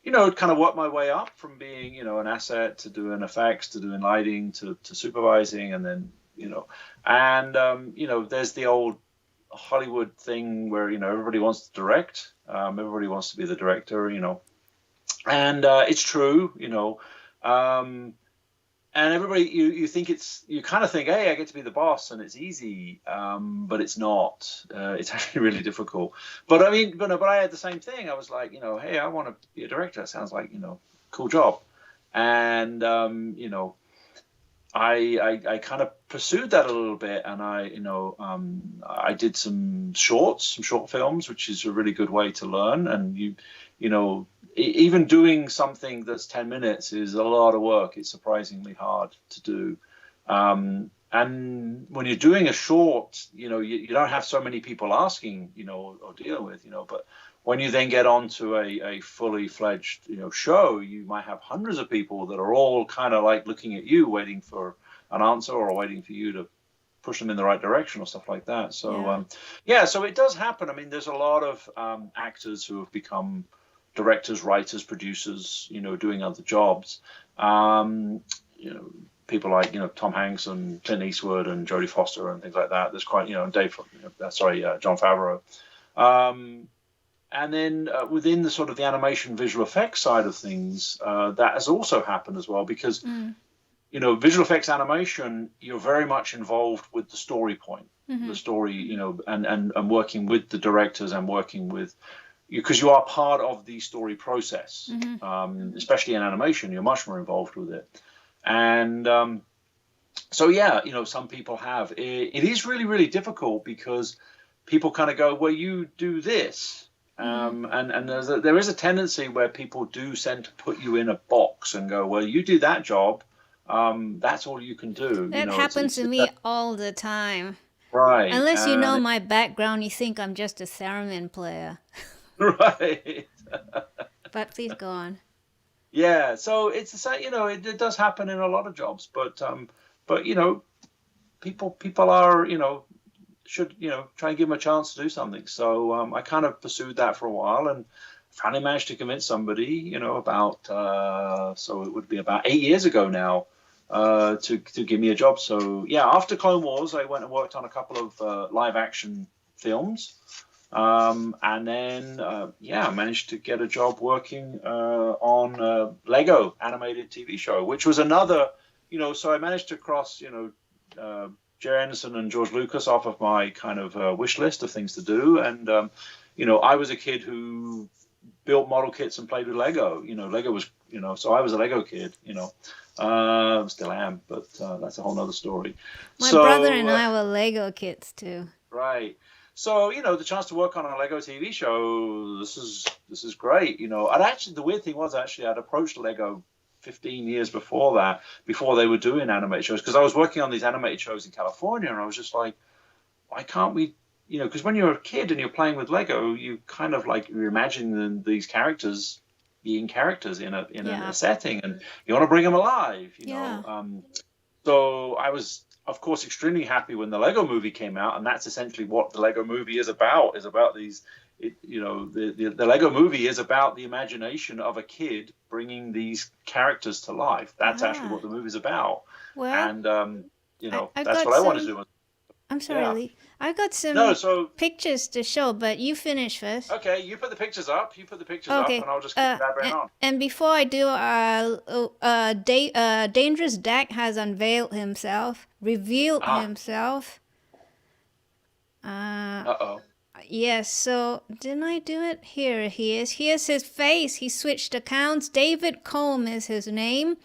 you know, kind of work my way up from being, you know, an asset to doing effects, to doing lighting, to supervising, and then, you know, and you know, there's the old Hollywood thing where, you know, everybody wants to direct, everybody wants to be the director, you know. And it's true, you know, and everybody, you kind of think, hey, I get to be the boss and it's easy, but it's not. It's actually really difficult. But I mean, but I had the same thing. I was like, you know, hey, I want to be a director. It sounds like, you know, cool job. And you know, I kind of pursued that a little bit, and I did some short films, which is a really good way to learn. And you know, even doing something that's 10 minutes is a lot of work. It's surprisingly hard to do. And when you're doing a short, you don't have so many people asking, or dealing with, but when you then get onto a fully fledged, show, you might have hundreds of people that are all kind of like looking at you, waiting for an answer or waiting for you to push them in the right direction or stuff like that. So, so it does happen. I mean, there's a lot of actors who have become directors, writers, producers, doing other jobs. People like, Tom Hanks and Clint Eastwood and Jodie Foster and things like that. There's quite, Jon Favreau. And then within the sort of the animation visual effects side of things, that has also happened as well because, visual effects animation, you're very much involved with the story point, the story, and working with the directors and working with, because you are part of the story process, especially in animation, you're much more involved with it. And some people have. It is really, really difficult because people kind of go, well, you do this. And there is a tendency where people do tend to put you in a box and go, well, you do that job. That's all you can do.
That happens to me all the time.
Right.
Unless you know my background, you think I'm just a theremin player.
Right.
But please go on.
Yeah, so it's the same, it does happen in a lot of jobs, but people are, should, try and give them a chance to do something. So I kind of pursued that for a while and finally managed to convince somebody, about, so it would be about 8 years ago now, to give me a job. So yeah, after Clone Wars, I went and worked on a couple of live action films. And then, I managed to get a job working on Lego animated TV show, which was another, so I managed to cross, Gerry Anderson and George Lucas off of my kind of wish list of things to do. And, I was a kid who built model kits and played with Lego. Lego was, so I was a Lego kid, still am, but that's a whole nother story.
My brother and I were Lego kids too.
Right. So, the chance to work on a Lego TV show, this is great, And actually, the weird thing was, I'd approached Lego 15 years before that, before they were doing animated shows, because I was working on these animated shows in California, and I was just like, why can't we, because when you're a kid and you're playing with Lego, you kind of like, you're imagining these characters being characters in a setting, and you want to bring them alive, know. So I was, of course, extremely happy when the Lego movie came out, and that's essentially what the Lego movie is about these, the Lego movie is about the imagination of a kid bringing these characters to life. That's actually what the movie's about.
Well,
and, that's what I want to do.
I'm sorry, Lee. I got some pictures to show, but you finish first.
Okay, you put the pictures up, and I'll just keep elaborating on.
And before I do, Dangerous Dak has revealed himself. Yes, so didn't I do it? Here he is. Here's his face. He switched accounts. David Combe is his name.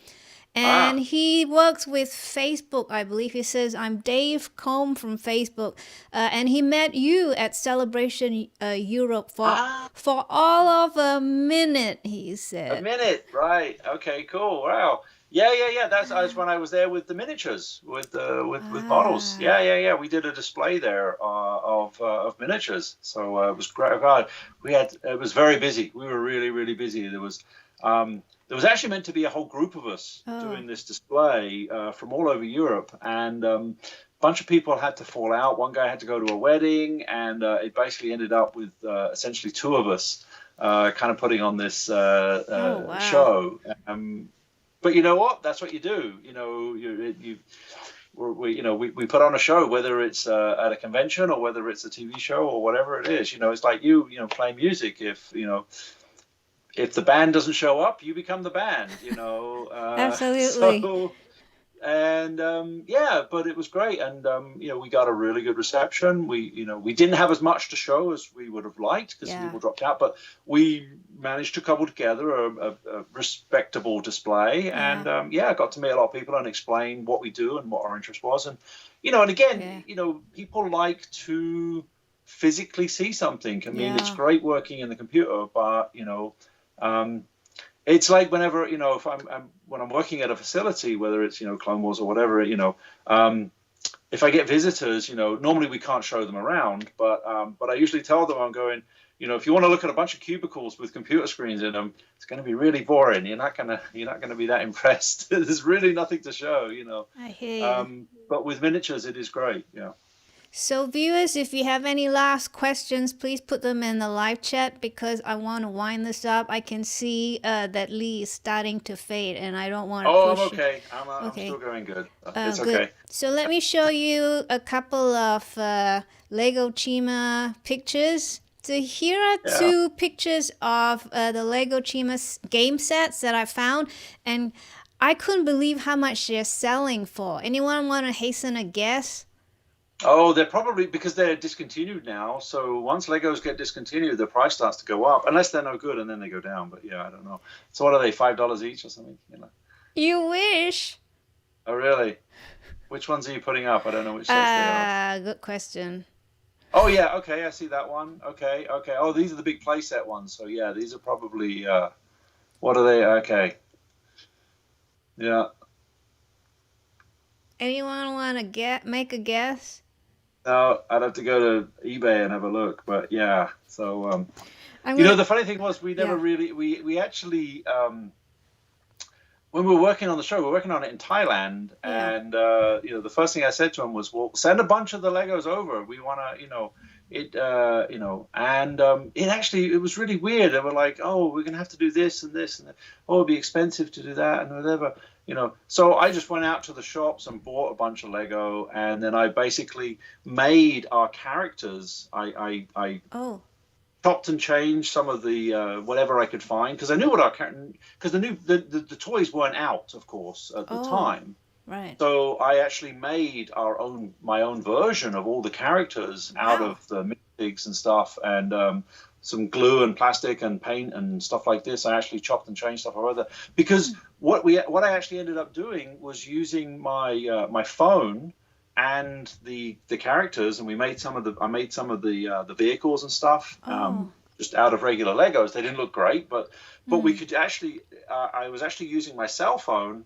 And he works with Facebook, I believe. He says, I'm Dave Combe from Facebook. And he met you at Celebration Europe for all of a minute, he said.
A minute, right. Okay, cool. Wow. Yeah. That's when I was there with the miniatures, with models. Yeah. We did a display there of miniatures. So it was great. God, it was very busy. We were really, really busy. There was actually meant to be a whole group of us doing this display from all over Europe, and a bunch of people had to fall out. One guy had to go to a wedding, and it basically ended up with essentially two of us kind of putting on this show. But you know what? That's what you do. We put on a show, whether it's at a convention or whether it's a TV show or whatever it is. It's like you play music. If the band doesn't show up, you become the band,
Absolutely.
But it was great. And, we got a really good reception. We didn't have as much to show as we would have liked because people dropped out, but we managed to cobble together a respectable display. And, I got to meet a lot of people and explain what we do and what our interest was. And, and again, people like to physically see something. I mean, it's great working in the computer, but, It's like whenever, if when I'm working at a facility, whether it's, Clone Wars or whatever, if I get visitors, normally we can't show them around, but I usually tell them I'm going, if you want to look at a bunch of cubicles with computer screens in them, it's going to be really boring. You're not gonna be that impressed. There's really nothing to show,
I hear you.
But with miniatures, it is great. Yeah.
So viewers, if you have any last questions, please put them in the live chat because I want to wind this up. I can see that Lee is starting to fade and I don't want to push
I'm okay. I'm still going good. It's
good.
okay.
So let me show you a couple of Lego Chima pictures. So here are two pictures of the Lego Chima game sets that I found, and I couldn't believe how much they're selling for. Anyone want to hasten a guess?
Oh, they're probably because they're discontinued now. So once Legos get discontinued, the price starts to go up, unless they're no good, and then they go down. But yeah, I don't know. So what are they? $5 each or something?
You wish.
Oh, really? Which ones are you putting up? I don't know which sets they are.
Good question.
Oh yeah, okay, I see that one. Okay. Oh, these are the big playset ones. So yeah, these are probably. What are they? Okay. Yeah.
Anyone want to make a guess?
No, I'd have to go to eBay and have a look. But yeah, so the funny thing was we never really we actually when we were working on the show, we were working on it in Thailand, and the first thing I said to him was, "Well, send a bunch of the Legos over. We want to, it was really weird. They were like, oh, we're gonna have to do this and this, and that. Oh, it'd be expensive to do that and whatever." So I just went out to the shops and bought a bunch of Lego, and then I basically made our characters. I chopped and changed some of the whatever I could find because I knew what our character, because the toys weren't out, of course, at the time.
Right.
So I actually made my own version of all the characters out of the minifigs and stuff, and some glue and plastic and paint and stuff like this. I actually chopped and changed stuff over there because what I actually ended up doing was using my phone and the characters, and I made some of the vehicles and stuff just out of regular Legos. They didn't look great, but we could actually I was actually using my cell phone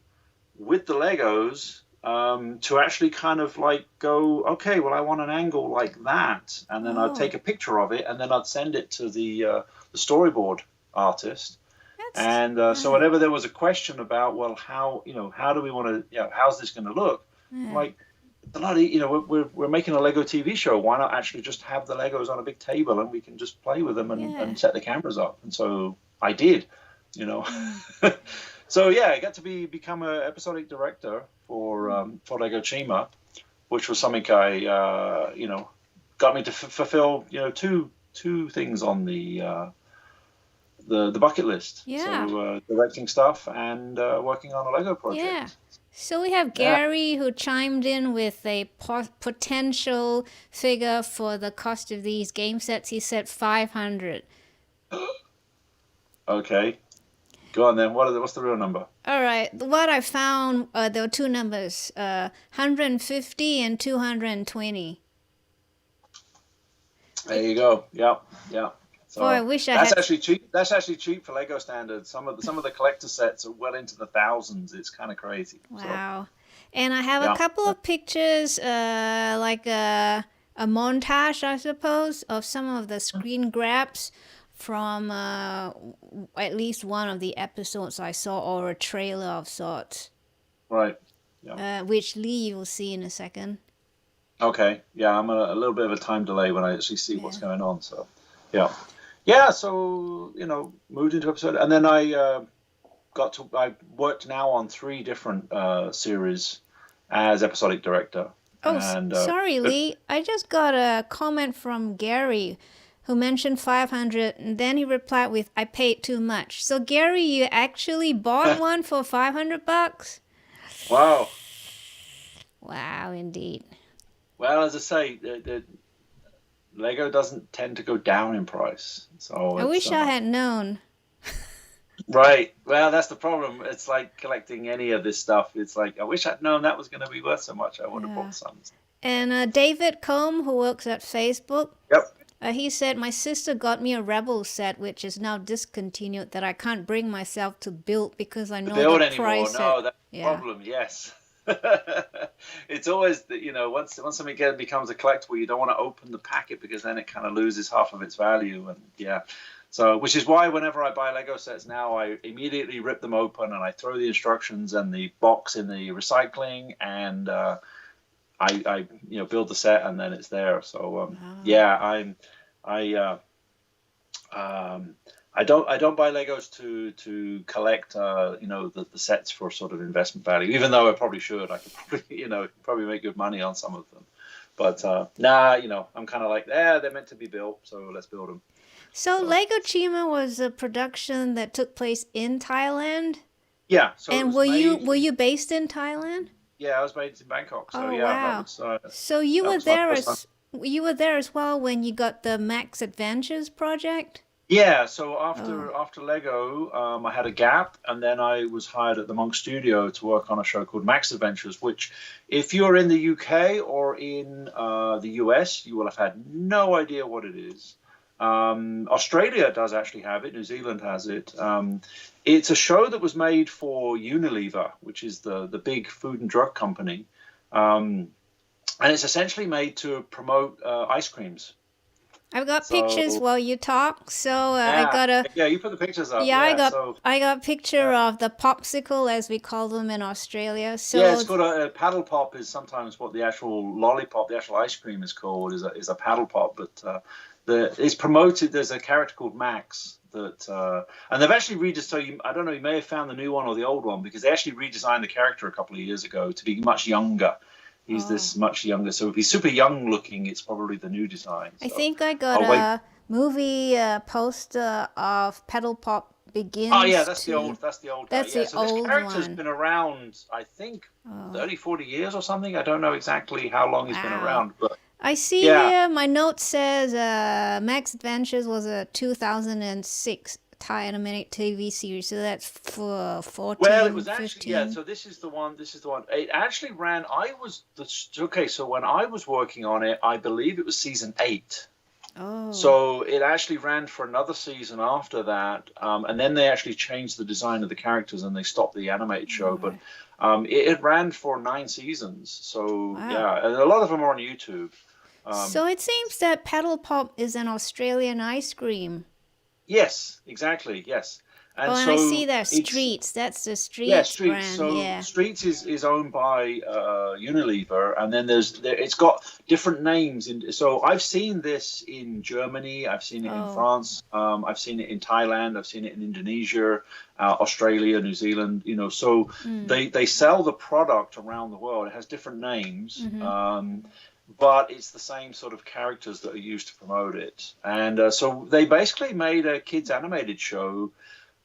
with the Legos to actually kind of like go, okay, well, I want an angle like that, and then I'd take a picture of it, and then I'd send it to the storyboard artist. So whenever there was a question about, well, how do we want to, how's this going to look? Like, a lot of, we're making a Lego TV show. Why not actually just have the Legos on a big table and we can just play with them and set the cameras up? And so I did, So yeah, I got to become an episodic director for Lego Chima, which was something I got me to fulfill two things on the bucket list.
Yeah.
So directing stuff and working on a Lego project.
Yeah. So we have Gerry who chimed in with a potential figure for the cost of these game sets. He said 500.
Okay. Go on then. What's the real number?
All right. What I found, there were two numbers, 150 and 220.
There you go. Yeah. So
I wish
that's actually cheap. That's actually cheap for Lego standards. Some of the collector sets are well into the thousands. It's kind of crazy.
Wow. So, and I have a couple of pictures, like a montage, I suppose, of some of the screen grabs from at least one of the episodes I saw, or a trailer of sorts.
Right. Yeah.
Which Lee you will see in a second.
Okay. Yeah, I'm a little bit of a time delay when I actually see what's going on. So, yeah. So moved into episode, and then I worked now on 3 different series as episodic director.
Oh, sorry, Lee. I just got a comment from Gerry, who mentioned 500, and then he replied with, "I paid too much." So Gerry, you actually bought one for $500?
Wow.
Wow, indeed.
Well, as I say, the Lego doesn't tend to go down in price. So
I wish I had known.
Right. Well, that's the problem. It's like collecting any of this stuff. It's like, I wish I'd known that was going to be worth so much. I would have bought some.
And David Combe, who works at Facebook.
Yep.
He said, my sister got me a Rebel set, which is now discontinued, that I can't bring myself to build because I know
build
the
anymore.
price.
No, that's the
Yeah.
problem. Yes. It's always that, you know, once something becomes a collectible, you don't want to open the packet because then it kind of loses half of its value. And yeah, so which is why whenever I buy Lego sets now, I immediately rip them open and I throw the instructions and the box in the recycling, and I you know, build the set and then it's there. So yeah, I don't buy Legos to collect you know, the sets for sort of investment value, even though I probably should. I could probably, you know, make good money on some of them. But nah, you know, I'm kind of like, they're meant to be built, so let's build them.
So Lego Chima was a production that took place in Thailand?
Yeah. So
And were you based in Thailand?
Yeah, I was based in Bangkok. So
Oh,
yeah,
wow.
that was,
So you
that
were
was my
there
first
you were there as well when you got the Max Adventures project?
yeah. So after Lego, I had a gap, and then I was hired at the Monk Studio to work on a show called Max Adventures, which, if you're in the UK or in the US, you will have had no idea what it is. Australia does actually have it. New Zealand has it. It's a show that was made for Unilever, which is the big food and drug company. And it's essentially made to promote ice creams.
I've got pictures while you talk, so I got a...
Yeah, you put the pictures up.
Yeah, I got a picture of the popsicle, as we call them in Australia. So
yeah, it's called a paddle pop. Is sometimes what the actual lollipop, the actual ice cream is called, is a paddle pop. But it's promoted. There's a character called Max that, and they've actually redesigned. So I don't know, you may have found the new one or the old one, because they actually redesigned the character a couple of years ago to be much younger. He's this much younger, so if he's super young looking, it's probably the new design. So.
I think I got a movie poster of Pedal Pop Begins.
Oh yeah, that's the old. That's the old.
That's
guy. Yeah,
the
so this
old
character's
one.
been around, I think, 30, 40 years or something. I don't know exactly how long he's been around, but
I see here. My note says Max Adventures was a 2006 Thai animated TV series, so that's for 14.
Well, it was
15.
actually So this is the one. It actually ran. So when I was working on it, I believe it was season 8.
Oh.
So it actually ran for another season after that, and then they actually changed the design of the characters and they stopped the animated show. But it ran for 9 seasons. So yeah, and a lot of them are on YouTube.
So it seems that Pedal Pop is an Australian ice cream.
Yes, exactly. Yes. And
I see that Streets. That's the Streets.
Yeah, Streets.
Brand.
So
yeah.
Streets is owned by Unilever, and then it's got different names. So I've seen this in Germany. I've seen it in France. I've seen it in Thailand. I've seen it in Indonesia, Australia, New Zealand. You know, so they sell the product around the world. It has different names. But it's the same sort of characters that are used to promote it. And so they basically made a kids animated show,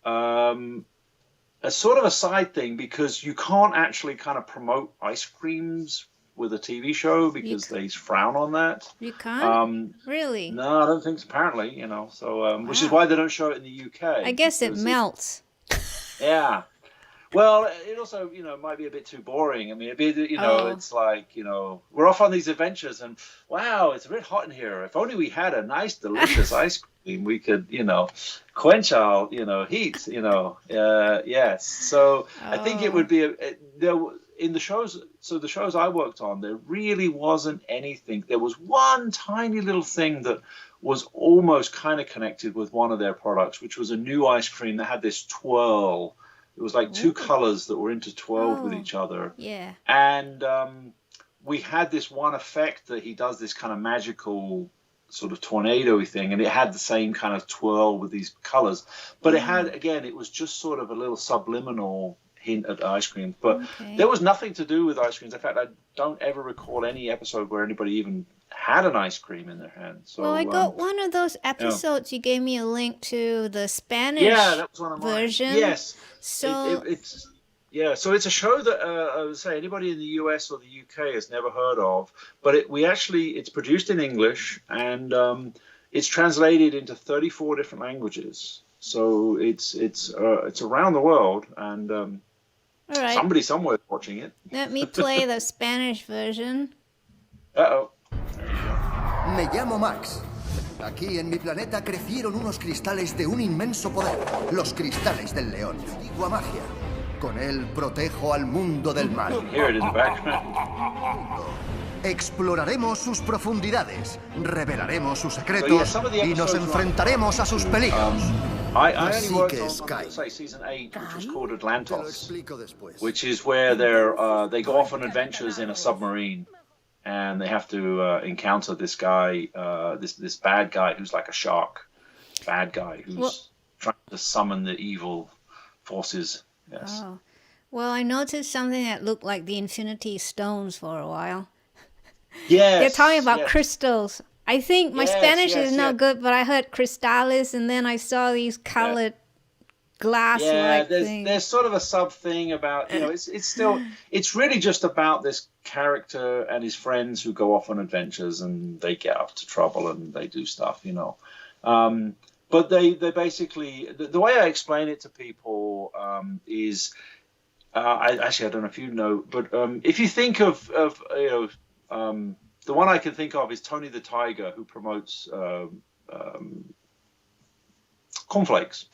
a sort of a side thing, because you can't actually kind of promote ice creams with a TV show because they frown on that.
You can't? Really?
No, I don't think so, apparently, you know. So, which is why they don't show it in the UK.
I guess it melts.
Yeah. Well, it also, you know, might be a bit too boring. I mean, it's like, you know, we're off on these adventures and, wow, it's a bit hot in here. If only we had a nice, delicious ice cream, we could, you know, quench our, you know, heat, you know. Yes. So I think it would be, in the shows, so the shows I worked on, there really wasn't anything. There was one tiny little thing that was almost kind of connected with one of their products, which was a new ice cream that had this twirl. It was like 2 colors that were intertwined with each other.
Yeah.
And we had this one effect that he does this kind of magical sort of tornado-y thing, and it had the same kind of twirl with these colors. But it had, again, it was just sort of a little subliminal hint at ice cream. But there was nothing to do with ice creams. In fact, I don't ever recall any episode where anybody even had an ice cream in their hand. So,
well, I got one of those episodes. You gave me a link to the Spanish
that was one of mine.
version.
Yes.
So
so it's a show that I would say anybody in the US or the UK has never heard of. But it's produced in English, and it's translated into 34 different languages. So it's around the world, and
all right.
somebody somewhere is watching it.
Let me play the Spanish version.
Uh-oh.
Me llamo Max. Aquí en mi planeta crecieron unos cristales de un inmenso poder, los cristales del león. Antigua magia. Con él protejo al mundo del mal.
Here it is back.
Exploraremos sus profundidades, revelaremos sus
So,
secretos
yeah, some of the
y nos
episodes
enfrentaremos a sus peligros.
I only
Así
worked
que
on,
Sky.
say, season 8, which was called
Te lo
Atlantos,
explico después.
which is where they go off on adventures in a submarine, and they have to encounter this guy, this bad guy who's like a shark, bad guy who's trying to summon the evil forces. Yes.
Oh. Well, I noticed something that looked like the Infinity Stones for a while.
Yes.
They're talking about
yes.
crystals. I think my
Yes,
Spanish
yes,
is not
yes.
good, but I heard cristales, and then I saw these colored glass-like
Yeah,
things.
there's sort of a sub thing about, it's really just about this character and his friends who go off on adventures and they get up to trouble and they do stuff, But they basically, the way I explain it to people is, I don't know if you know, but if you think of the one I can think of is Tony the Tiger, who promotes cornflakes.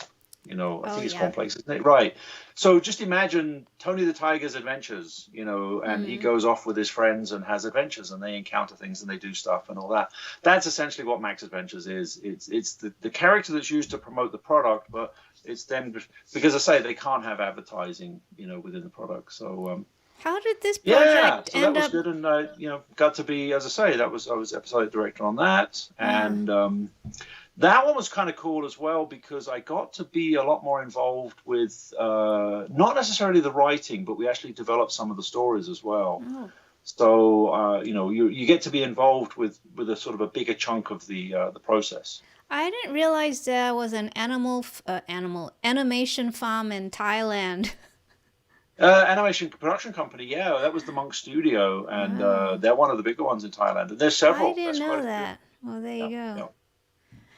I think it's cornflakes, isn't it? Right. So just imagine Tony the Tiger's adventures, and he goes off with his friends and has adventures, and they encounter things and they do stuff and all that. That's essentially what Max Adventures is. It's the character that's used to promote the product, but it's them because I say they can't have advertising, within the product. So
How did this
yeah,
project
so that
end
was
up?
good, and got to be, as I say, I was episodic director on that, and that one was kind of cool as well because I got to be a lot more involved with not necessarily the writing, but we actually developed some of the stories as well.
Oh.
So you get to be involved with a sort of a bigger chunk of the process.
I didn't realize there was an animation farm in Thailand.
Animation production company, yeah, that was the Monk Studio, and they're one of the bigger ones in Thailand. And there's several.
I didn't
There's quite
know
a few.
that. Well, there you go.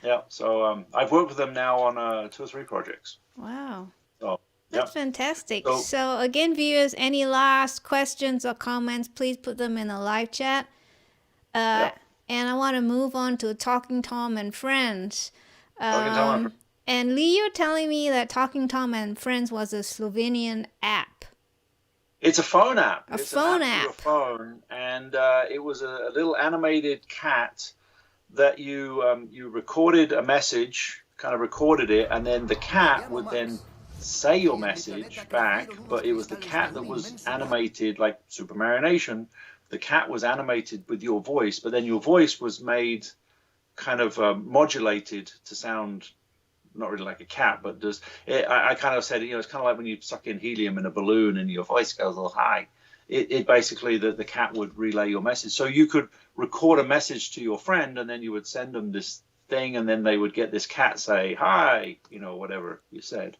Yeah. So I've worked with them now on 2 or 3 projects.
Wow.
So
That's fantastic.
So-
So again, viewers, any last questions or comments, please put them in the live chat. And I want to move on to Talking Tom and Friends.
Talking Tom and
And Lee, you're telling me that Talking Tom and Friends was a Slovenian app.
It's a phone app.
A
It's
phone
an app.
app.
For your phone, and it was a little animated cat that you recorded a message, kind of recorded it, and then the cat would then say your message back. But it was the cat that was animated, like Supermarionation. The cat was animated with your voice, but then your voice was made kind of modulated to sound not really like a cat, but I kind of said, it's kind of like when you suck in helium in a balloon and your voice goes all high. It basically, the cat would relay your message. So you could record a message to your friend, and then you would send them this thing, and then they would get this cat say, hi, whatever you said.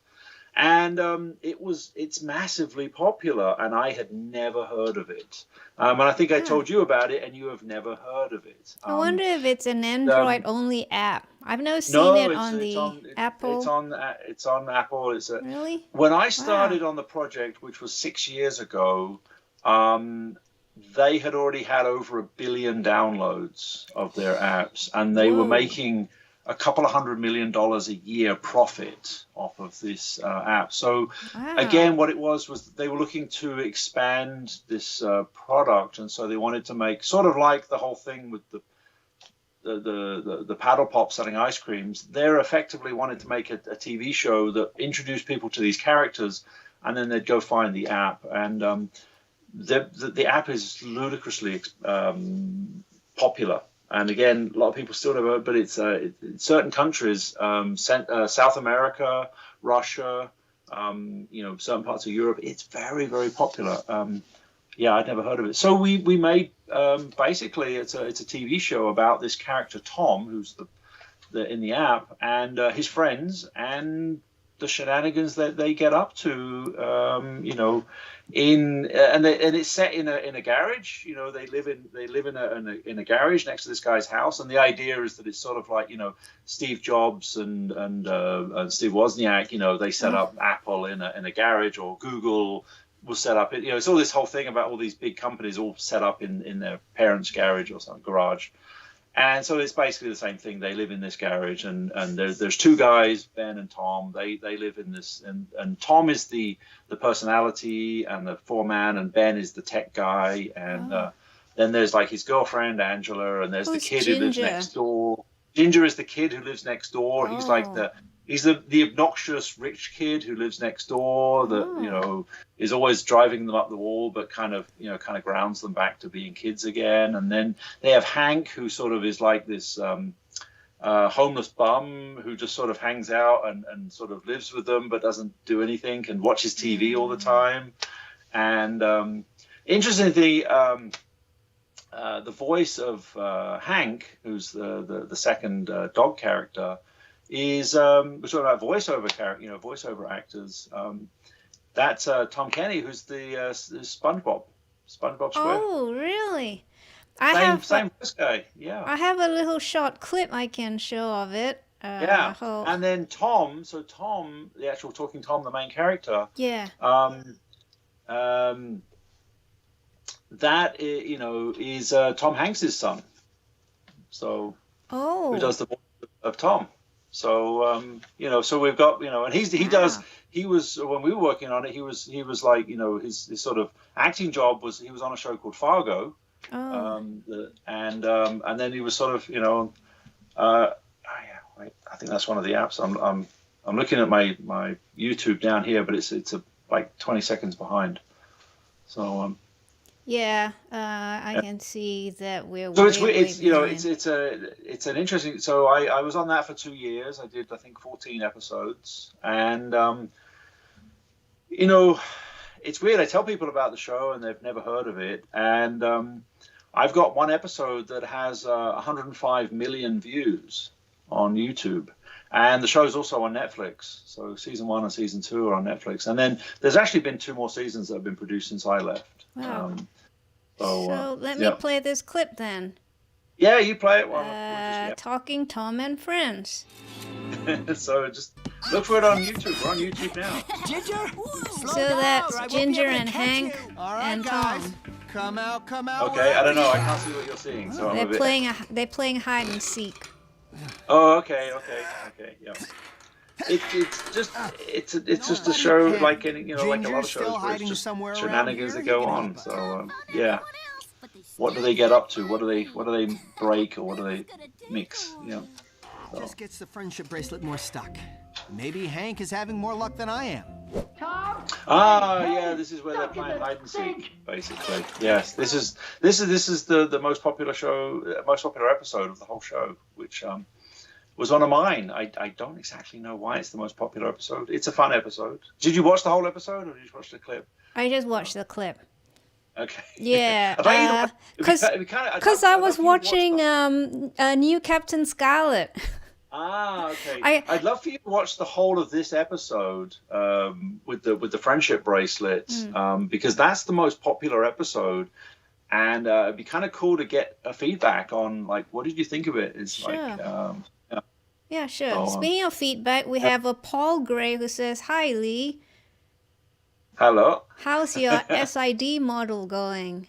And it's massively popular, and I had never heard of it. And I think I told you about it, and you have never heard of it.
I wonder if it's an Android-only app. I've never seen it on the Apple.
It's on Apple.
Really?
When I started on the project, which was 6 years ago, they had already had over 1 billion downloads of their apps, and they were making a couple of $100 million a year profit off of this app. So again, what it was they were looking to expand this product, and so they wanted to make sort of like the whole thing with the paddle pop selling ice creams. They effectively wanted to make a TV show that introduced people to these characters, and then they'd go find the app. And the app is ludicrously popular. And again, a lot of people still never, but it's in certain countries, South America, Russia, certain parts of Europe. It's very, very popular. I'd never heard of it. So we made basically it's a TV show about this character Tom, who's in the app, and his friends, and the shenanigans that they get up to, and it's set in a garage. They live in a garage next to this guy's house, and the idea is that it's sort of like Steve Jobs and Steve Wozniak. They set up Apple in a garage, or Google was set up. It's all this whole thing about all these big companies all set up in their parents' garage or some garage. And so it's basically the same thing. They live in this garage, and there's two guys, Ben and Tom. They live in this, and Tom is the personality and the foreman, and Ben is the tech guy, and then there's like his girlfriend Angela, and there's the kid who lives next door. Ginger is the kid who lives next door. He's like he's the obnoxious rich kid who lives next door that is always driving them up the wall, but kind of grounds them back to being kids again. And then they have Hank, who sort of is like this homeless bum who just sort of hangs out and sort of lives with them but doesn't do anything and watches TV all the time. And interestingly, the voice of Hank, who's the second dog character, is we're talking about voiceover actors. That's Tom Kenny, who's the SpongeBob SquarePants.
Oh, really?
Same voice guy. Yeah.
I have a little short clip I can show of it.
Yeah. And then Tom, the actual talking Tom, the main character.
Yeah.
That is Tom Hanks's son. So.
Oh.
Who does the voice of Tom? So so we've got and he was when we were working on it, he was like his sort of acting job was he was on a show called Fargo, and then he was sort of I think that's one of the apps. I'm looking at my YouTube down here, but it's like 20 seconds behind. So
yeah, I can see that we're.
So it's an interesting. So I was on that for 2 years. I did I think 14 episodes, and it's weird. I tell people about the show and they've never heard of it, and I've got one episode that has 105 million views on YouTube. And the show's also on Netflix. So season 1 and season 2 are on Netflix. And then there's actually been 2 more seasons that have been produced since I left.
Wow. So let me play this clip then.
Yeah, you play it.
Talking Tom and Friends.
So just look for it on YouTube. We're on YouTube now.
Ginger?
So that's Ginger and Hank and Tom.
Come out.
Okay, I don't know. I can't see what you're seeing. So
They're playing hide and seek.
Oh, okay, yeah. It's just a show like any like a lot of shows where it's just shenanigans that go on. So yeah, what do they get up to? What do they break or what do they mix? So.
Just gets the friendship bracelet more stuck. Maybe Hank is having more luck than I am.
Yeah, this is where they're playing hide and seek, basically. Yes, this is the most popular episode of the whole show, which was one of mine. I don't exactly know why it's the most popular episode. It's a fun episode. Did you watch the whole episode or did you watch the clip?
I just watched the clip.
Okay.
Yeah, because I was watching a new Captain Scarlet.
Okay. I'd love for you to watch the whole of this episode with the friendship bracelet because that's the most popular episode, and it'd be kind of cool to get a feedback on like what did you think of it? It's
sure.
Yeah,
sure. So, speaking of feedback, we have a Paul Gray who says, "Hi Lee.
Hello.
How's your SID model going?"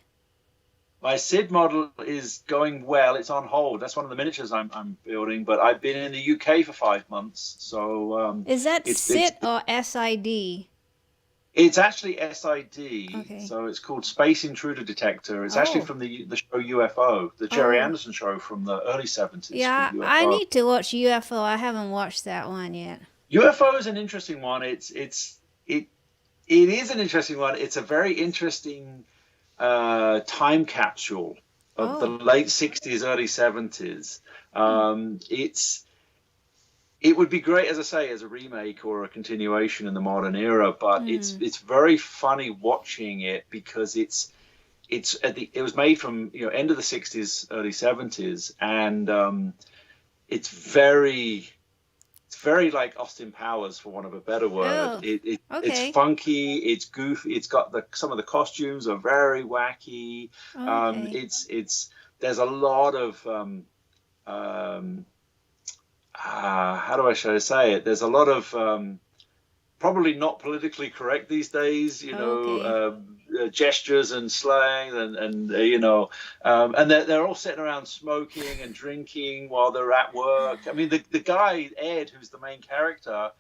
My SID model is going well. It's on hold. That's one of the miniatures I'm building. But I've been in the UK for 5 months, so
is that SID or SID?
It's actually SID.
Okay.
So it's called Space-Intruder Detector. It's actually from the show UFO, the Gerry Anderson show from the early 70s.
Yeah, I need to watch UFO. I haven't watched that one yet.
UFO is an interesting one. It is an interesting one. It's a very interesting time capsule of the late 60s, early 70s. It would be great, as I say, as a remake or a continuation in the modern era, but it's very funny watching it because it was made from end of the 60s, early 70s, and it's very like Austin Powers, for want of a better word. It's funky, it's goofy, it's got some of the costumes are very wacky. There's a lot of how do I say it? There's a lot of probably not politically correct these days, gestures and slang and you know, and they're all sitting around smoking and drinking while they're at work. I mean, the guy Ed, who's the main character,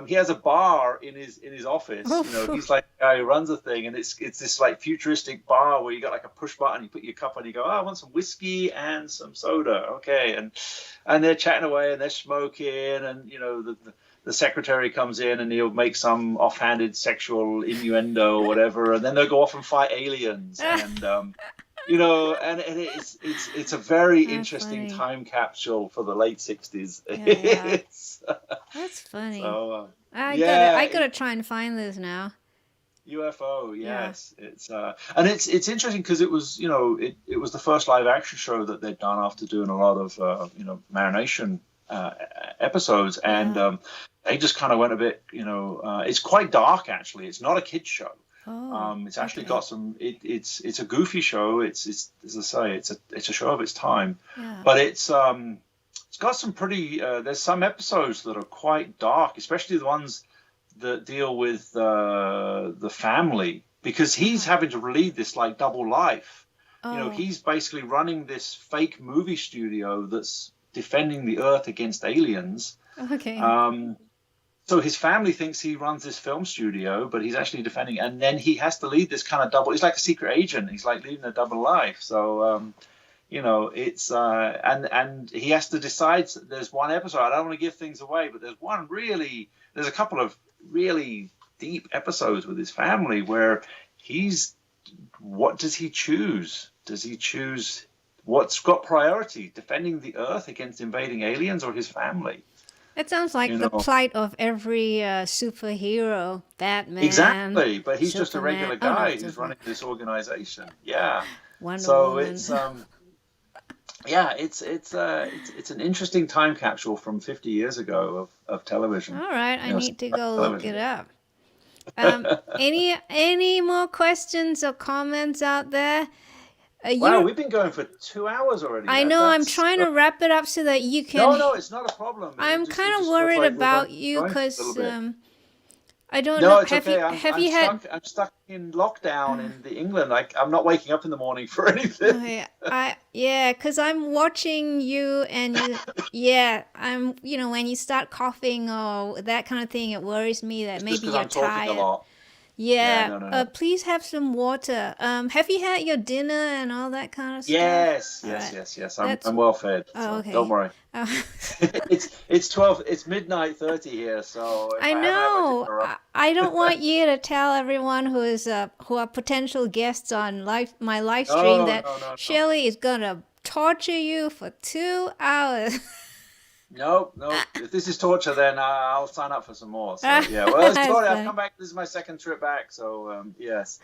he has a bar in his office. You know, he's like the guy who runs a thing, and it's this like futuristic bar where you got like a push button, you put your cup on, you go, oh, I want some whiskey and some soda, okay, and they're chatting away and they're smoking, and you know the secretary comes in and he'll make some offhanded sexual innuendo or whatever, and then they'll go off and fight aliens, and you know, and it's a very interesting time capsule for the late 60s.
Yeah. That's funny.
So,
I gotta try and find this now.
UFO, yes, it's and it's interesting because it was, you know, it was the first live action show that they'd done after doing a lot of you know, Marination episodes, and they just kind of went a bit, you know, it's quite dark actually. It's not a kids show. It's actually got some. It's a goofy show. It's as I say, it's a show of its time, but it's got some pretty. There's some episodes that are quite dark, especially the ones that deal with the family, because he's having to lead this like double life. You know, he's basically running this fake movie studio that's defending the Earth against aliens.
Okay.
So his family thinks he runs this film studio, but he's actually defending, and then he has to lead this kind of double. He's like a secret agent. He's like leading a double life. So, you know, it's and he has to decide. There's one episode. I don't want to give things away, but there's a couple of really deep episodes with his family where what does he choose? Does he choose what's got priority, defending the Earth against invading aliens or his family?
It sounds like the plight of every superhero, Batman.
Exactly, but he's just a
Superman.
regular guy who's running this organization. Yeah.
Wonder
so
Woman.
it's it's an interesting time capsule from 50 years ago of television.
All right, I need to go look it up.
television.
Any more questions or comments out there?
Wow, we've been going for 2 hours already.
I know. I'm trying to wrap it up so that you can.
No, it's not a problem.
I'm kind of worried about you because I don't
No,
know.
it's okay. I'm stuck in lockdown in England. I'm not waking up in the morning for anything.
Because I'm watching you and I'm, you know, when you start coughing or that kind of thing, it worries me that maybe you're tired. A lot. No. Please have some water. Have you had your dinner and all that kind of stuff?
Yes. I'm well fed. So
okay.
Don't worry. It's midnight 30 here, so
I know. I don't want you to tell everyone who are potential guests on my live stream that Shelley is gonna torture you for 2 hours.
No. If this is torture, then I'll sign up for some more. So yeah, well, sorry, I've come back. This is my second trip back, so yes.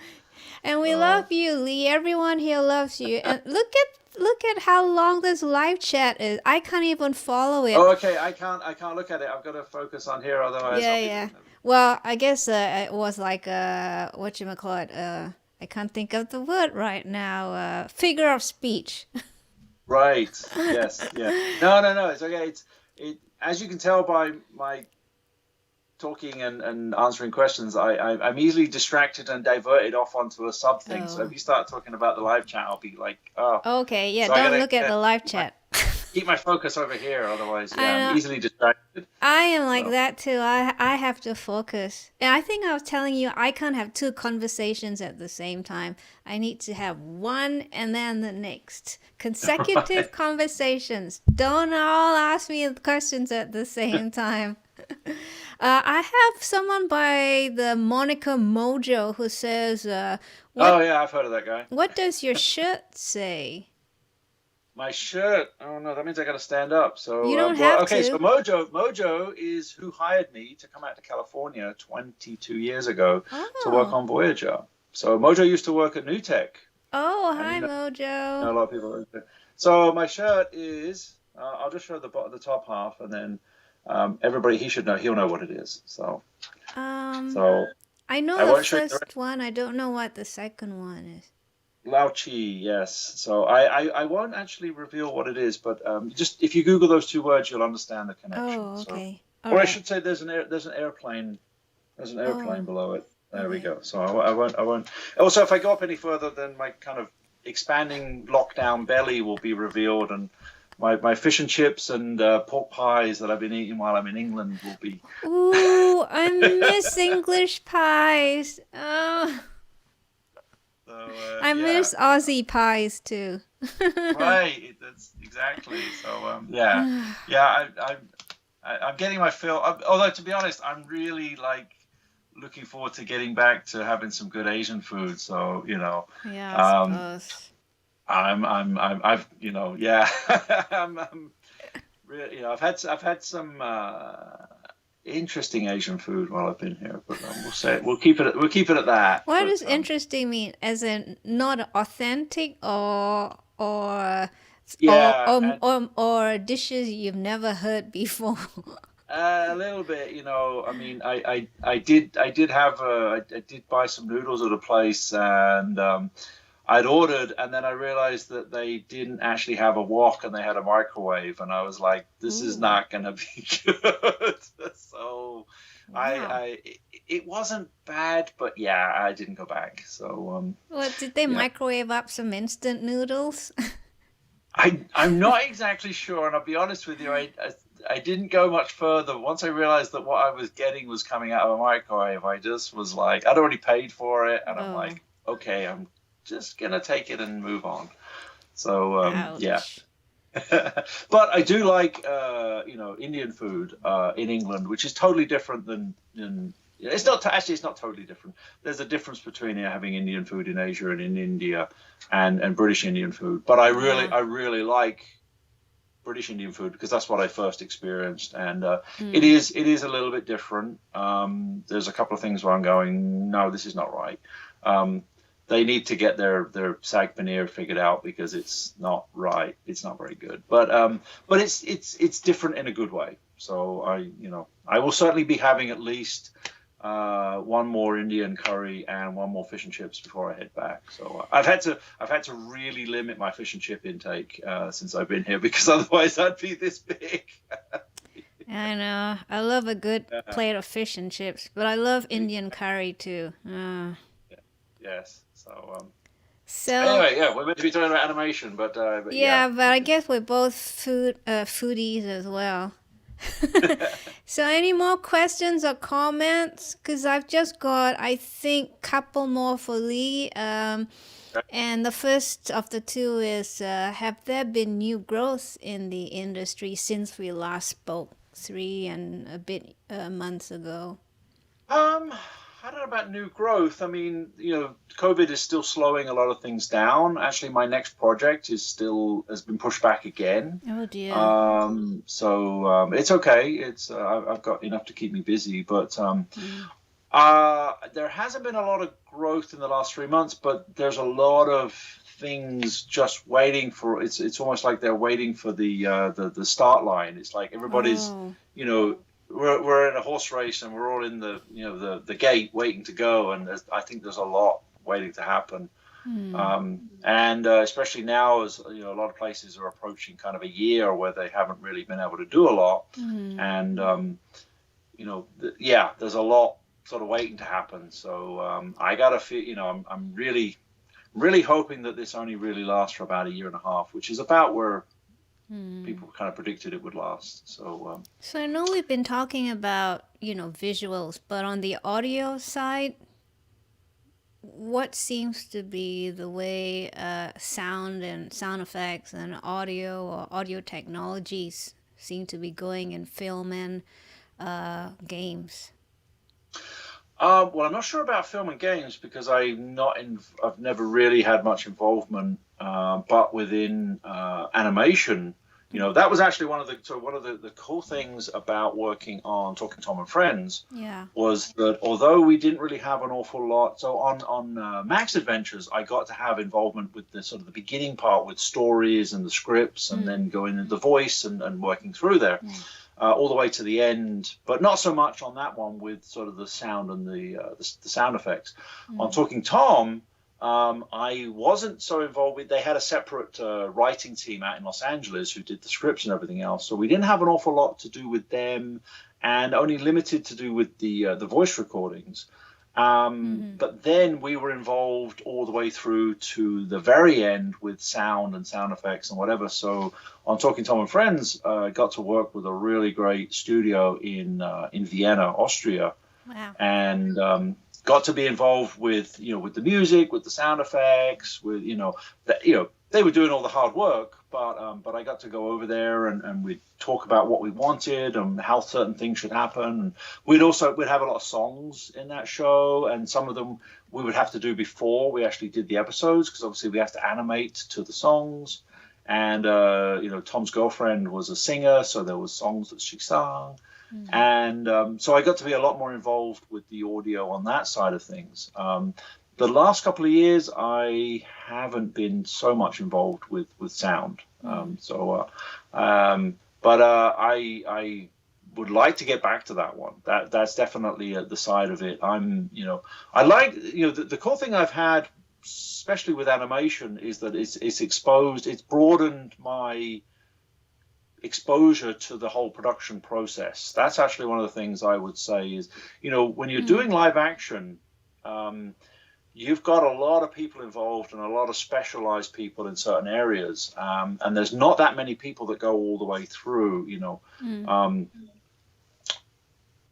And
we love you, Lee. Everyone here loves you. And look at how long this live chat is. I can't even follow it.
Oh, okay. I can't look at it. I've got to focus on here, otherwise.
Yeah. Well, I guess it was like whatchamacallit, I can't think of the word right now. Figure of speech.
Right. Yes. Yeah. No. It's okay. As you can tell by my talking and answering questions, I'm easily distracted and diverted off onto a sub thing. So if you start talking about the live chat, I'll be like, oh.
Okay. Yeah.
So
don't look at the live chat.
Keep my focus over here, otherwise, I'm easily distracted.
I am like that too. I have to focus. And I think I was telling you I can't have two conversations at the same time. I need to have one and then the next. Consecutive conversations. Don't all ask me questions at the same time. I have someone by the moniker Mojo who says,
I've heard of that guy.
What does your shirt say?
My shirt. Oh no, that means I got to stand up. So
you don't have to.
So Mojo is who hired me to come out to California 22 years ago to work on Voyager. So Mojo used to work at New Tech.
Oh, hi Mojo.
I know a lot of people. So my shirt is. I'll just show the top half, and then everybody he'll know what it is. So.
I know the first one. I don't know what the second one is.
Lao Chi, yes. So I won't actually reveal what it is, but just if you Google those two words, you'll understand the connection.
Oh, okay.
So, I should say there's an airplane below it. There we go. So I won't. Also, if I go up any further, then my kind of expanding lockdown belly will be revealed, and my fish and chips and pork pies that I've been eating while I'm in England will be.
Ooh, I miss English pies. Oh.
So,
I miss Aussie pies too.
Right, that's exactly. So I'm getting my fill. Although to be honest, I'm really looking forward to getting back to having some good Asian food. So
Yeah, I suppose.
I've I'm really, I've had some interesting Asian food while I've been here, but we'll keep it at that.
What does interesting mean? As in not authentic or dishes you've never heard before?
A little bit, I mean, I did buy some noodles at a place, and I'd ordered, and then I realized that they didn't actually have a wok and they had a microwave, and I was like, this is not gonna be good. So wow. It wasn't bad, but yeah, I didn't go back. So
well, did they microwave up some instant noodles?
I'm not exactly sure, and I'll be honest with you, I didn't go much further. Once I realized that what I was getting was coming out of a microwave, I just was like, I'd already paid for it, and I'm like, okay, I'm just gonna take it and move on. So yeah. But I do like Indian food in England, which is totally different than it's not totally different. There's a difference between having Indian food in Asia and in India and British Indian food. But I really like British Indian food because that's what I first experienced, and it is a little bit different. There's a couple of things where I'm going, no, this is not right. They need to get their sag paneer figured out because it's not right. It's not very good, but it's different in a good way. So I will certainly be having at least one more Indian curry and one more fish and chips before I head back. So I've had to really limit my fish and chip intake since I've been here because otherwise I'd be this big.
I know. I love a good plate of fish and chips, but I love Indian curry too.
Yes. So anyway, we're meant to be talking about animation, but I guess
we're both foodies as well. So any more questions or comments? Because I've just got, I think, couple more for Lee. And the first of the two is, have there been new growth in the industry since we last spoke 3 and a bit months ago?
I don't know about new growth. I mean, COVID is still slowing a lot of things down. Actually, my next project has been pushed back again.
Oh dear.
So it's okay. It's I've got enough to keep me busy, but there hasn't been a lot of growth in the last 3 months. But there's a lot of things just waiting for. It's almost like they're waiting for the start line. It's like everybody's We're in a horse race and we're all in the gate waiting to go, and I think there's a lot waiting to happen. And especially now, as a lot of places are approaching kind of a year where they haven't really been able to do a lot, and there's a lot sort of waiting to happen. So I gotta feel, I'm really hoping that this only really lasts for about a year and a half, which is about where people kind of predicted it would last. So
I know we've been talking about visuals, but on the audio side, what seems to be the way sound and sound effects and audio or audio technologies seem to be going in film and games?
Well, I'm not sure about film and games because I've never really had much involvement. But within animation, that was actually one of the cool things about working on Talking Tom and Friends. Was that although we didn't really have an awful lot, so on Max Adventures, I got to have involvement with the sort of the beginning part with stories and the scripts, and then going into the voice and working through there. All the way to the end, but not so much on that one with sort of the sound and the sound effects. On Talking Tom, I wasn't so involved with. They had a separate writing team out in Los Angeles who did the scripts and everything else, so we didn't have an awful lot to do with them, and only limited to do with the voice recordings. But then we were involved all the way through to the very end with sound and sound effects and whatever. So on Talking Tom and Friends, I got to work with a really great studio in Vienna, Austria.
Wow.
And got to be involved with, with the music, with the sound effects, with, they were doing all the hard work, but I got to go over there and we'd talk about what we wanted and how certain things should happen. And we'd have a lot of songs in that show, and some of them we would have to do before we actually did the episodes, because obviously we have to animate to the songs. And Tom's girlfriend was a singer, so there was songs that she sang. And so I got to be a lot more involved with the audio on that side of things. The last couple of years, I haven't been so much involved with sound. But I would like to get back to that one. That's definitely the side of it. I like, the cool thing I've had, especially with animation, is that it's broadened my exposure to the whole production process. That's actually one of the things I would say is, when you're doing live action, you've got a lot of people involved and a lot of specialized people in certain areas. And there's not that many people that go all the way through,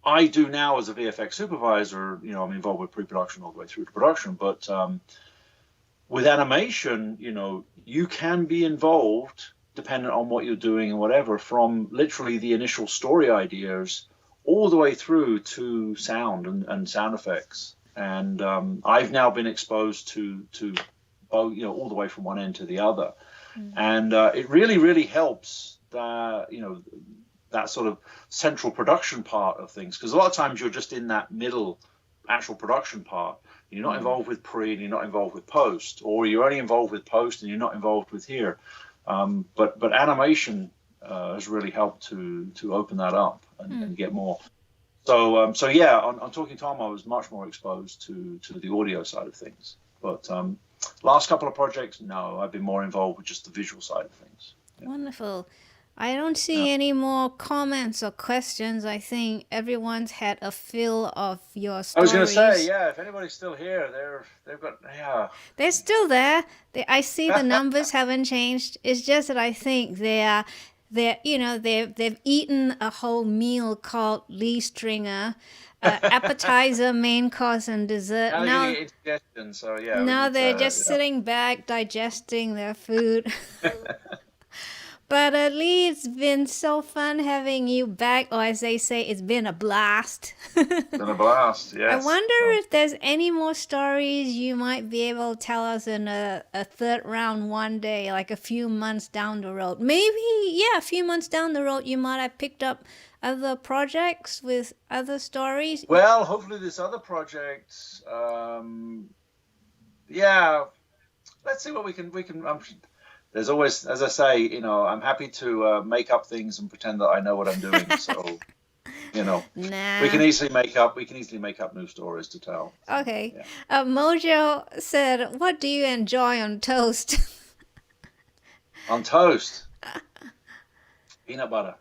I do now as a VFX supervisor, I'm involved with pre-production all the way through to production. But with animation, you can be involved dependent on what you're doing and whatever, from literally the initial story ideas all the way through to sound and sound effects. And I've now been exposed to both, all the way from one end to the other. And it really, really helps that, that sort of central production part of things. Because a lot of times you're just in that middle actual production part. You're not involved with pre and you're not involved with post, or you're only involved with post and you're not involved with here. But animation has really helped to open that up and get more. So yeah, on Talking Tom, I was much more exposed to the audio side of things. But last couple of projects, no, I've been more involved with just the visual side of things. Yeah.
Wonderful. I don't see any more comments or questions. I think everyone's had a fill of your stories.
I was going to say, yeah, if anybody's still here,
They're still there. I see the numbers haven't changed. It's just that I think they've eaten a whole meal called Lee Stringer, appetizer, main course, and dessert.
Now indigestion, so yeah.
Now they're just sitting back, digesting their food. But Lee, it's been so fun having you back, or as they say, it's been a blast.
It's been a blast, yes.
I wonder if there's any more stories you might be able to tell us in a third round one day, like a few months down the road. Maybe, a few months down the road, you might have picked up other projects with other stories.
Well, hopefully this other project, let's see what we can. There's always, as I say, I'm happy to make up things and pretend that I know what I'm doing. So,
nah.
we can easily make up new stories to tell.
Okay.
Yeah.
Mojo said, "What do you enjoy on toast?"
On toast, peanut butter.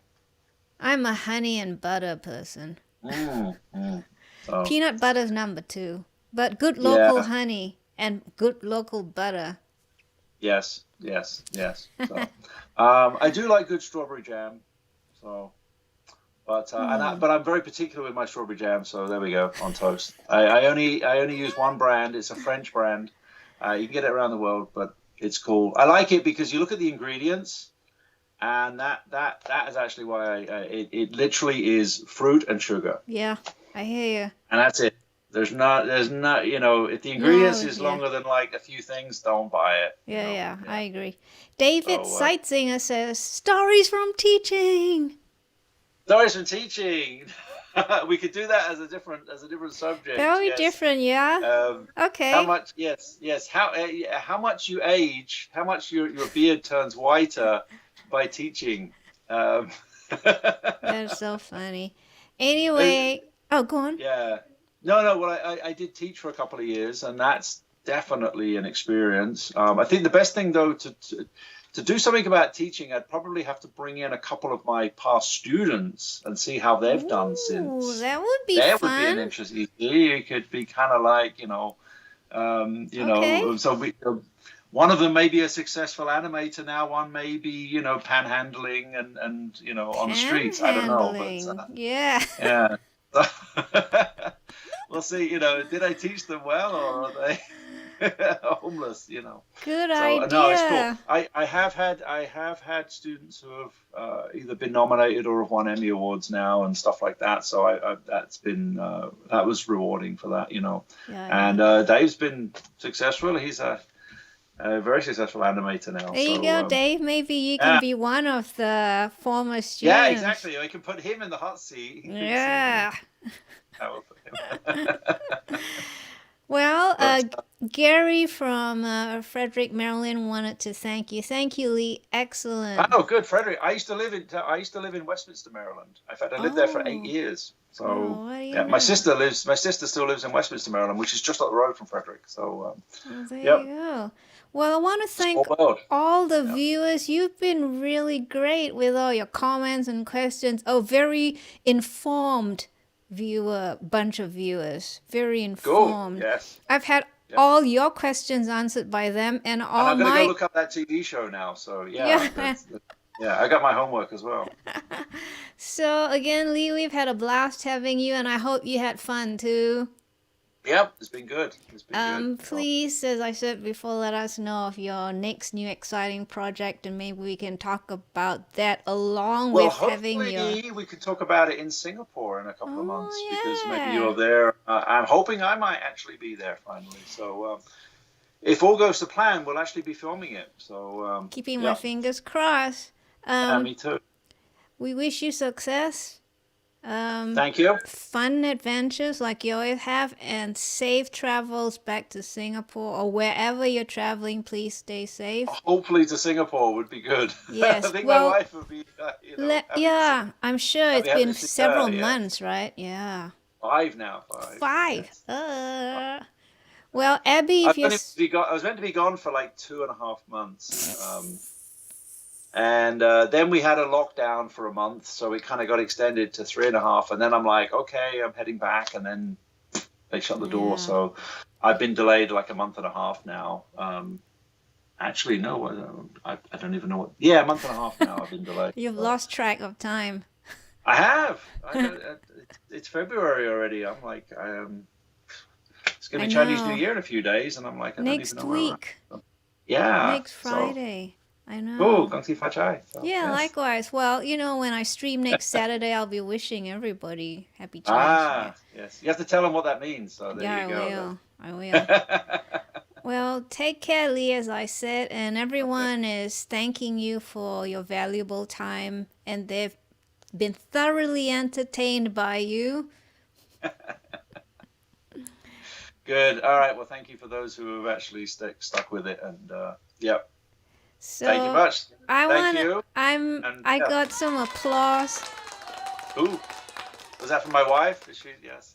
I'm a honey and butter person.
So,
Peanut butter's number 2, but good local honey and good local butter.
Yes. So, I do like good strawberry jam. So, but I'm very particular with my strawberry jam. So there we go on toast. I only use one brand. It's a French brand. You can get it around the world, but it's cool. I like it because you look at the ingredients, and that is actually why it literally is fruit and sugar.
Yeah, I hear you.
And that's it. There's not, if the ingredients is longer than like a few things, don't buy it.
Yeah, I agree. David Sightzinger says, stories from teaching.
Stories from teaching. We could do that as a different subject.
Very different, yeah. Okay.
How much? Yes. How much you age? How much your beard turns whiter by teaching?
That's so funny. Anyway, go on.
Yeah. No. Well, I did teach for a couple of years, and that's definitely an experience. I think the best thing, though, to do something about teaching, I'd probably have to bring in a couple of my past students and see how they've done since.
That would be
That
fun.
would be an interesting. It could be kind of like,
Okay.
so one of them may be a successful animator now. One may be, panhandling and on the streets. I don't know.
Panhandling.
But,
Yeah.
yeah. We'll see. Did I teach them well, or are they homeless?
Good
So
idea.
no, it's cool. I have had students who have either been nominated or have won Emmy awards now and stuff like that. So that's been that was rewarding for that,
Yeah,
And Dave's been successful. He's a very successful animator now.
There you go, Dave. Maybe you can be one of the former students.
Yeah, exactly. I can put him in the hot seat.
Yeah.
I will put him.
Well, Gary from Frederick, Maryland wanted to thank you. Thank you, Lee. Excellent.
Oh, good, Frederick. I used to live in Westminster, Maryland. In fact, I lived there for 8 years. So
what do you
yeah,
know?
my sister still lives in Westminster, Maryland, which is just up the road from Frederick. So
There
yep.
you go. Well, I want to thank
Small world.
all the viewers. You've been really great with all your comments and questions. Oh, very informed bunch of viewers. Very informed.
Good. Yes.
I've had all your questions answered by them and all
And I'm going to
my...
go look up that TV show now. So
Yeah.
yeah, I got my homework as well.
So again, Lee, we've had a blast having you, and I hope you had fun too.
Yep, it's been good. It's been good.
Please, as I said before, let us know of your next new exciting project, and maybe we can talk about that along
Well,
with having
hopefully
your...
we can talk about it in Singapore in a couple of months because
yeah.
maybe you're there. I'm hoping I might actually be there finally. So if all goes to plan, we'll actually be filming it. So
Keeping my fingers crossed.
me too.
We wish you success.
Thank you.
Fun adventures like you always have, and safe travels back to Singapore or wherever you're traveling. Please stay safe.
Hopefully to Singapore would be good.
Yes,
I think
well,
my wife would be.
Yeah, I'm sure it's
happy
been
to see
several
her, yeah.
months, right? Yeah.
5 now.
5.
Yes.
Well, Abby, if you're...
I was meant to be gone for like 2.5 months. And then we had a lockdown for a month, so it kind of got extended to 3.5. And then I'm like, okay, I'm heading back. And then they shut the door. So I've been delayed like 1.5 months now. Actually, no, I don't even know what. Yeah, 1.5 months now I've been delayed.
You've lost track of time.
I have. It's February already. I'm like, it's going to be Chinese New Year in a few days. And I'm like, I don't
Next
even know where
week.
Yeah.
Next Friday. I know.
Oh, Gong Xi Fa Chai. So,
Yeah,
yes.
Likewise. Well, when I stream next Saturday, I'll be wishing everybody happy Chinese.
Yes. You have to tell them what that means. So there
Yeah,
you go.
I will. Well, take care, Lee, as I said, and everyone is thanking you for your valuable time, and they've been thoroughly entertained by you.
Good. All right. Well, thank you for those who have actually stuck with it, and yep.
So
Thank you much.
Thank
you.
I got some applause.
Ooh, was that from my wife? Yes.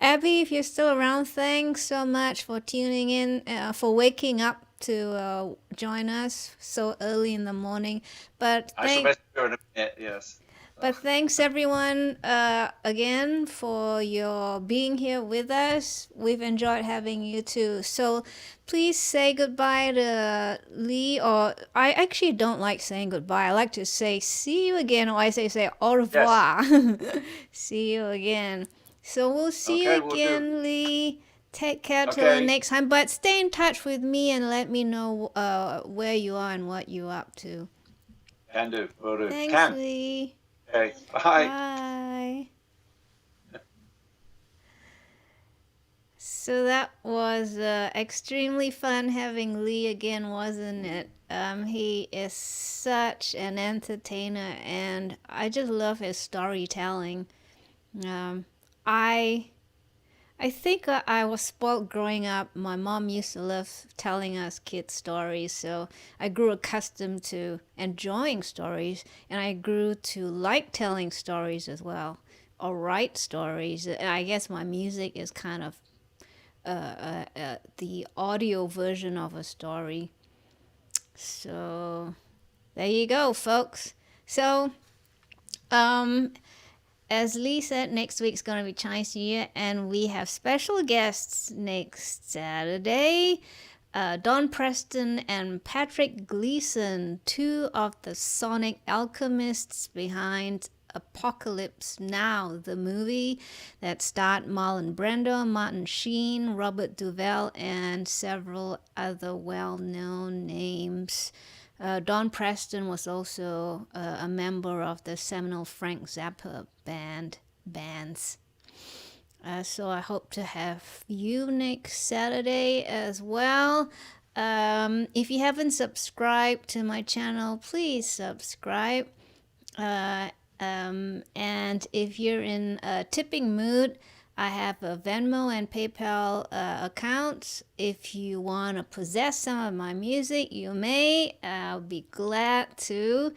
Abby, if you're still around, thanks so much for tuning in, for waking up to join us so early in the morning. But
I shall message her in a minute. Yes.
But thanks everyone again for your being here with us. We've enjoyed having you too. So please say goodbye to Lee, or I actually don't like saying goodbye. I like to say see you again, or I say au revoir. Yes. See you again. So we'll see you again, Lee. Take care till the next time. But stay in touch with me and let me know where you are and what you're up to.
Can do. Will do.
Thanks, Lee.
Okay.
Bye.
Bye.
So that was extremely fun having Lee again, wasn't it? He is such an entertainer, and I just love his storytelling. I think I was spoiled growing up. My mom used to love telling us kids stories, so I grew accustomed to enjoying stories, and I grew to like telling stories as well, or write stories. I guess my music is kind of the audio version of a story. So there you go, folks. So as Lee said, next week's going to be Chinese New Year, and we have special guests next Saturday. Don Preston and Patrick Gleason, two of the sonic alchemists behind Apocalypse Now, the movie that starred Marlon Brando, Martin Sheen, Robert Duvall, and several other well-known names. Don Preston was also a member of the seminal Frank Zappa bands. So I hope to have you next Saturday as well. If you haven't subscribed to my channel, please subscribe. And if you're in a tipping mood, I have a Venmo and PayPal accounts. If you want to possess some of my music, you may. I'll be glad to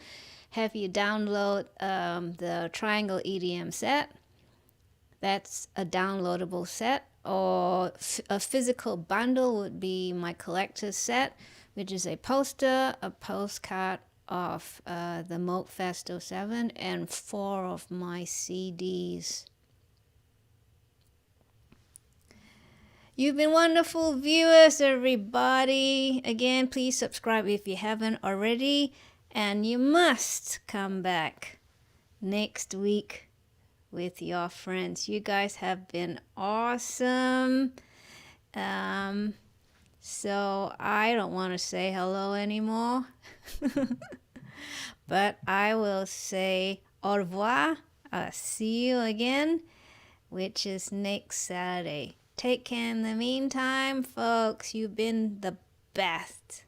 have you download the Triangle EDM set. That's a downloadable set, or a physical bundle would be my collector's set, which is a poster, a postcard of the Moog Festo 7, and 4 of my CDs. You've been wonderful viewers, everybody. Again, please subscribe if you haven't already, and you must come back next week with your friends. You guys have been awesome. So I don't want to say hello anymore. But I will say au revoir. I'll see you again, which is next Saturday. Take care in the meantime, folks. You've been the best.